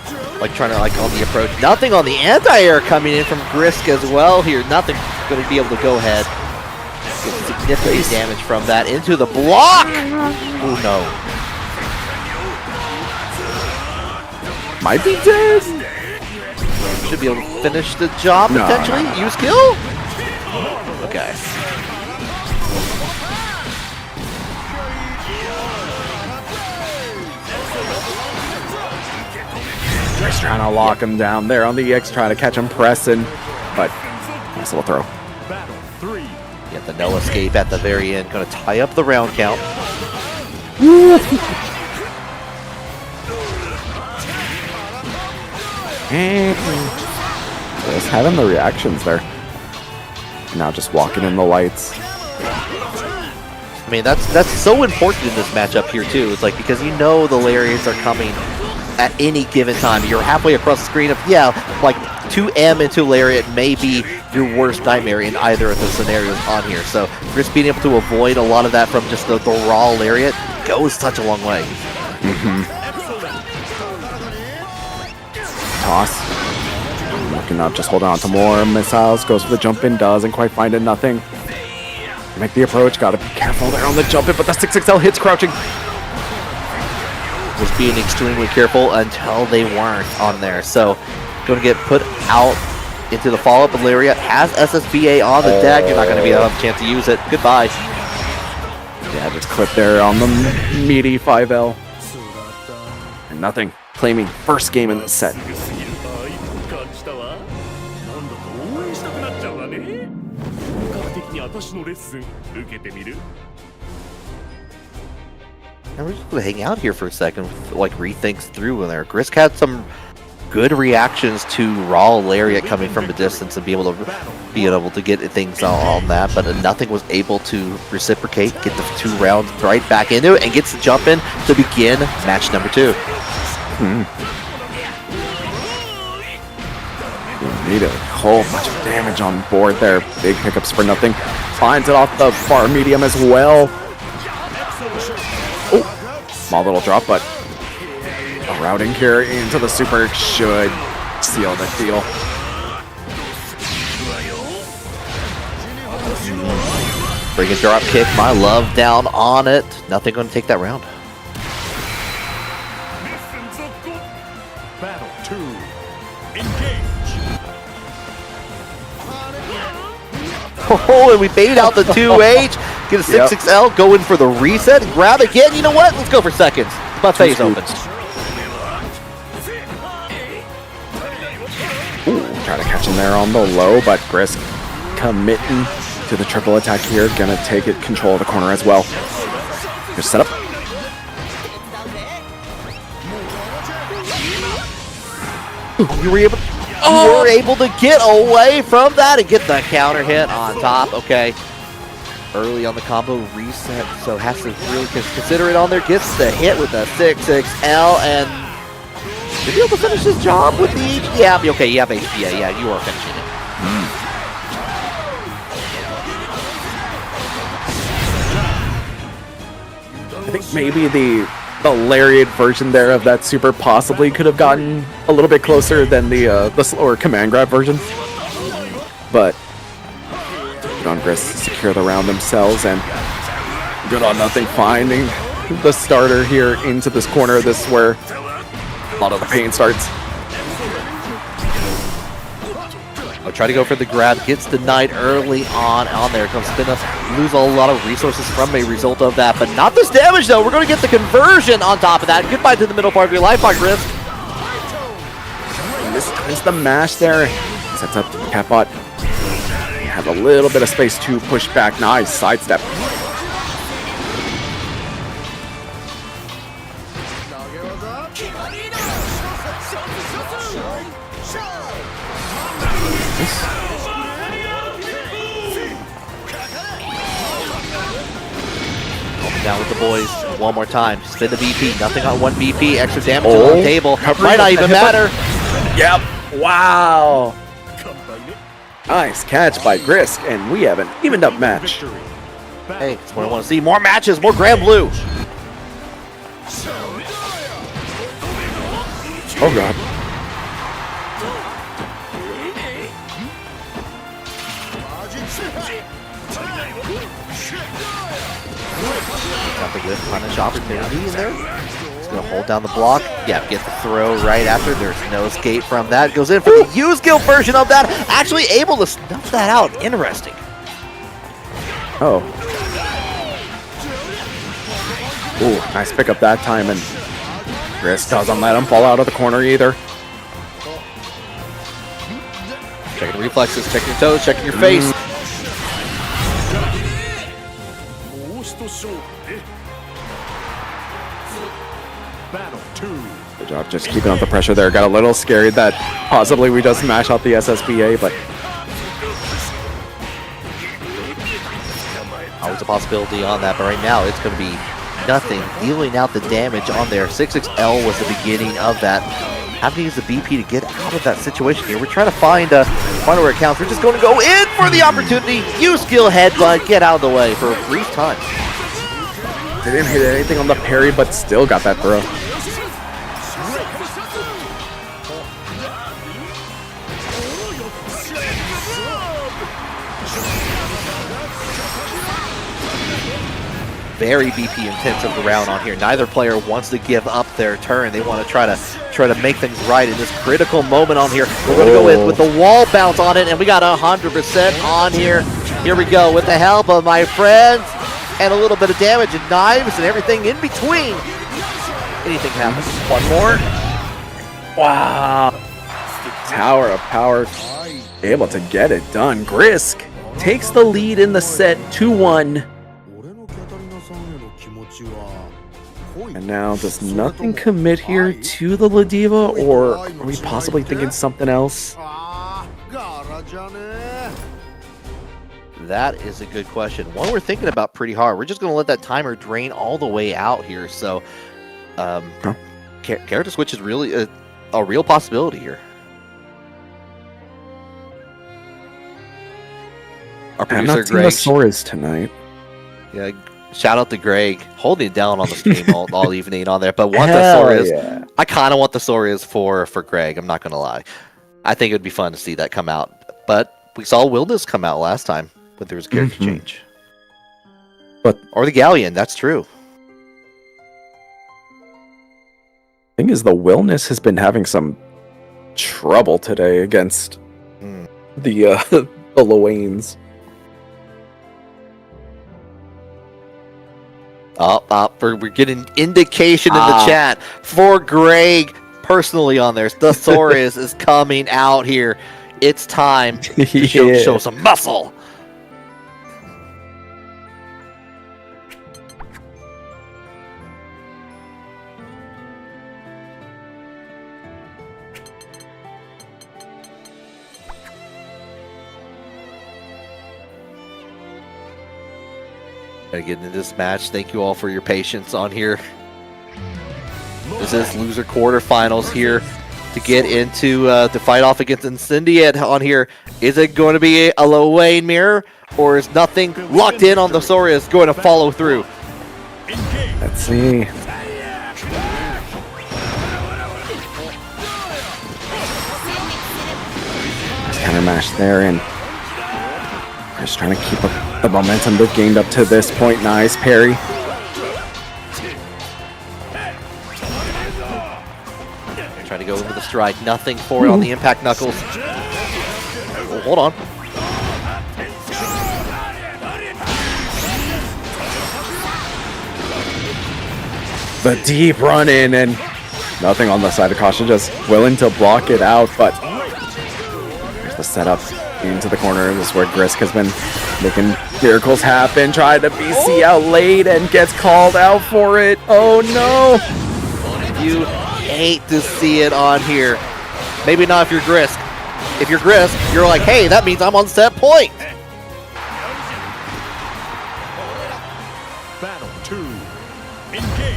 trying to on the approach. Nothing on the anti-air coming in from Risk as well here. Nothing going to be able to go ahead. Get significant damage from that into the block. Oh no. Might be dead. Should be able to finish the job potentially. Use kill. Okay. Just trying to lock him down there on the EX, trying to catch him pressing, but nice little throw. Battle 3. Get the no escape at the very end. Going to tie up the round count. Just having the reactions there. Now just walking in the lights. I mean, that's so important in this matchup here too. It's like, because you know the lariats are coming at any given time. You're halfway across the screen of, like 2M into lariat may be your worst nightmare in either of the scenarios on here. So just being able to avoid a lot of that from just the raw lariat goes such a long way. Toss. Looking up, just holding on to more missiles. Goes for the jump in, doesn't quite find it, nothing. Make the approach, gotta be careful there on the jump in, but the 6XL hits crouching. Was being extremely careful until they weren't on there. So going to get put out into the follow-up. Lariat has SSBA on the deck. You're not going to be able to have a chance to use it. Goodbye. Yeah, just clip there on the meaty 5L. And nothing. Claiming first game in the set. And we're just going to hang out here for a second, rethinks through in there. Grisk had some good reactions to raw lariat coming from a distance and be able to get things on that, but nothing was able to reciprocate, get the 2 rounds right back into it, and gets the jump in to begin match number 2. Need a whole bunch of damage on board there. Big pickups for nothing. Finds it off the far medium as well. Oh, small little drop, but a routing here into the super should seal the deal. Bring a drop kick, my love down on it. Nothing going to take that round. Battle 2. Engage. Oh, and we baited out the 2H. Get a 6XL, go in for the reset, grab it again. You know what? Let's go for seconds. Buffet's open. Ooh, try to catch him there on the low, but Grisk committing to the triple attack here. Gonna take it control of the corner as well. Just set up. You were able to get away from that and get the counter hit on top. Okay. Early on the combo reset, so has to really consider it on there. Gets the hit with the 6XL, and did he able to finish his job with the... Yeah, okay, you have HPA. Yeah, you are finishing it. think maybe the lariat version there of that super possibly could have gotten a little bit closer than the slower command grab version. But good on Gris to secure the round themselves, and good on Nothing finding the starter here into this corner. This is where a lot of the pain starts. I'll try to go for the grab, gets denied early on there. Comes Spinna, lose a lot of resources from a result of that, but not this damage though. We're going to get the conversion on top of that. Goodbye to the middle part of your life by Gris. This is the mash there. Sets up Catbot. Have a little bit of space to push back. Nice sidestep. Down with the boys one more time. Spin the BP. Nothing on one BP. Extra damage on the table. Might not even matter. Yep. Wow. Nice catch by Grisk, and we have an evened up match. Hey, that's what I want to see. More matches, more Granblue. Oh god. Got the good punish opportunity in there. He's going to hold down the block. Yeah, get the throw right after. There's no escape from that. Goes in for the use skill version of that. Actually able to snuff that out. Interesting. Oh. Ooh, nice pickup that time, and Gris doesn't let him fall out of the corner either. Checking reflexes, checking your toes, checking your face. Battle 2. Good job just keeping up the pressure there. Got a little scared that possibly we just smash out the SSBA, but always a possibility on that, but right now it's going to be Nothing dealing out the damage on there. 6XL was the beginning of that. Having to use the BP to get out of that situation here. We're trying to find where it counts. We're just going to go in for the opportunity. Use skill headbutt, get out of the way for a brief time. They didn't hit anything on the parry, but still got that throw. Very BP intensive round on here. Neither player wants to give up their turn. They want to try to make things right in this critical moment on here. We're going to go in with the wall bounce on it, and we got 100% on here. Here we go with the help of my friends, and a little bit of damage and knives and everything in between. Anything happens. One more. Wow. Tower of Power able to get it done. Grisk takes the lead in the set 2-1. And now, does Nothing commit here to the Ladiva, or are we possibly thinking something else? That is a good question. One we're thinking about pretty hard. We're just going to let that timer drain all the way out here. So, character switch is really a real possibility here. Our I'm producer, not seeing Greg. the Soras tonight. Yeah, shout out to Greg, holding it down on the stream all evening on there. But want the Soras. Yeah. I kind of want the Soras for Greg. I'm not going to lie. I think it would be fun to see that come out. But we saw Wilderness come out last time, but there was a character change. Or the Galleon, that's true. Thing is, the Wilderness has been having some trouble today against the Loanes. We're getting indication in the chat for Greg personally on there. The Soras is coming out here. It's time to show some muscle. Gotta get into this match. Thank you all for your patience on here. This is loser quarterfinals here to get into to fight off against Incendiate on here. Is it going to be a Loain mirror, or is Nothing locked in on the Soras going to follow through? Let's see. Counter mash there, and just trying to keep up the momentum they've gained up to this point. Nice parry. Try to go over the strike. Nothing for it on the impact knuckles. Oh, hold on. The deep run in, and nothing on the side of caution, just willing to block it out, but there's the setup into the corner. This is where Grisk has been making miracles happen, trying to BC out late and gets called out for it. Oh no! You hate to see it on here. Maybe not if you're Grisk. If you're Grisk, you're like, hey, that means I'm on set point. Battle 2. Engage.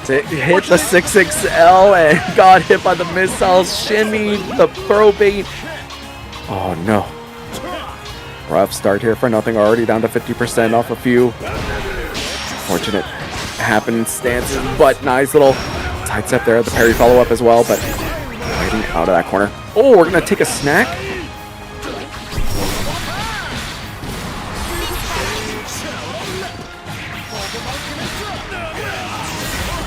It hit the 6XL and got hit by the missiles, shimmy, the throw bait. Oh no. Rough start here for nothing, already down to 50% off a few fortunate happenstances, but nice little side step there, the parry follow-up as well, but waiting out of that corner. Oh, we're gonna take a snack.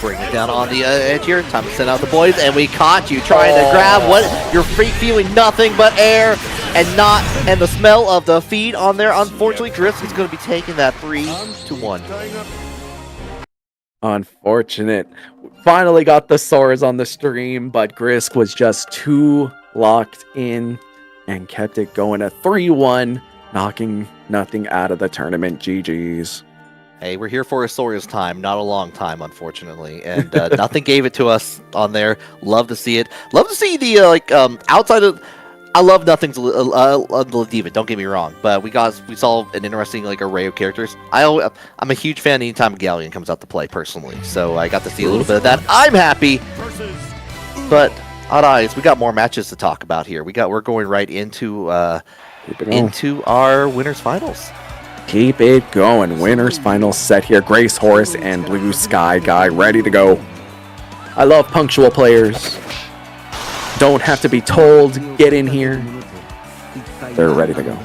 Bring it down on the edge here. Time to send out the boys, and we caught you trying to grab what you're feeling nothing but air and the smell of the feed on there. Unfortunately, Grisk is going to be taking that 3-1. Unfortunate. Finally got the Soras on the stream, but Grisk was just too locked in and kept it going at 3-1, knocking nothing out of the tournament. GG's. Hey, we're here for a Sora's time, not a long time, unfortunately, and nothing gave it to us on there. Love to see it. Love to see the outside of. I love nothing's the Diva. Don't get me wrong, but we saw an interesting array of characters. I'm a huge fan anytime Galleon comes out to play personally, so I got to see a little bit of that. I'm happy, but odd eyes, we got more matches to talk about here. We're going right into our winners finals. Keep it going. Winners final set here. Grace Horse and Blue Sky Guy ready to go. I love punctual players. Don't have to be told. Get in here. They're ready to go.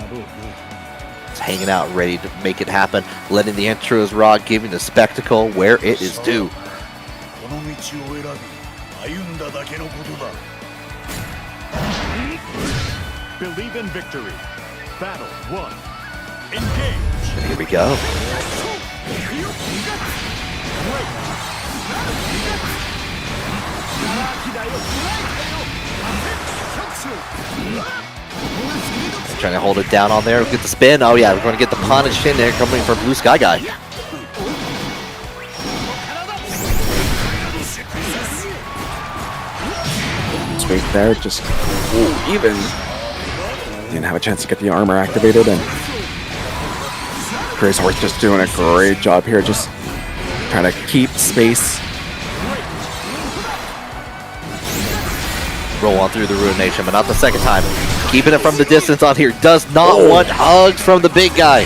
Just hanging out, ready to make it happen. Letting the intros rock, giving the spectacle where it is due. Believe in victory. Battle 1. Engage. Here we go. Trying to hold it down on there. Get the spin. Oh yeah, we're going to get the punish in there coming from Blue Sky Guy. Sweet there. Just even. Didn't have a chance to get the armor activated, and Grace Horse just doing a great job here, just trying to keep space. Roll on through the Ruination, but not the second time. Keeping it from the distance on here. Does not want hugs from the big guy.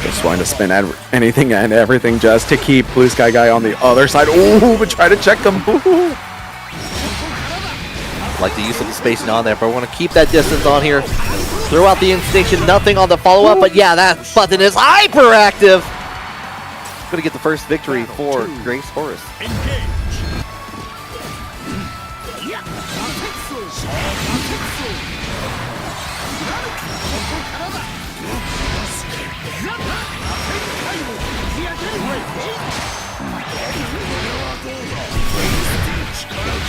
Just wanting to spin at anything and everything just to keep Blue Sky Guy on the other side. Ooh, but try to check him. Ooh. Like the use of the spacing on there, but we want to keep that distance on here. Throw out the instinction, nothing on the follow-up, but yeah, that button is hyperactive. Going to get the first victory for Grace Horse.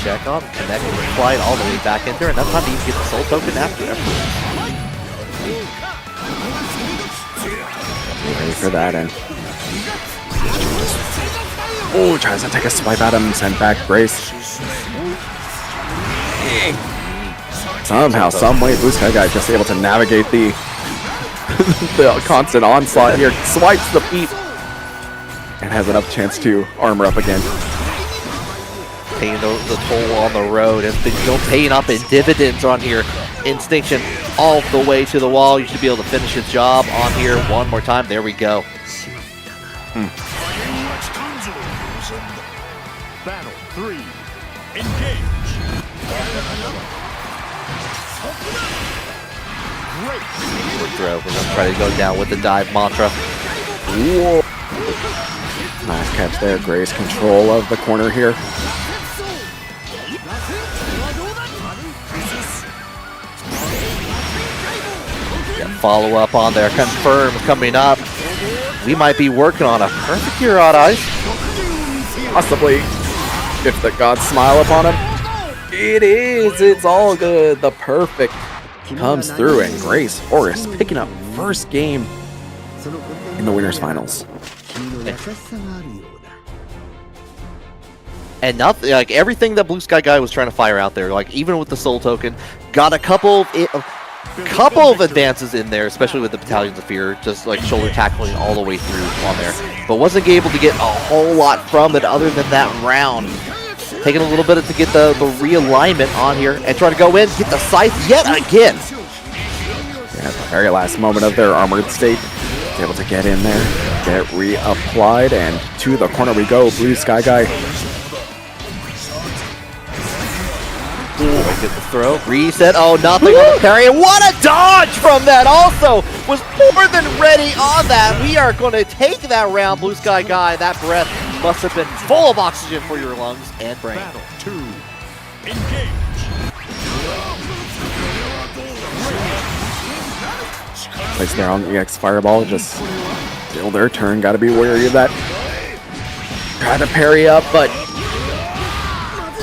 Check on, connect with flight all the way back in there, and that's how you get the soul token after. Ready for that, and oh, tries to take a swipe at him, send back Grace. Somehow, some way, Blue Sky Guy just able to navigate the the constant onslaught here. Swipes the feet and has enough chance to armor up again. Paying the toll on the road has been paying up in dividends on here. Instinction all the way to the wall. You should be able to finish his job on here one more time. There we go. Battle 3. Engage. Good throw. We're going to try to go down with the dive mantra. Whoa. Nice catch there. Gray's control of the corner here. Yeah, follow up on there. Confirm coming up. We might be working on a perfect here, Odd Eyes. Possibly. If the gods smile upon him. It is. It's all good. The perfect comes through, and Grace Horus picking up first game in the winners finals. And nothing, like everything that Blue Sky Guy was trying to fire out there, like even with the soul token, got a couple of advances in there, especially with the Battalions of Fear, just like shoulder tackling all the way through on there, but wasn't able to get a whole lot from it other than that round. Taking a little bit to get the realignment on here and trying to go in, get the scythe yet again. Yeah, at the very last moment of their armored state, able to get in there, get reapplied, and to the corner we go. Blue Sky Guy. Get the throw, reset, oh nothing on the parry, and what a dodge from that also! Was more than ready on that. We are going to take that round, Blue Sky Guy. That breath must have been full of oxygen for your lungs and brain. Battle 2. Engage. Place there on the EX Fireball, just still their turn. Gotta be wary of that. Try to parry up, but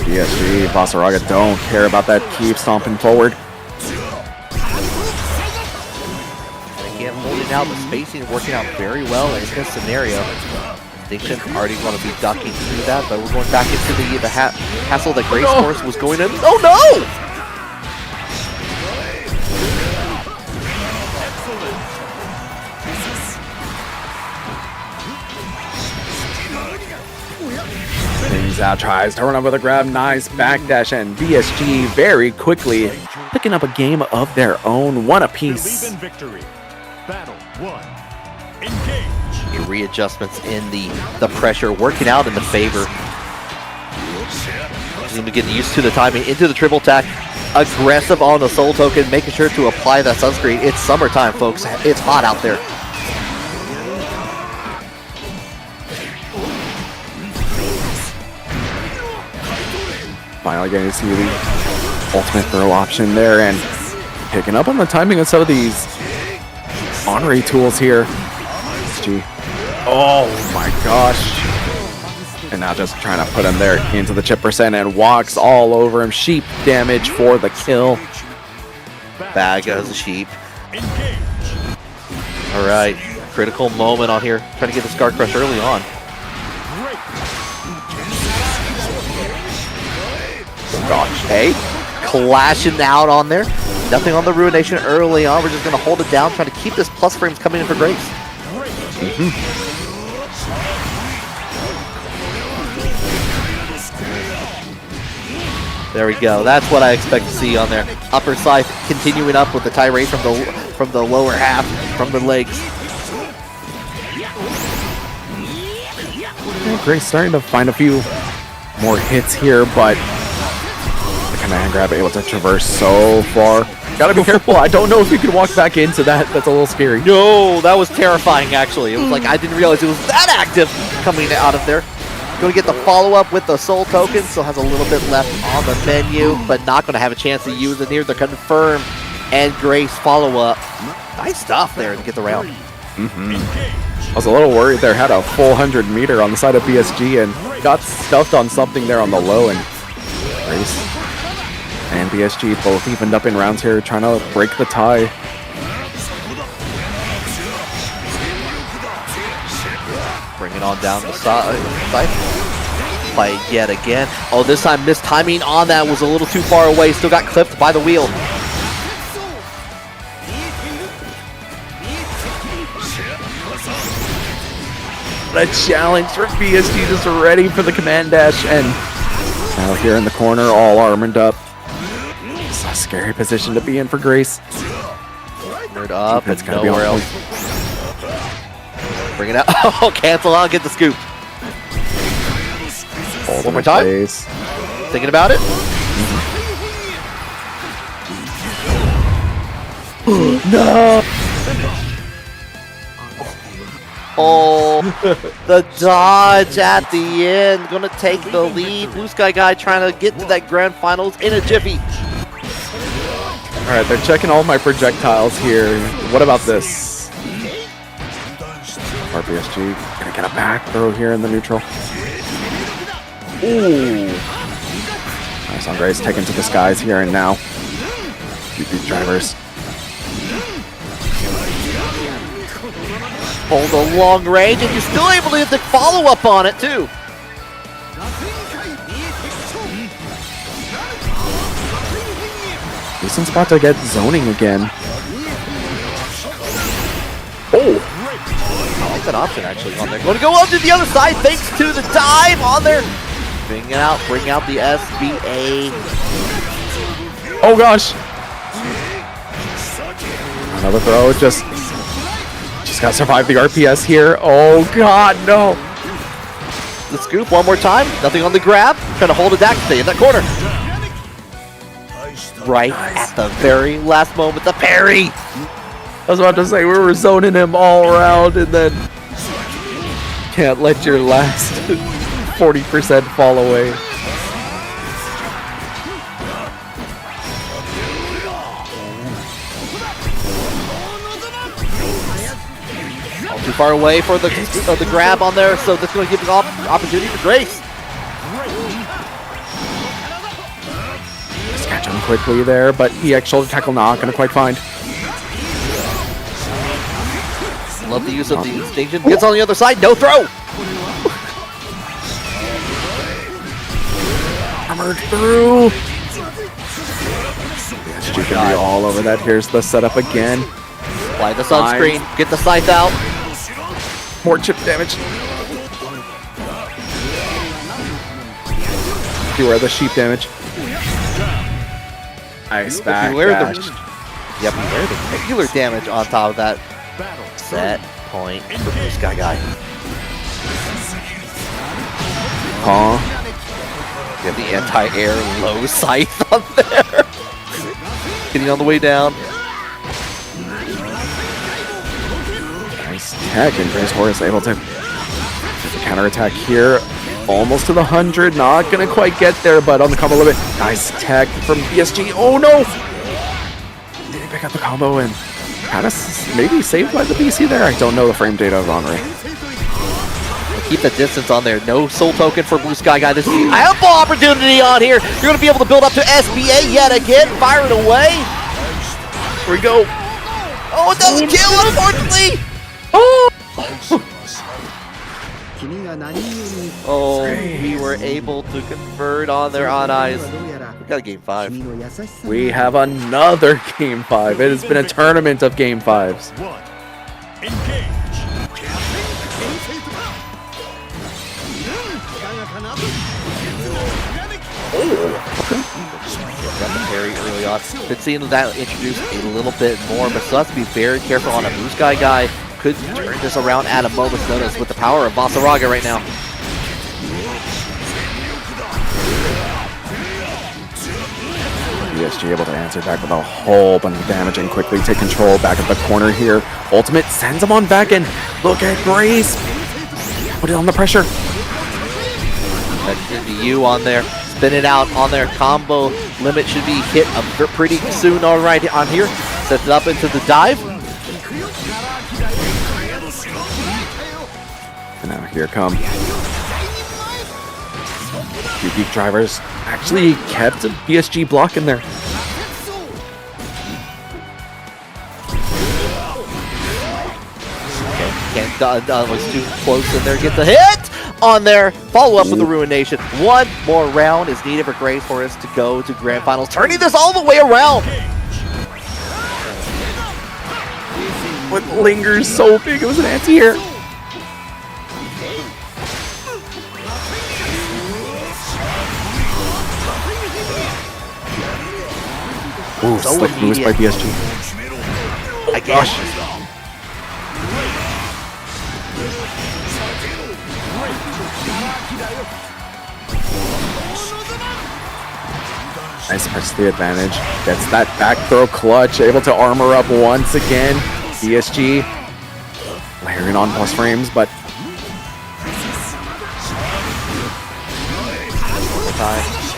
PSG, Vasaraga don't care about that. Keep stomping forward. And again, holding out the spacing, working out very well in this scenario. Distinction already going to be ducking through that, but we're going back into the hassle that Grace Horus was going in. Oh no! Things out, tries to run over the grab, nice backdash, and BSG very quickly picking up a game of their own, one apiece. Believe in victory. Battle 1. Engage. Readjustments in the pressure, working out in the favor. Just going to get used to the timing, into the triple attack, aggressive on the soul token, making sure to apply that sunscreen. It's summertime, folks. It's hot out there. Finally getting to see the ultimate throw option there, and picking up on the timing of some of these honorary tools here. Gee. Oh my gosh. And now just trying to put him there into the chip percent, and walks all over him. Sheep damage for the kill. Bag as a sheep. All right, critical moment on here. Trying to get the Scar Crush early on. Gosh, hey. Clashing out on there. Nothing on the Ruination early on. We're just going to hold it down, trying to keep this plus frames coming in for Grace. There we go. That's what I expect to see on there. Upper side continuing up with the tirade from the lower half, from the legs. Yeah, Grace starting to find a few more hits here, but the command grab able to traverse so far. Gotta be careful. I don't know if you can walk back into that. That's a little scary. No, that was terrifying, actually. It was like I didn't realize it was that active coming out of there. Going to get the follow-up with the soul token. Still has a little bit left on the menu, but not going to have a chance to use it here. The confirm and Grace follow-up. Nice stuff there to get the round. I was a little worried there. Had a full 100 meter on the side of PSG and got stuffed on something there on the low, and Grace and PSG both evened up in rounds here, trying to break the tie. Bring it on down the side. Play yet again. Oh, this time missed timing on that, was a little too far away. Still got clipped by the wheel. A challenge for PSG, just ready for the command dash, and Now here in the corner, all armored up. It's a scary position to be in for Grace. Armored up, It's and gotta be nowhere on else. Bring it out. Oh, cancel out, get the scoop. One more time. Plays. Thinking about it. No! Oh, the dodge at the end. Gonna take the lead. Blue Sky Guy trying to get to that grand finals in a jiffy. Alright, they're checking all my projectiles here. What about this? RPSG gonna get a back throw here in the neutral. Ooh. Nice on Grace, taken to the skies here and now. GP drivers. Hold a long range, and you're still able to get the follow up on it too. Decent spot to get zoning again. Oh! I like that option actually on there. Going to go up to the other side thanks to the dive on there. Bring out the SBA. Oh gosh! Another throw, just gotta survive the RPS here. Oh god, no! The scoop one more time. Nothing on the grab. Trying to hold it back, stay in that corner. Right at the very last moment, the parry. I was about to say, we were zoning him all around and then can't let your last 40% fall away. Too far away for the grab on there, so that's going to give an opportunity for Grace. Just catch him quickly there, but EX shoulder tackle not going to quite find. Love the use of the extinction. Gets on the other side, no throw. Armored through. Yes, you can be all over that. Here's the setup again. Apply the sunscreen. Get the scythe out. More chip damage. Beware the sheep damage. Nice back. Beware the regular damage on top of that. Set point for Blue Sky Guy. Huh? You have the anti-air low scythe on there. Getting on the way down. Nice tech, and Grace Horus able to get the counterattack here. Almost to the 100, not gonna quite get there, but on the combo limit. Nice tech from BSG. Oh no! Did he pick up the combo and kind of maybe saved by the BC there? I don't know the frame data of Henri. Keep the distance on there. No soul token for Blue Sky Guy. This is an ample opportunity on here. You're going to be able to build up to SBA yet again. Fire it away. Here we go. Oh, it doesn't kill, unfortunately. Oh, we were able to convert on their on eyes. We got a game 5. We have another game 5. It has been a tournament of game 5s. Engage. Got the parry early on. Been seeing that introduced a little bit more, but still has to be very careful on a Blue Sky Guy. Could turn this around at a moment's notice with the power of Basaraga right now. BSG able to answer back with a whole bunch of damage and quickly take control back at the corner here. Ultimate sends him on back and look at Grace. Put it on the pressure. That should be you on there. Spin it out on their combo limit should be hit pretty soon. All right, on here. Sets it up into the dive. And now here come GP drivers. Actually kept a BSG block in there. Was too close in there. Gets a hit on there. Follow up with the Ruination. One more round is needed for Grace for us to go to Grand Finals. Turning this all the way around. What lingers so big? It was an anti-air. Ooh, So slick moves by immediate. PSG. Again. Nice press the advantage. Gets that back throw clutch. Able to armor up once again. PSG layering on plus frames, but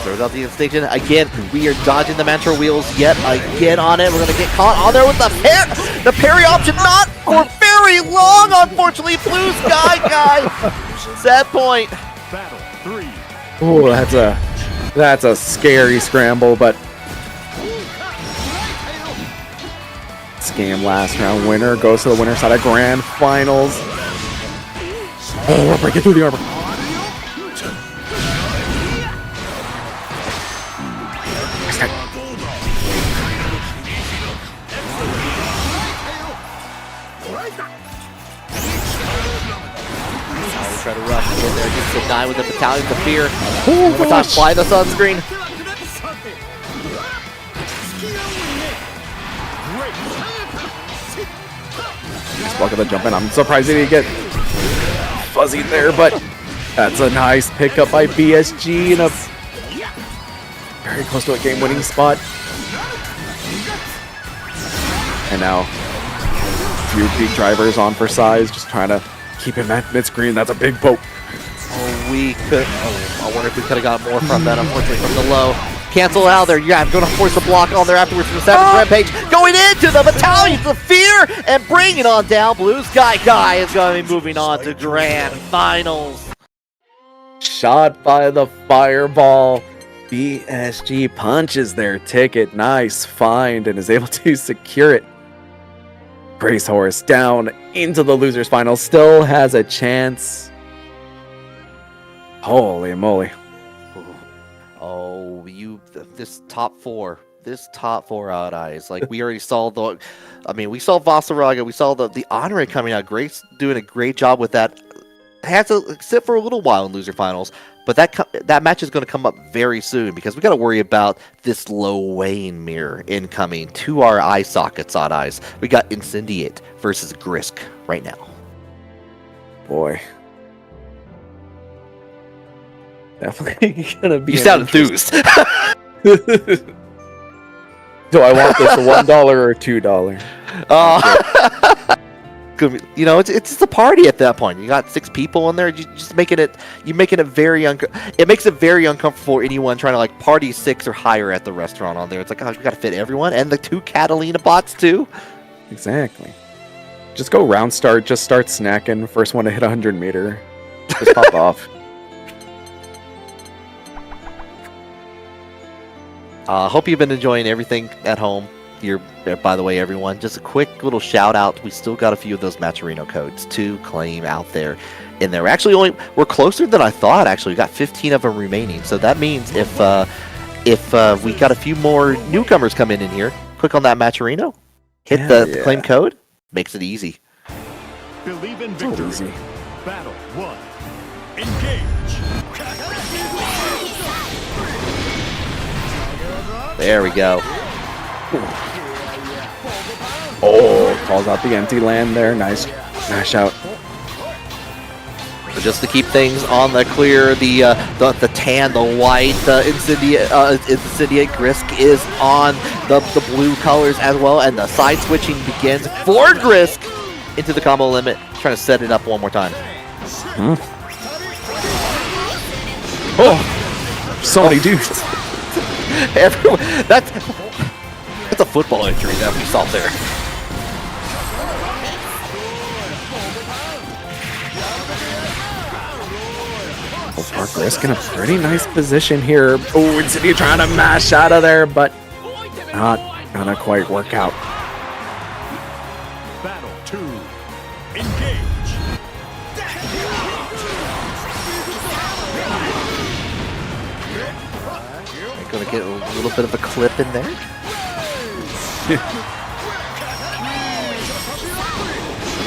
Throws out the instinction. Again, we are dodging the mantra wheels yet again on it. We're going to get caught on there with the parry option. Not for very long, unfortunately. Blue Sky guy. Set point. Battle 3. ooh, that's a scary scramble, but Scam last round winner goes to the winner side of Grand Finals. Oh, we're breaking through the armor. Try to rush in there, gets the 9 with the Battalions of Fear. One more time, fly the sunscreen. Luck at the jump in. I'm surprised he didn't get fuzzy there, but that's a nice pickup by PSG in a very close to a game-winning spot. And now, a few peak drivers on for size, just trying to keep him at mid-screen. That's a big poke. Oh, we could. Oh, I wonder if we could have got more from that, unfortunately, from the low. Cancel out there. Yeah, I'm going to force a block on there afterwards from the Savage Rampage. Going into the Battalions of Fear and bring it on down. Blue Sky Guy is going to be moving on to Grand Finals. Shot by the Fireball. PSG punches their ticket. Nice find and is able to secure it. Grace Horse down into the losers final. Still has a chance. Holy moly. Oh, this top four out eyes. Like, we already saw we saw Vasaraga, we saw the Honorary coming out. Grace doing a great job with that. Has to sit for a little while in loser finals, but that match is going to come up very soon because we got to worry about this low weighing mirror incoming to our eye sockets on eyes. We got Incendiate versus Grisk right now. Boy. Definitely gonna be. You sound enthused. Do I want this $1 or $2? You know, it's just a party at that point. You got 6 people in there. You just making it very it makes it very uncomfortable for anyone trying to like party 6 or higher at the restaurant on there. It's like, oh, we got to fit everyone and the 2 Catalina bots too. Exactly. Just go round start. Just start snacking. First one to hit 100 meter. Just pop off. Hope you've been enjoying everything at home here. By the way, everyone, just a quick little shout out. We still got a few of those Matcherino codes to claim out there. And they're actually we're closer than I thought. Actually, we got 15 of them remaining. So that means if we got a few more newcomers come in here, click on that Matcherino, hit the claim code, makes it easy. Believe in victory. Easy. Battle 1. Engage. There we go. Oh, calls out the empty land there. Nice smash out. So just to keep things on the clear, the tan, the white, the Incendiate Grisk is on the blue colors as well, and the side switching begins for Grisk into the combo limit, trying to set it up one more time. Oh, so many dudes. Everyone, that's a football injury that we saw there. Grisk in a pretty nice position here. Oh, Insidia trying to mash out of there, but not gonna quite work out. Battle 2. Engage. Gonna get a little bit of a clip in there.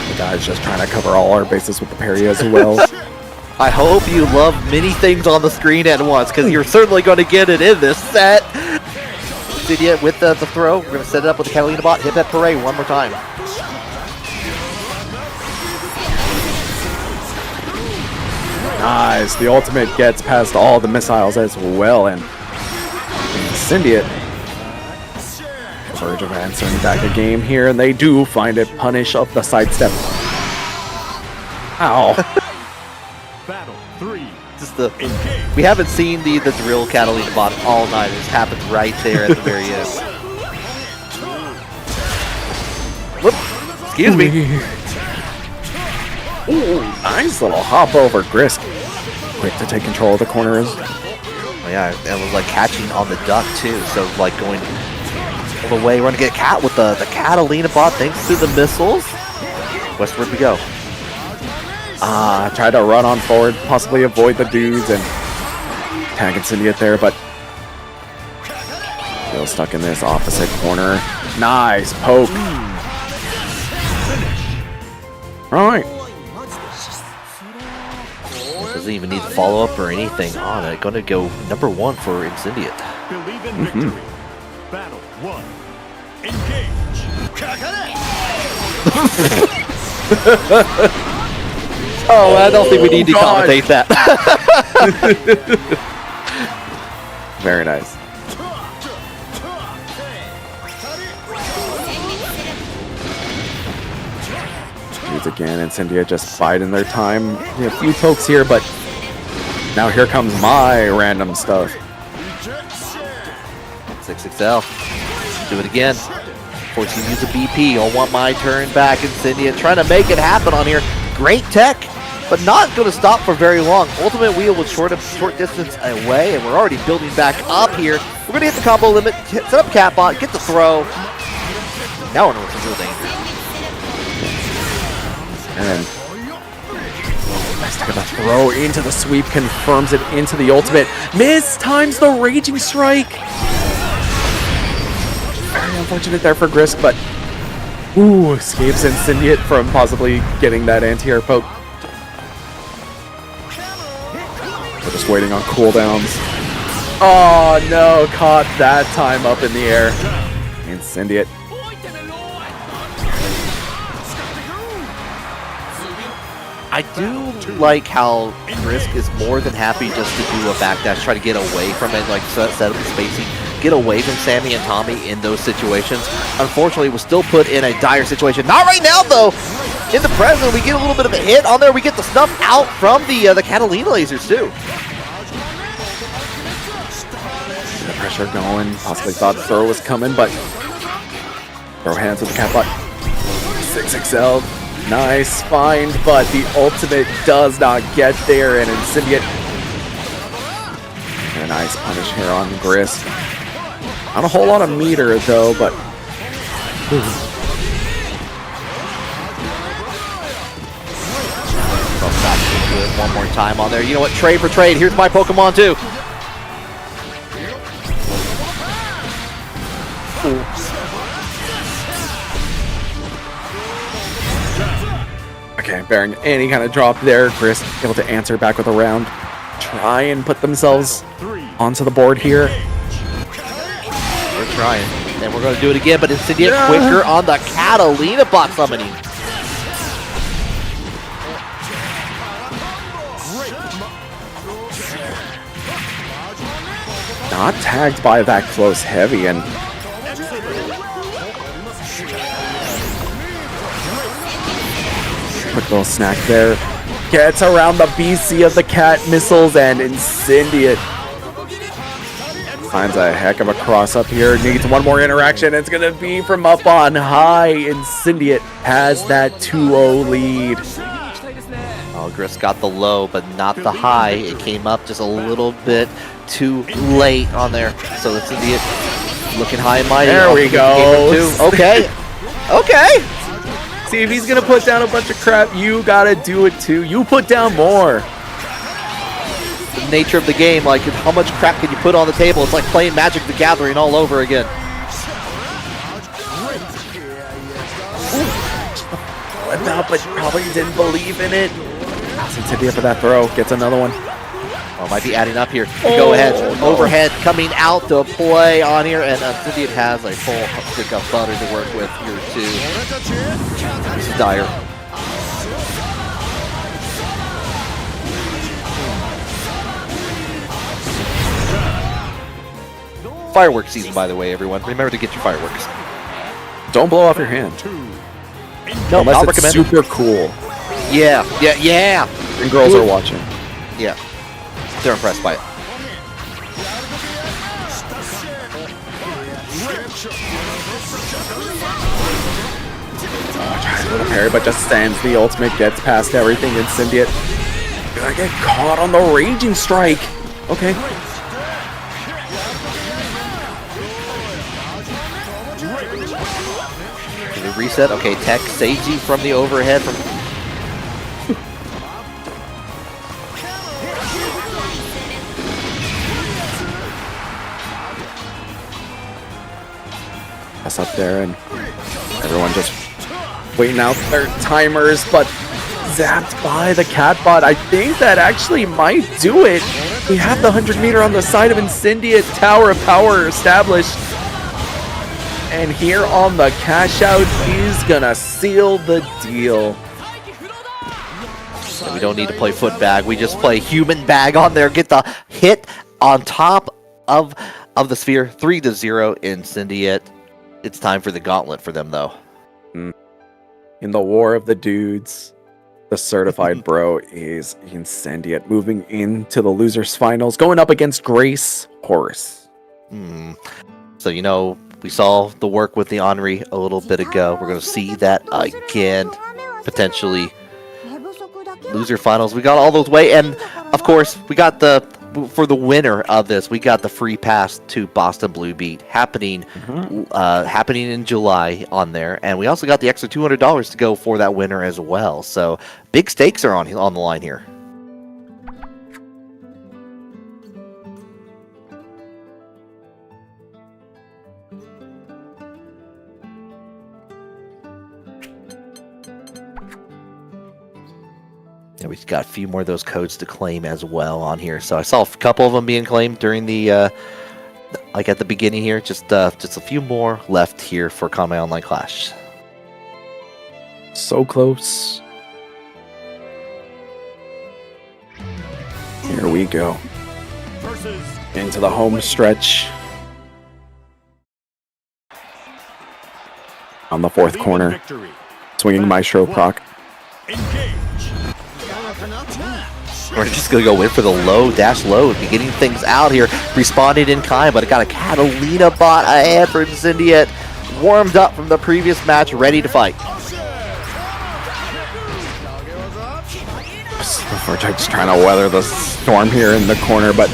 The guy's just trying to cover all our bases with the parry as well. I hope you love many things on the screen at once, because you're certainly going to get it in this set. Insidia with the throw. We're going to set it up with the Catalina bot. Hit that parade one more time. Nice. The ultimate gets past all the missiles as well, and Insidia verge of answering back a game here, and they do find it. Punish of the sidestep. Ow. Battle 3. Just we haven't seen the drill Catalina bot all night. It's happened right there at the very end. Whoop. Excuse me. Ooh, nice little hop over Grisk. Quick to take control of the corners. Oh, yeah, and was like catching on the duck too. So like going all the way. We're gonna get Cat with the Catalina bot thanks to the missiles. Westward we go. Try to run on forward, possibly avoid the dudes and tag Insidia there, but still stuck in this opposite corner. Nice poke. Right. Doesn't even need follow-up or anything on it. Gonna go number 1 for Insidia. Believe in victory. Battle 1. Engage. Oh, I don't think we need to commentate that. Very nice. Dudes again, Insidia just biding their time. We have a few pokes here, but now here comes my random stuff. 6XL. Do it again. Forcing to use a BP. I want my turn back. Insidia trying to make it happen on here. Great tech, but not going to stop for very long. Ultimate wheel was short distance away, and we're already building back up here. We're going to hit the combo limit, set up Catbot, get the throw. Now we're in some real danger. And nice to get a throw into the sweep, confirms it into the ultimate. Miss times the Raging Strike. Very unfortunate there for Grisk, but escapes Insidia from possibly getting that anti-air poke. We're just waiting on cooldowns. Oh no, caught that time up in the air. Insidia. I do like how Grisk is more than happy just to do a backdash, try to get away from it, like set up the spacing, get away from Sammy and Tommy in those situations. Unfortunately, was still put in a dire situation. Not right now, though. In the present, we get a little bit of a hit on there. We get the stuff out from the Catalina lasers, too. The pressure going. Possibly thought the throw was coming, but throw hands with the Catbot. 6XL. Nice find, but the ultimate does not get there, and Insidia. And a nice punish here on Grisk. Not a whole lot of meter though, but one more time on there. You know what? Trade for trade. Here's my Pokemon too. okay, bearing any kind of drop there. Grisk able to answer back with a round. Try and put themselves onto the board here. We're trying. And we're going to do it again, but Insidia quicker on the Catalina bot summoning. Not tagged by that close heavy, and quick little snack there. Gets around the BC of the cat missiles, and Insidia finds a heck of a cross up here. Needs one more interaction. It's going to be from up on high. Insidia has that 2-0 lead. Oh, Grisk got the low, but not the high. It came up just a little bit too late on there. So Insidia looking high and mighty. There we go. Okay. Okay. See, if he's going to put down a bunch of crap, you got to do it too. You put down more. The nature of the game, like how much crap can you put on the table? It's like playing Magic the Gathering all over again. Flipped out, but probably didn't believe in it. Insidia for that throw. Gets another one. Oh, might be adding up here. Go ahead. Overhead coming out to play on here. And Cynthia has a full stick of butter to work with here, too. This is dire. Fireworks season, by the way, everyone. Remember to get your fireworks. Don't blow off your hand. No, unless I'll it's recommend super cool. Yeah. And girls are watching. Yeah. They're impressed by it. Tries a little parry, but just stands the ultimate, gets past everything, and Syndiate gonna get caught on the Raging Strike. Okay. The reset. Okay, Tech saves you from the overhead. That's up there, and everyone just waiting out their timers, but zapped by the Catbot. I think that actually might do it. We have the 100-meter on the side of Incendiate, Tower of Power established. And here on the cash out, he's gonna seal the deal. So we don't need to play foot bag. We just play human bag on there. Get the hit on top of the sphere. 3-0 Incendiate. It's time for the gauntlet for them, though. In the War of the Dudes, the certified bro is Incendiate, moving into the losers finals, going up against Grace Horus. So, you know, we saw the work with the Henri a little bit ago. We're going to see that again, potentially. Loser finals. We got all those way, and of course, we got for the winner of this, we got the free pass to Boston Blue Beat happening in July on there, and we also got the extra $200 to go for that winner as well. So big stakes are on the line here. And we've got a few more of those codes to claim as well on here. So I saw a couple of them being claimed during the, like at the beginning here. Just a few more left here for Kanme Online Clash. So close. Here we go. Into the home stretch. On the fourth corner. Swinging Maestro Proc. We're just going to go in for the low, dash low, getting things out here. Responded in kind, but it got a Catalina bot ahead for Incendiate. Warmed up from the previous match, ready to fight. We're just trying to weather the storm here in the corner, but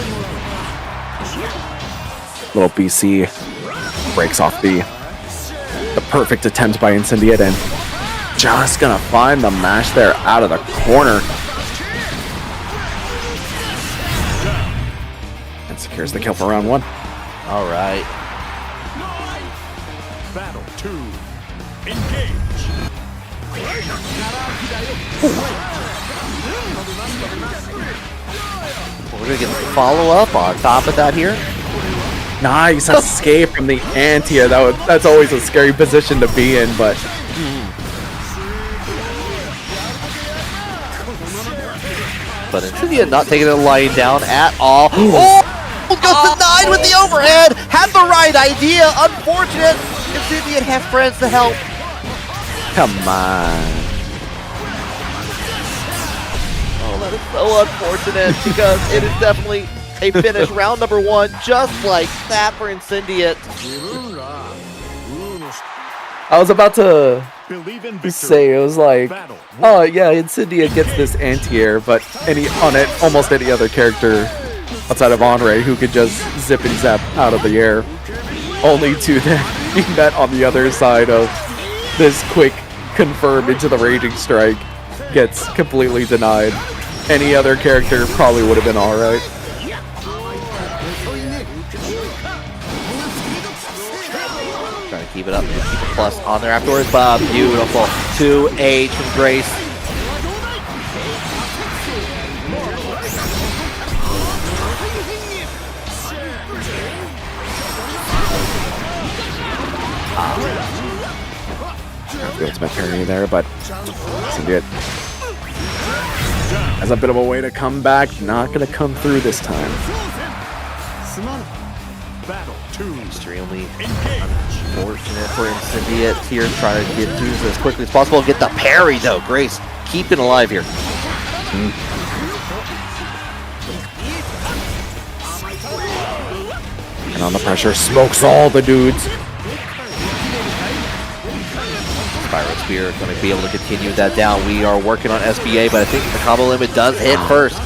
little BC breaks off the perfect attempt by Incendiate, and just gonna find the mash there out of the corner. And secures the kill for round one. All right. Battle 2. Engage. We're going to get the follow-up on top of that here. Nice escape from the anti-air. That's always a scary position to be in, but Incendiate not taking it lying down at all. Oh! Got denied with the overhead. Had the right idea. Unfortunate. Incendiate have friends to help. come on. Oh, that is so unfortunate because it is definitely a finish. Round number one, just like that for Incendiate. I was about to say, it was like, oh yeah, Incendiate gets this anti-air, but almost any other character outside of Henri who could just zip and zap out of the air, only to then be met on the other side of this quick confirm into the Raging Strike, gets completely denied. Any other character probably would have been alright. Trying to keep it up, keep a plus on there afterwards. Beautiful 2H from Grace. The ultimate parry there, but Syndicate has a bit of a way to come back. Not going to come through this time. Battle 2. Extremely unfortunate for Incendiate here, trying to get through this as quickly as possible. Get the parry though, Grace keeping alive here. And on the pressure, smokes all the dudes. Spiral Spear going to be able to continue that down. We are working on SBA, but I think the combo limit does hit first.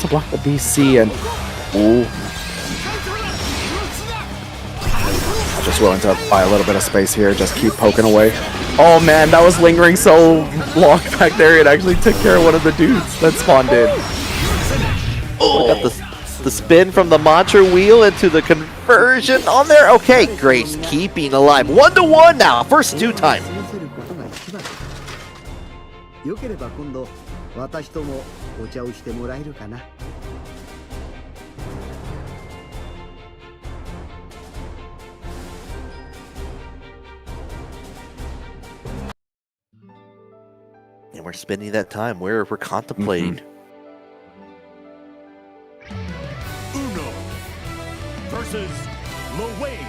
To block the BC and ooh. Just willing to buy a little bit of space here, just keep poking away. Oh man, that was lingering so long back there, it actually took care of one of the dudes that spawned in. Oh, got the spin from the mantra wheel into the conversion on there. Okay, Grace keeping alive. 1-1 now, first 2 time. And we're spending that time. We're contemplating. Uno versus Lawayne.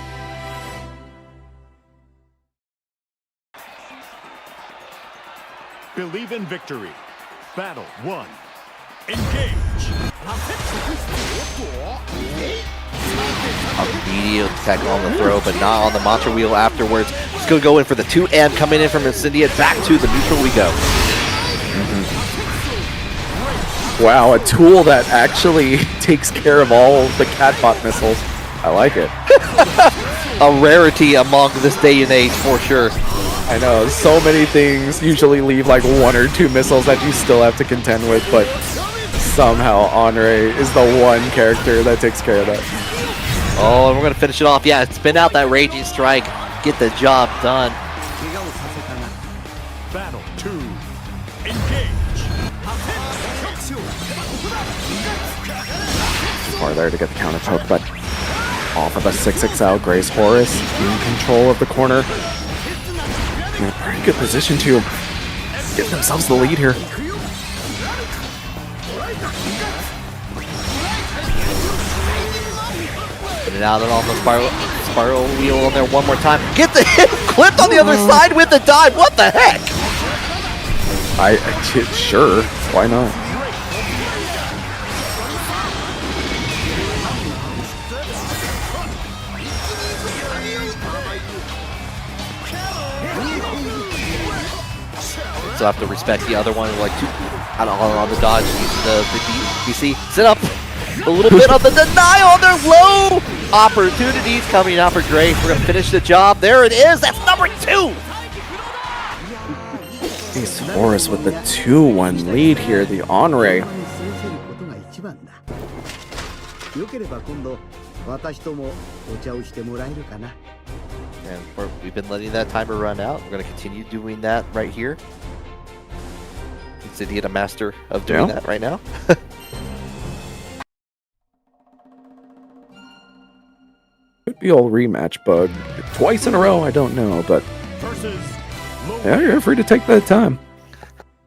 Believe in victory. Battle 1. Engage. Immediate attack on the throw, but not on the mantra wheel afterwards. It's going to go in for the 2M coming in from Incendiate. Back to the neutral we go. Wow, a tool that actually takes care of all the catbot missiles. I like it. A rarity among this day and age for sure. I know, so many things usually leave like 1 or 2 missiles that you still have to contend with, but somehow Andre is the one character that takes care of that. Oh, and we're going to finish it off. Yeah, spin out that Raging Strike. Get the job done. Battle 2. Engage. Or there to get the counter poke, but off of a 6XL, Grace Horus in control of the corner. In a pretty good position to get themselves the lead here. Put it out on the spiral wheel on there one more time. Get the hit clipped on the other side with the dive. What the heck? Sure, why not? So I have to respect the other one, like on the dodge, using the BC. Sit up a little bit on the denial. There's low opportunities coming out for Grace. We're gonna finish the job. There it is. That's number 2. Ace Horus with the 2-1 lead here. The Honore. And we've been letting that timer run out. We're gonna continue doing that right here. Is he a master of doing that right now? Could be old rematch bug. Twice in a row, I don't know, but yeah, you're free to take that time.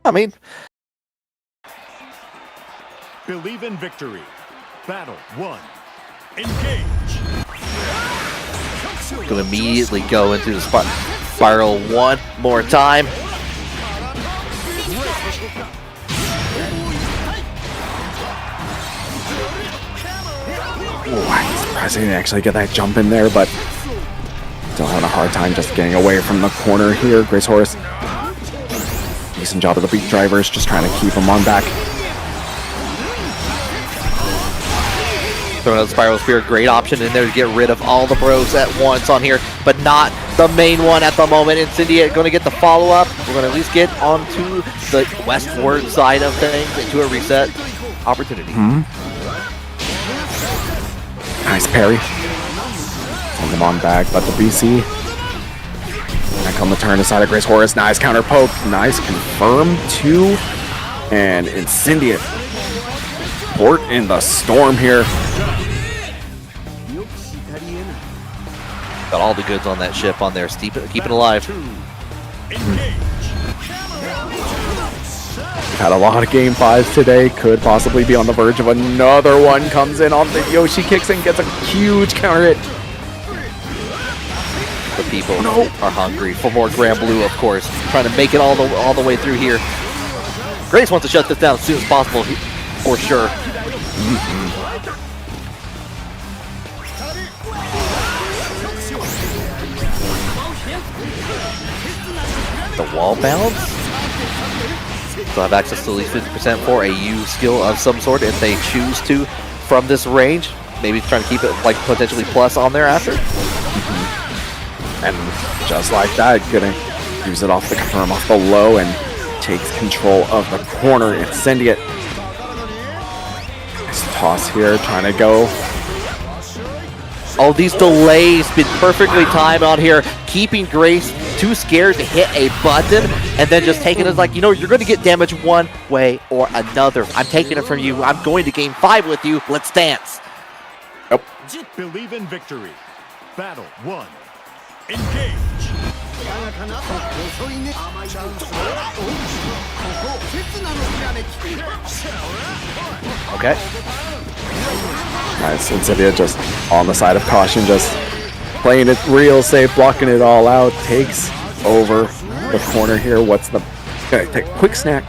I mean, believe in victory. Battle 1. Engage. Gonna immediately go into the spiral one more time. Ooh, I'm surprised he didn't actually get that jump in there, but still having a hard time just getting away from the corner here. Grace Horus, decent job of the beat drivers, just trying to keep him on back. Throwing out the Spiral Spear, great option in there to get rid of all the bros at once on here, but not the main one at the moment. Incendiate going to get the follow-up. We're going to at least get onto the westward side of things into a reset opportunity. Nice parry. Send him on back, but the BC. And come the turn aside of Grace Horus. Nice counter poke. Nice confirm 2. And Incendiate. Port in the storm here. Got all the goods on that ship on there. Keep it alive. Had a lot of game 5s today. Could possibly be on the verge of another one. Comes in on the Yoshi, kicks in, gets a huge counter hit. The people are hungry for more Granblue, of course. Trying to make it all the way through here. Grace wants to shut this down as soon as possible, for sure. The wall bounce. So have access to at least 50% for a U skill of some sort if they choose to from this range. Maybe trying to keep it like potentially plus on there after. And just like that, gonna use it off the confirm off the low and takes control of the corner. Incendiate. Nice toss here, trying to go. Oh, these delays been perfectly timed on here, keeping Grace too scared to hit a button, and then just taking it like, you know, you're going to get damage one way or another. I'm taking it from you. I'm going to game 5 with you. Let's dance. Nope. Believe in victory. Battle 1. Engage. Okay. Nice, Incendia just on the side of caution, just playing it real safe, blocking it all out, takes over the corner here. What's the... Okay, take a quick snack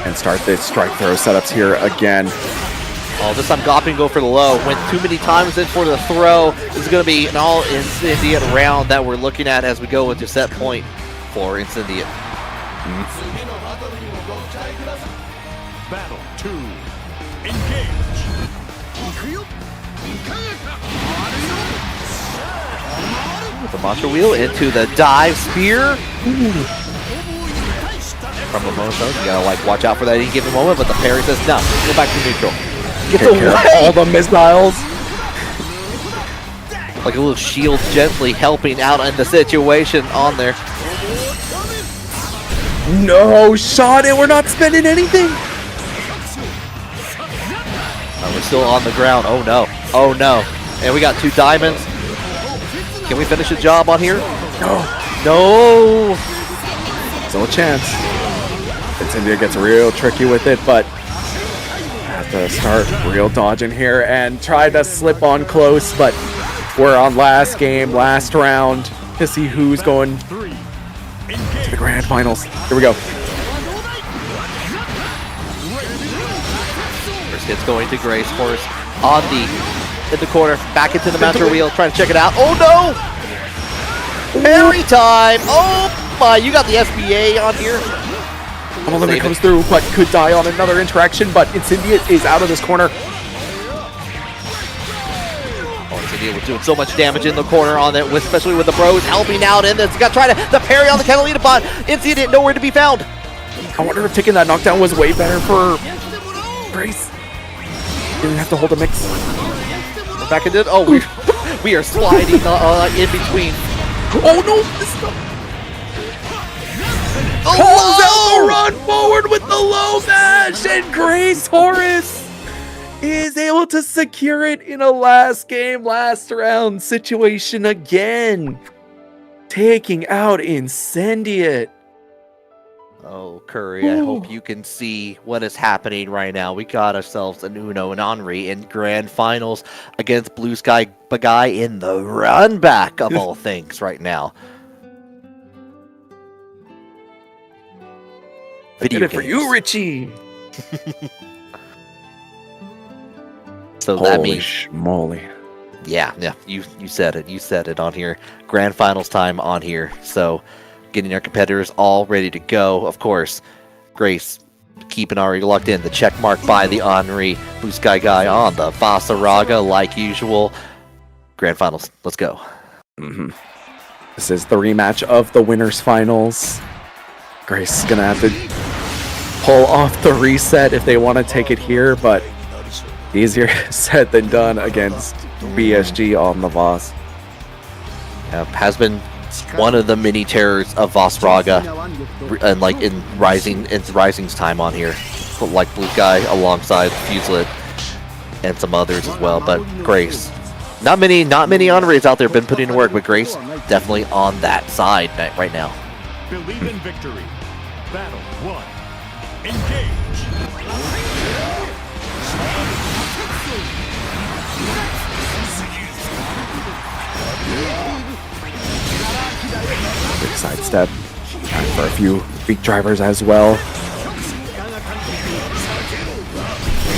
and start the strike throw setups here again. Oh, this time Gopping go for the low. Went too many times in for the throw. This is going to be an all Incendiate round that we're looking at as we go into set point for Incendiate. Battle 2. Engage. The Mantra Wheel into the dive spear. From the Moto, you gotta like watch out for that any given moment, but the parry says no, go back to neutral. Get away! All the missiles. Like a little shield gently helping out in the situation on there. No, shot it, we're not spending anything. We're still on the ground. Oh no. Oh no. And we got 2 diamonds. Can we finish the job on here? No. No. Still a chance. Incendia gets real tricky with it, but have to start real dodging here and try to slip on close, but we're on last game, last round to see who's going to the grand finals. Here we go. First hit's going to Grace Horse on in the corner, back into the Mantra Wheel, trying to check it out. Oh no! Parry time! Oh my, you got the SBA on here. All of it comes through, but could die on another interaction, but Incendiate is out of this corner. Oh, Incendiate was doing so much damage in the corner on it, especially with the bros helping out in this. Got try to the parry on the Catalina bot. Incendiate nowhere to be found. I wonder if taking that knockdown was way better for Grace. Didn't have to hold a mix. We're back into it. Oh, we are sliding in between. Oh no! Calls out the run forward with the low mash, and Grace Horus is able to secure it in a last game, last round situation again. Taking out Incendiate. Oh, Curry, I hope you can see what is happening right now. We got ourselves an Uno and Henri in grand finals against Blue Sky Bagai in the run back of all things right now. Video games. For you, Richie. So that means moly. Yeah, you said it. You said it on here. Grand finals time on here. So getting our competitors all ready to go. Of course, Grace keeping already locked in. The check mark by the Henri. Blue Sky Guy on the Vasaraga like usual. Grand finals. Let's go. This is the rematch of the winners finals. Grace is gonna have to pull off the reset if they want to take it here, but easier said than done against BSG on the Voss. Has been one of the mini terrors of Vasaraga, and like in Rising's time on here, like Blue Sky alongside Fuselit and some others as well. But Grace Not many honorees out there been putting in work, but Grace definitely on that side right now. Believe in victory. Battle 1. Engage. Big sidestep. Time for a few beak drivers as well.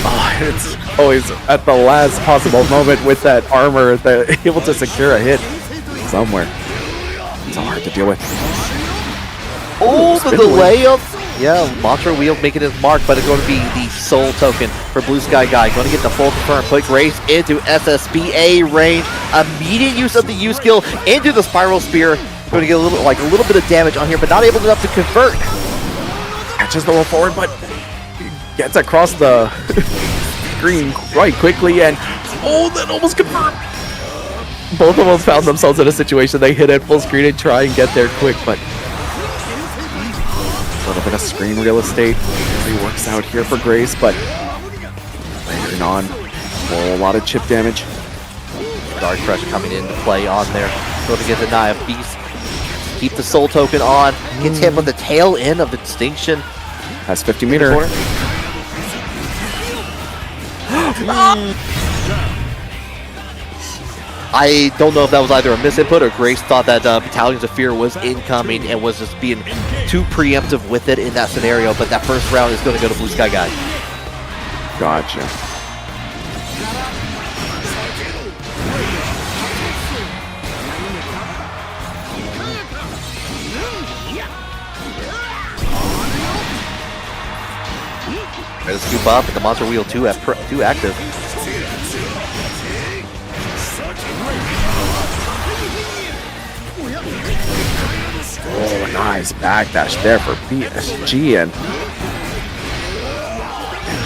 Oh, it's always at the last possible moment with that armor, they're able to secure a hit somewhere. It's so hard to deal with. Oh, the delay of... Yeah, Mantra Wheel making his mark, but it's going to be the soul token for Blue Sky Guy. Going to get the full confirm, put Grace into SSBA range. Immediate use of the U skill into the Spiral Spear. Going to get a little bit of damage on here, but not able enough to convert. Catches the roll forward, but gets across the screen quite quickly, and oh, that almost confirmed. Both of them found themselves in a situation they hit at full screen and try and get there quick, but a little bit of screen real estate really works out here for Grace, but layering on a lot of chip damage. Dark Crush coming into play on there. Going to get the Eye of Beast. Keep the soul token on. Gets hit with the tail end of the distinction. That's 50 meter. I don't know if that was either a misinput or Grace thought that Battalions of Fear was incoming and was just being too preemptive with it in that scenario, but that first round is going to go to Blue Sky Guy. Gotcha. Try to scoop up, and the Monster Wheel 2 active. Oh, nice backdash there for BSG, and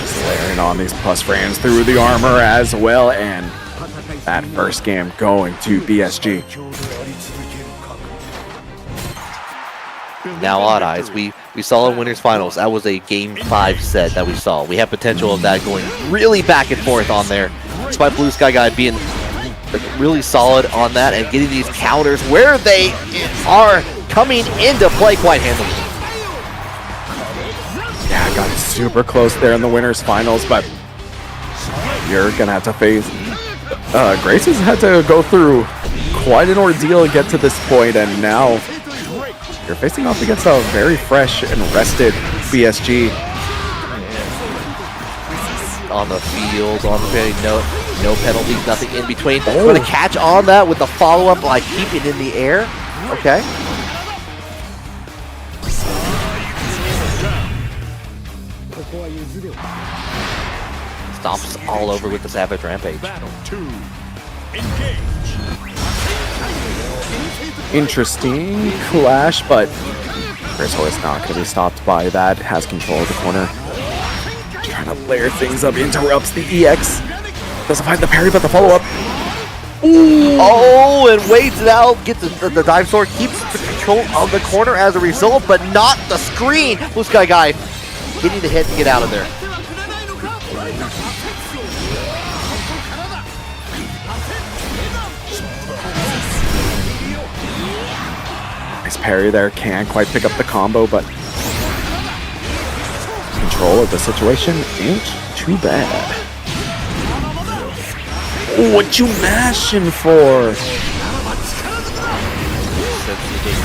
just layering on these plus frames through the armor as well, and that first game going to BSG. Now, Odd Eyes, we saw in Winners Finals, that was a Game 5 set that we saw. We have potential of that going really back and forth on there, despite Blue Sky Guy being really solid on that and getting these counters where they are coming into play quite handily. Yeah, got super close there in the Winners Finals, but you're going to have to face... Grace has had to go through quite an ordeal to get to this point, and now you're facing off against a very fresh and rested BSG. On the field, on the field, no penalties, nothing in between. Going to catch on that with the follow-up, like keeping in the air. Okay. Stomps all over with the Savage Rampage. Battle 2. Engage. Interesting Clash, but Grace is not going to be stopped by that. Has control of the corner. Trying to layer things up, interrupts the EX. Doesn't find the parry, but the follow-up. Oh, and waits it out, gets the dive sword, keeps the control of the corner as a result, but not the screen. Blue Sky Guy getting the hit to get out of there. Nice parry there, can't quite pick up the combo, but control of the situation ain't too bad. What you mashing for?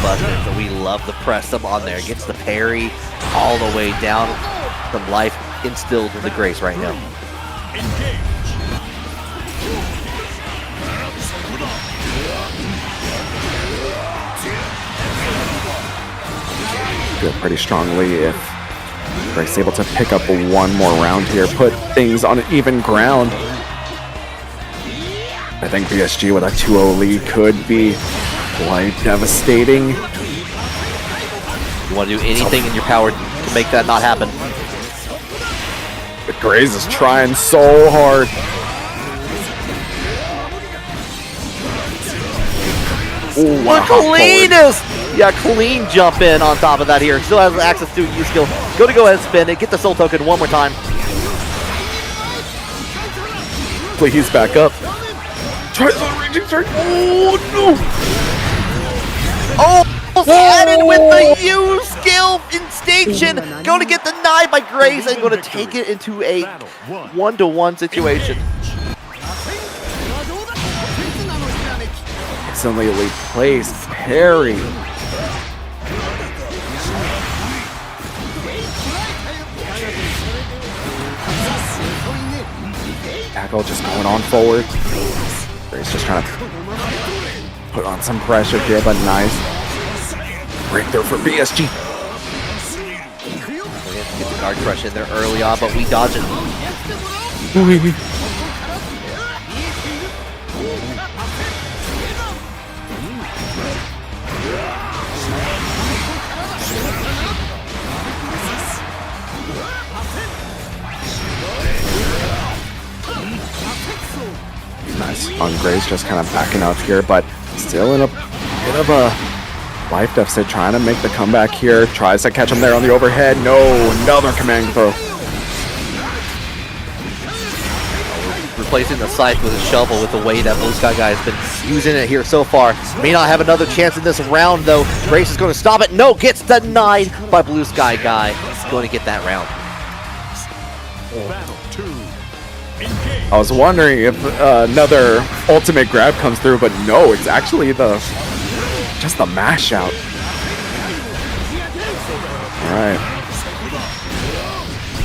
Buster, we love the press up on there. Gets the parry all the way down. Some life instilled into Grace right now. Feel pretty strongly if Grace is able to pick up one more round here, put things on even ground. I think BSG with a 2-0 lead could be quite devastating. You want to do anything in your power to make that not happen. But Grace is trying so hard. Ooh, The cleanest! Yeah, clean jump in on top of that here. Still has access to U skill. Go ahead and spin it. Get the soul token one more time. Please back up. Tries the raging strike. Oh no! Oh, added with the U skill instinction. Going to get denied by Grace and going to take it into a 1-to-1 situation. Excellently placed parry. Tackle just going on forward. He's just trying to put on some pressure here, but nice. Breakthrough for BSG. Get the guard crush in there early on, but we dodge it. Nice on Grace, just kind of backing up here, but still in a bit of a life deficit, trying to make the comeback here. Tries to catch him there on the overhead. No, another command throw. Replacing the scythe with a shovel with the way that Blue Sky Guy has been using it here so far. May not have another chance in this round though. Grace is going to stop it. No, gets denied by Blue Sky Guy. He's going to get that round. I was wondering if another ultimate grab comes through, but no, it's actually just the mash out. Alright.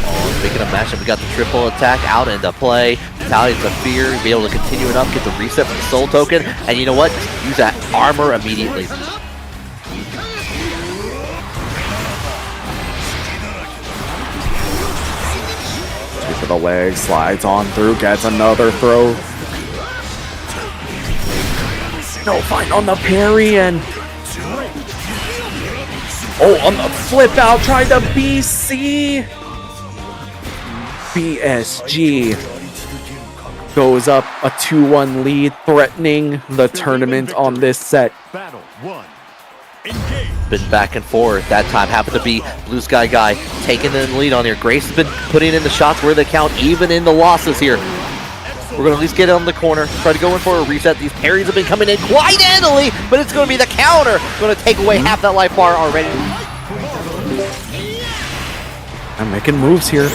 Oh, speaking of mashup, we got the triple attack out into play. Italians of Fear, be able to continue it up, get the reset for the soul token, and you know what? Just use that armor immediately. For the leg, slides on through, gets another throw. No fight on the parry, and oh, on the flip out, tried to BC. BSG goes up a 2-1 lead, threatening the tournament on this set. Been back and forth. That time happened to be Blue Sky Guy taking the lead on here. Grace has been putting in the shots where they count, even in the losses here. We're going to at least get on the corner, try to go in for a reset. These parries have been coming in quite handily, but it's going to be the counter. Going to take away half that life bar already. I'm making moves here.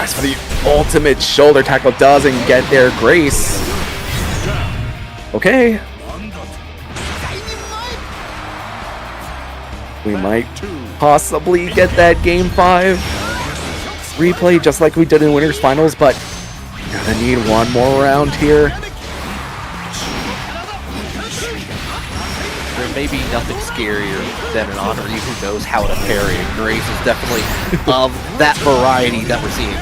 As for the ultimate shoulder tackle, doesn't get there. Grace. Okay. We might possibly get that Game 5 replay just like we did in Winners Finals, but gonna need one more round here. There may be nothing scarier than an Henri who knows how to parry, and Grace is definitely of that variety that we're seeing.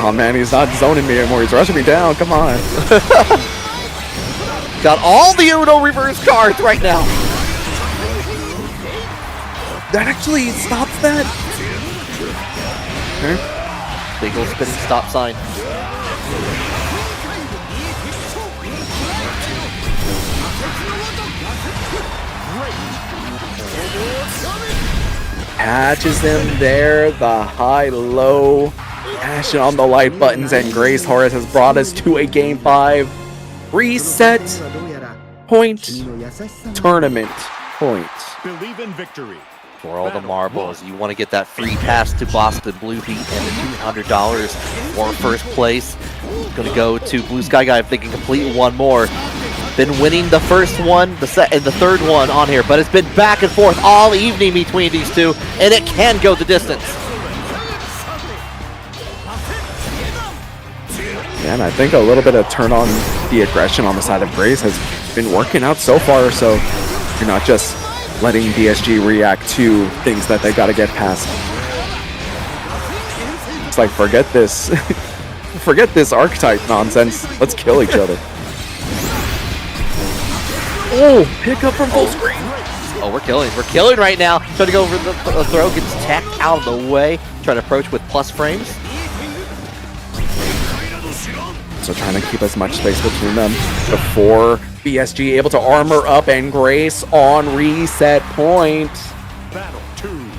Oh man, he's not zoning me anymore. He's rushing me down. Come on. Got all the Uno reverse cards right now. That actually stops that. Okay. Big ol' spinning stop sign. Catches him there. The high-low. Action on the light buttons, and Grace Horace has brought us to a Game 5 reset point tournament point. Believe in victory. For all the marbles, you want to get that free pass to Boston Blue Beat and the $200 for first place. Going to go to Blue Sky Guy if they can complete one more. Been winning the first one, the third one on here, but it's been back and forth all evening between these two, and it can go the distance. Yeah, and I think a little bit of turn on the aggression on the side of Grace has been working out so far, so you're not just letting BSG react to things that they gotta get past. It's like, forget this. Forget this archetype nonsense. Let's kill each other. Oh, pick up from full screen. Oh, we're killing right now. Trying to go over the throw, gets tacked out of the way. Trying to approach with plus frames. So trying to keep as much space between them before BSG able to armor up, and Grace on reset point.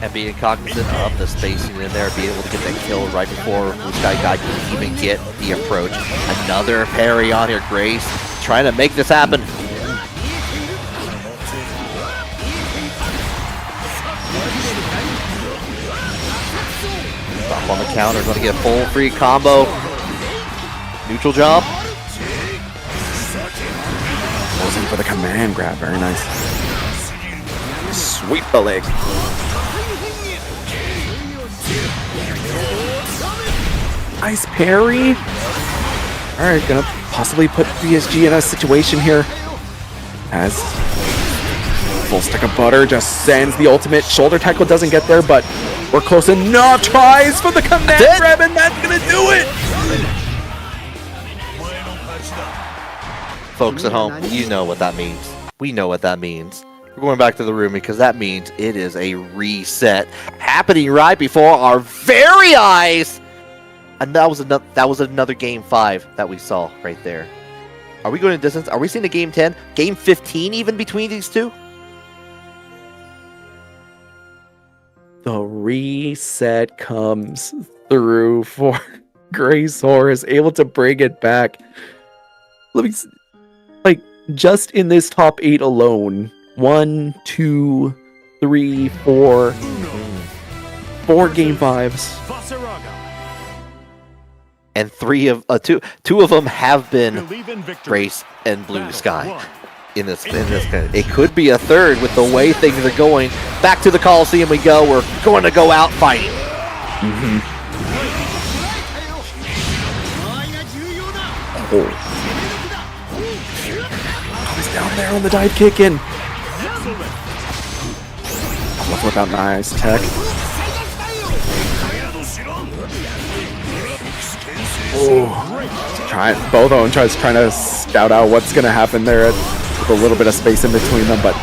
And being cognizant of the spacing in there, being able to get that kill right before Blue Sky Guy can even get the approach. Another parry on here, Grace, trying to make this happen. Stop on the counter, going to get a full free combo. Neutral job. Goes in for the command grab, very nice. Sweep the leg. Nice parry. Alright, gonna possibly put BSG in a situation here. As full stick of butter just sends the ultimate. Shoulder tackle doesn't get there, but we're close enough. Tries for the command grab, and that's gonna do it. Folks at home, you know what that means. We know what that means. We're going back to the room because that means it is a reset happening right before our very eyes. And that was another game 5 that we saw right there. Are we going to distance? Are we seeing a game 10? Game 15 even between these two? The reset comes through for Grace Horus, able to bring it back. Let me see. Like, just in this top 8 alone, 1, 2, 3, 4 game 5s. And two of them have been Grace and Blue Sky in this it could be a third with the way things are going. Back to the Coliseum we go. We're going to go out fighting. Oh, he's down there on the dive kick in. Look without nice tech. Both of them trying to scout out what's going to happen there with a little bit of space in between them, but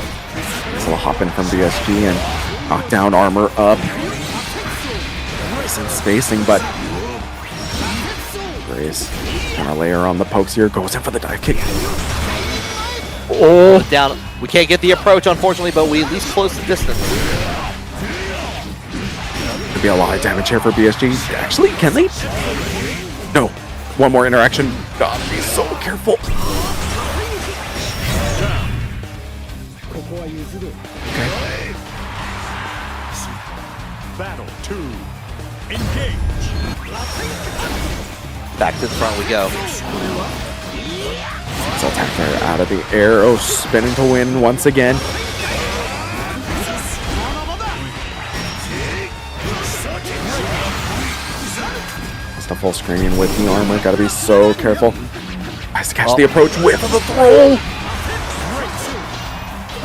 it's a little hop in from BSG and knock down armor up. Decent spacing, but Grace trying to layer on the pokes here, goes in for the dive kick. Oh, down. We can't get the approach, unfortunately, but we at least close the distance. Could be a lot of damage here for BSG. Actually, can they? No. One more interaction. Gotta be so careful. Okay. Battle 2. Engage. Back to the front we go. So attack there out of the air. Oh, spinning to win once again. Just a full screen with the armor. Gotta be so careful. Has to catch the approach with the throw.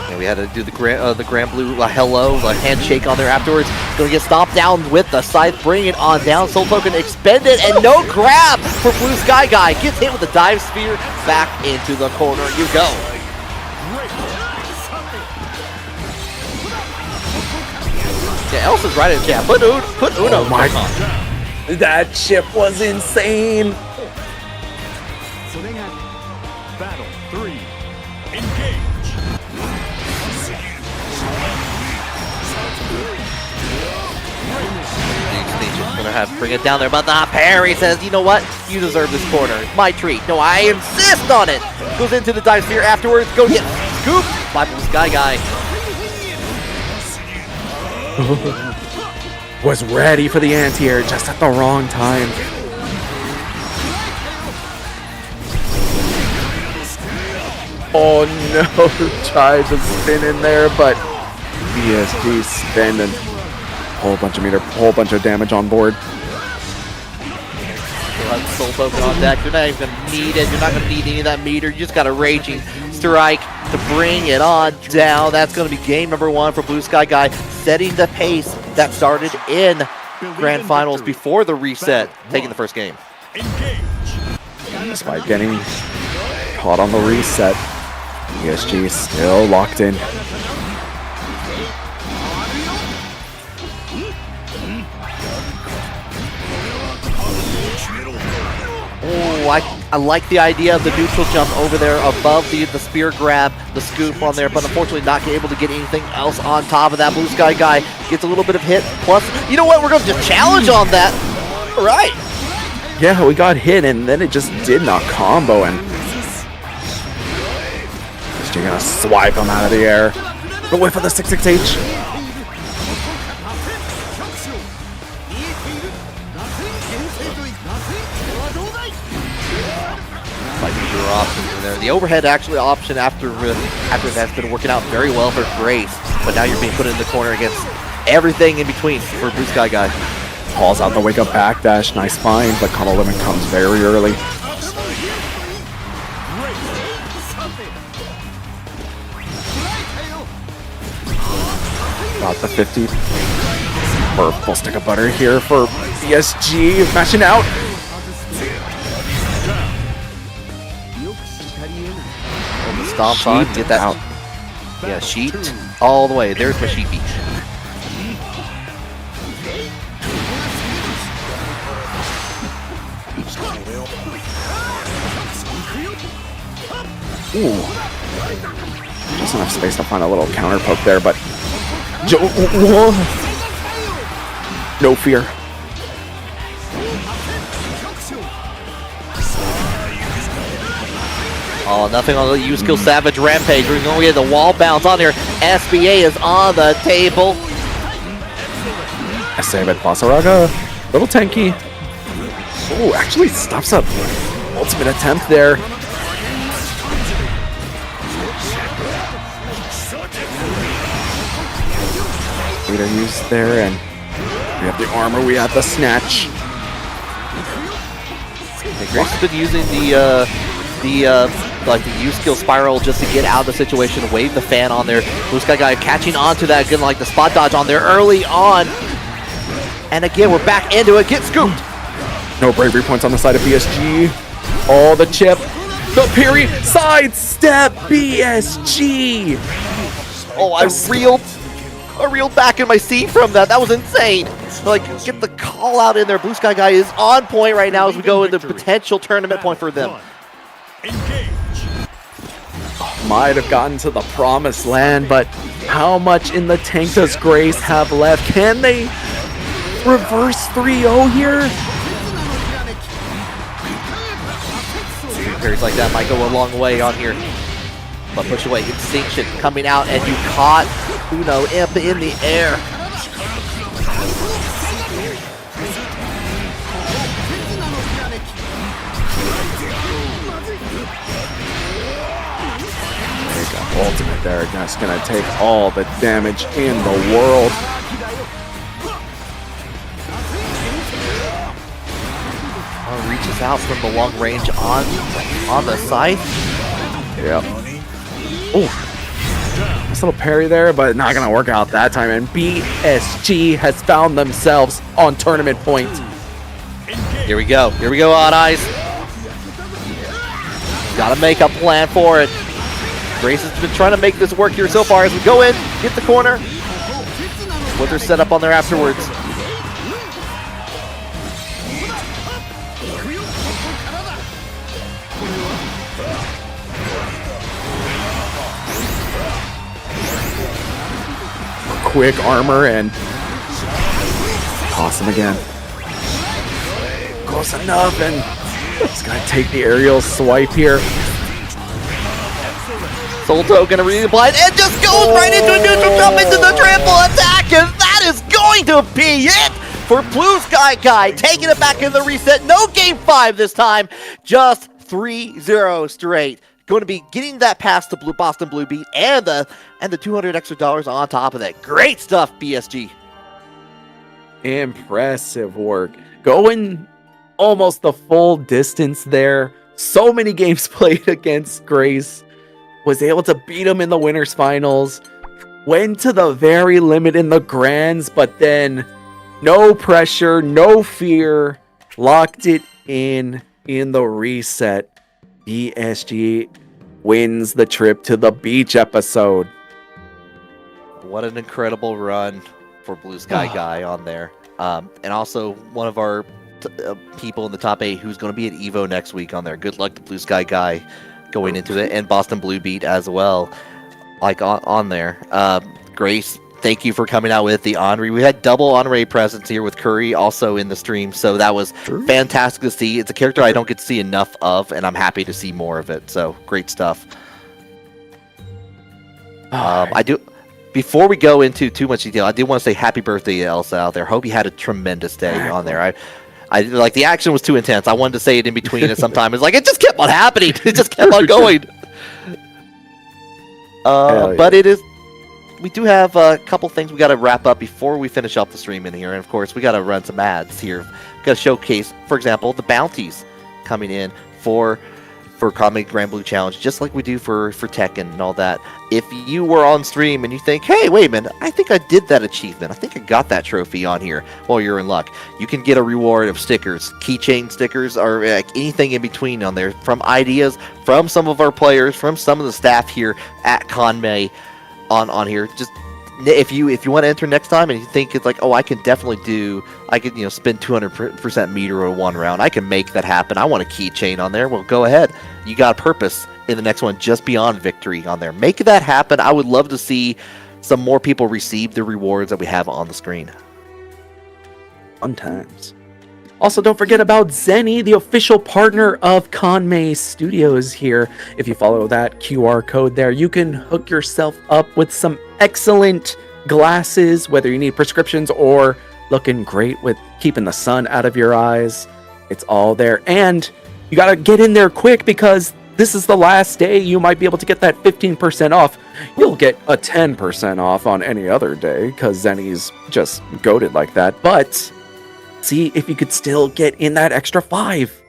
And we had to do the Granblue hello, the handshake on there afterwards. Gonna get stomped down with the scythe, bring it on down. Soul Token expended and no grab for Blue Sky Guy. Gets hit with the dive spear, back into the corner you go. Yeah, Elsa's right in the chat. Put Uno. Oh my god. That chip was insane. Battle 3. Engage. Gonna bring it down there, but the parry says, you know what? You deserve this corner. It's my treat. No, I insist on it. Goes into the dive sphere afterwards. Go get scooped by Blue Sky Guy. Was ready for the anti-air just at the wrong time. Oh no, tried to spin in there, but BSG spending whole bunch of damage on board. Soul Token on deck. You're not even gonna need it. You're not gonna need any of that meter. You just got a raging strike to bring it on down. That's gonna be game number 1 for Blue Sky Guy, setting the pace that started in Grand Finals before the reset, taking the first game. Despite getting caught on the reset, ESG still locked in. Oh, I like the idea of the neutral jump over there above the spear grab, the scoop on there, but unfortunately not able to get anything else on top of that. Blue Sky guy gets a little bit of hit. Plus, you know what? We're going to just challenge on that. All right. Yeah, we got hit, and then it just did not combo, and just gonna swipe him out of the air. But wait for the 6-6H. Like your options in there. The overhead actually option after that's been working out very well for Grace, but now you're being put in the corner against everything in between for Blue Sky guy. Calls out the wake up backdash, nice find, but Cuddle Limit comes very early. Got the 50. Purple stick of butter here for BSG, mashing out. On the stomp on, get that out. Yeah, sheet all the way. There's my sheet beach. Ooh. Just enough space to find a little counter poke there, but no fear. Oh, nothing on the U-Skill Savage Rampage. We're going to get the wall bounce on here. SBA is on the table. I say with Basaraga, little tanky. Oh, actually stops up. Ultimate attempt there. Leader use there, and we have the armor, we have the snatch. Grace has been using the U-Skill Spiral just to get out of the situation, wave the fan on there. Blue Sky guy catching on to that, getting like the spot dodge on there early on. And again, we're back into it, get scooped. No bravery points on the side of BSG. Oh, the chip. The parry, sidestep, BSG. Oh, I reeled back in my seat from that. That was insane. Like, get the call out in there. Blue Sky guy is on point right now as we go into potential tournament point for them. Might have gotten to the promised land, but how much in the tank does Grace have left? Can they reverse 3-0 here? Parries like that might go a long way on here. But push away, Extinction coming out, and you caught Uno Imp in the air. Ultimate there, that's gonna take all the damage in the world. Reaches out from the long range on the side. Yep. Oh, nice little parry there, but not gonna work out that time. And BSG has found themselves on tournament point. Here we go on ice. Gotta make a plan for it. Grace has been trying to make this work here so far as we go in, get the corner. What they're set up on there afterwards. Quick armor and toss him again. Close enough, and he's gonna take the aerial swipe here. Solto gonna reapply and just goes right into a neutral jump into the triple attack, and that is going to be it for Blue Sky Guy, taking it back in the reset. No game 5 this time, just 3-0 straight. Going to be getting that past the Boston Blue beat and the $200 extra on top of that. Great stuff, BSG. Impressive work. Going almost the full distance there. So many games played against Grace. Was able to beat him in the winners finals. Went to the very limit in the grands, but then no pressure, no fear. Locked it in the reset. BSG wins the trip to the beach episode. What an incredible run for Blue Sky Guy on there. And also one of our people in the top 8 who's going to be at EVO next week on there. Good luck to Blue Sky Guy going into it, and Boston Blue Beat as well, like on there. Grace, thank you for coming out with the Henri. We had double Henri presence here with Curry also in the stream, so that was fantastic to see. It's a character I don't get to see enough of, and I'm happy to see more of it. So great stuff. I do. Before we go into too much detail, I do want to say happy birthday to Elsa out there. Hope you had a tremendous day on there. I like the action was too intense. I wanted to say it in between, and sometimes it's like it just kept on happening. It just kept on going. But it is. We do have a couple things we got to wrap up before we finish up the stream in here, and of course we got to run some ads here. Got to showcase, for example, the bounties coming in for Kanme Granblue Challenge, just like we do for Tekken and all that. If you were on stream and you think, hey, wait a minute, I think I did that achievement. I think I got that trophy on here. Well, you're in luck. You can get a reward of stickers, keychain stickers, or anything in between on there, from ideas from some of our players, from some of the staff here at Kanme on here. Just if you want to enter next time and you think it's like, oh, I could spend 200% meter in one round, I can make that happen, I want a keychain on there, well, go ahead. You got a purpose in the next one just beyond victory on there. Make that happen. I would love to see some more people receive the rewards that we have on the screen. Fun times. Also, don't forget about Zenny, the official partner of Kanme Studios here. If you follow that QR code there, you can hook yourself up with some excellent glasses, whether you need prescriptions or looking great with keeping the sun out of your eyes. It's all there. And you got to get in there quick, because this is the last day you might be able to get that 15% off. You'll get a 10% off on any other day, because Zenny's just goated like that. But see if you could still get in that extra 5.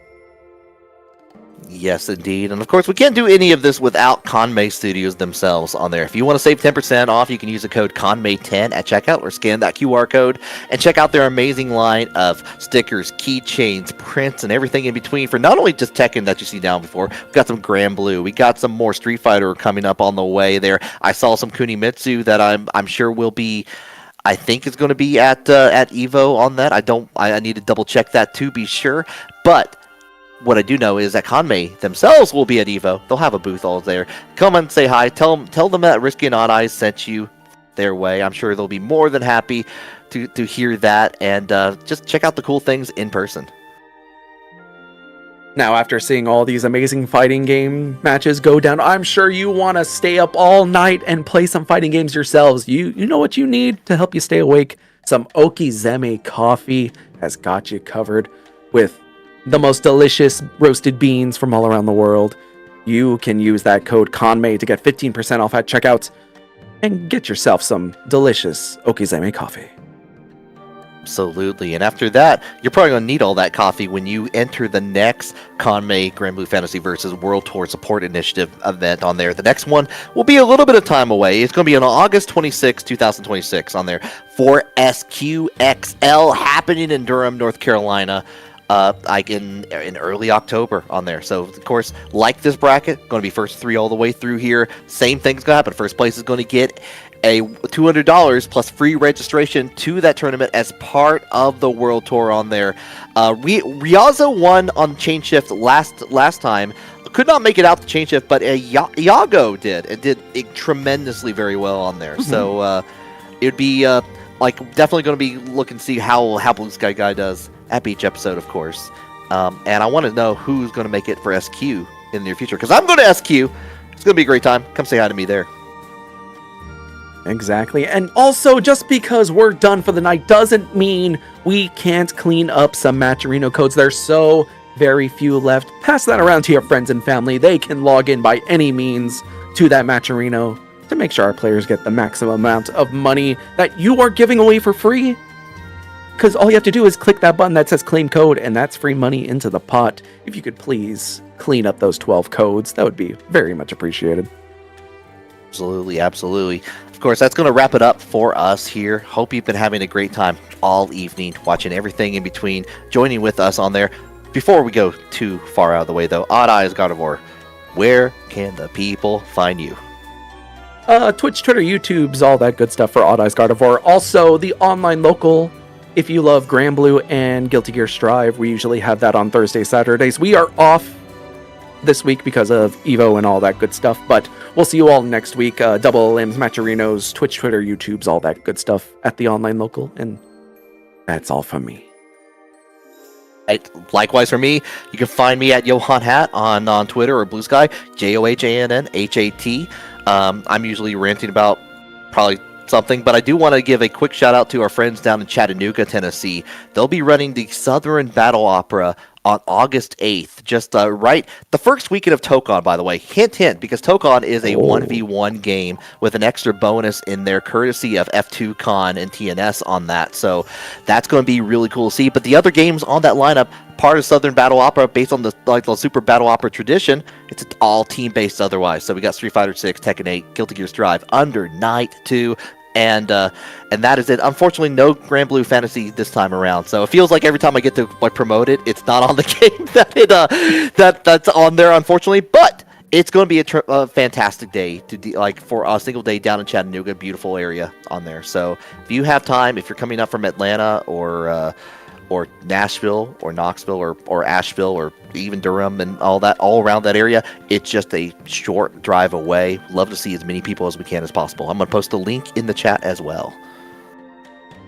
Yes, indeed. And of course, we can't do any of this without Kanme Studios themselves on there. If you want to save 10% off, you can use the code Kanme10 at checkout, or scan that QR code and check out their amazing line of stickers, keychains, prints, and everything in between for not only just Tekken that you see down before. We got some Granblue. We got some more Street Fighter coming up on the way there. I saw some Kunimitsu that I'm sure will be, I think it's going to be at EVO on that. I need to double check that to be sure. But what I do know is that Kanme themselves will be at EVO. They'll have a booth all there. Come and say hi. Tell them that Risky and Odd Eyes sent you their way. I'm sure they'll be more than happy to hear that, and just check out the cool things in person. Now, after seeing all these amazing fighting game matches go down, I'm sure you want to stay up all night and play some fighting games yourselves. You know what you need to help you stay awake? Some Okizeme coffee has got you covered with the most delicious roasted beans from all around the world. You can use that code Kanme to get 15% off at checkout and get yourself some delicious Okizeme coffee. Absolutely. And after that, you're probably going to need all that coffee when you enter the next Kanme Granblue Fantasy vs. World Tour Support Initiative event on there. The next one will be a little bit of time away. It's going to be on August 26, 2026 on there for SQXL, happening in Durham, North Carolina. Like in early October on there. So, of course, like this bracket, going to be first 3 all the way through here. Same thing's going to happen. First place is going to get a $200 plus free registration to that tournament as part of the World Tour on there. Ryaza won on Chain Shift last time. Could not make it out to Chain Shift, but Iago did. It did tremendously very well on there. So, it would be definitely going to be looking to see how Blue Sky Guy does at each episode, of course. And I want to know who's going to make it for SQ in the near future, because I'm going to SQ. It's going to be a great time. Come say hi to me there. Exactly. And also, just because we're done for the night doesn't mean we can't clean up some Matcherino codes. There's so very few left. Pass that around to your friends and family. They can log in by any means to that Matcherino to make sure our players get the maximum amount of money that you are giving away for free. Because all you have to do is click that button that says claim code, and that's free money into the pot. If you could please clean up those 12 codes, that would be very much appreciated. Absolutely, absolutely. Of course, that's going to wrap it up for us here. Hope you've been having a great time all evening, watching everything in between, joining with us on there. Before we go too far out of the way, though, Odd Eyes God of War, where can the people find you? Twitch, Twitter, YouTube's all that good stuff for Odd Eyes God of War. Also, the online local if you love Granblue and Guilty Gear Strive, we usually have that on Thursdays, Saturdays. We are off this week because of Evo and all that good stuff, but we'll see you all next week. Double Limbs, Matcherinos, Twitch, Twitter, YouTubes, all that good stuff at the online local, and that's all from me. Likewise for me, you can find me at Johann Hat on Twitter or Blue Sky, JOHANNHAT. I'm usually ranting about probably something, but I do want to give a quick shout out to our friends down in Chattanooga, Tennessee. They'll be running the Southern Battle Opera on August 8th, just right the first weekend of Tokon, by the way. Hint, hint, because Tokon is a 1v1 game with an extra bonus in there, courtesy of F2 Con and TNS on that. So that's going to be really cool to see. But the other games on that lineup, part of Southern Battle Opera, based on the Super Battle Opera tradition, it's all team-based otherwise. So we got Street Fighter 6, Tekken 8, Guilty Gear Strive, Under Night 2, and that is it. Unfortunately, no Granblue Fantasy this time around. So it feels like every time I get to promote it, it's not on the game that's on there, unfortunately. But it's going to be a fantastic day for a single day down in Chattanooga, beautiful area on there. So if you have time, if you're coming up from Atlanta or Nashville or Knoxville or Asheville or even Durham and all around that area, it's just a short drive away. Love to see as many people as we can as possible. I'm going to post a link in the chat as well.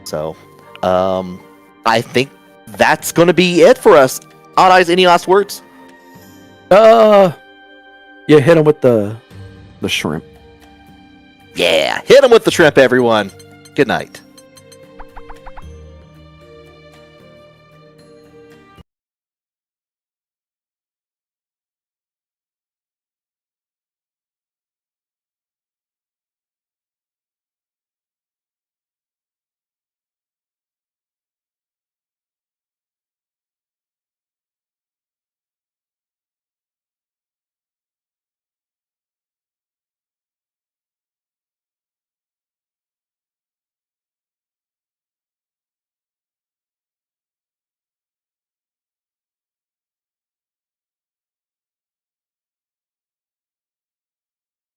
So I think that's going to be it for us. Odd Eyes, any last words? Yeah, hit him with the shrimp. Yeah, hit him with the shrimp, everyone. Good night.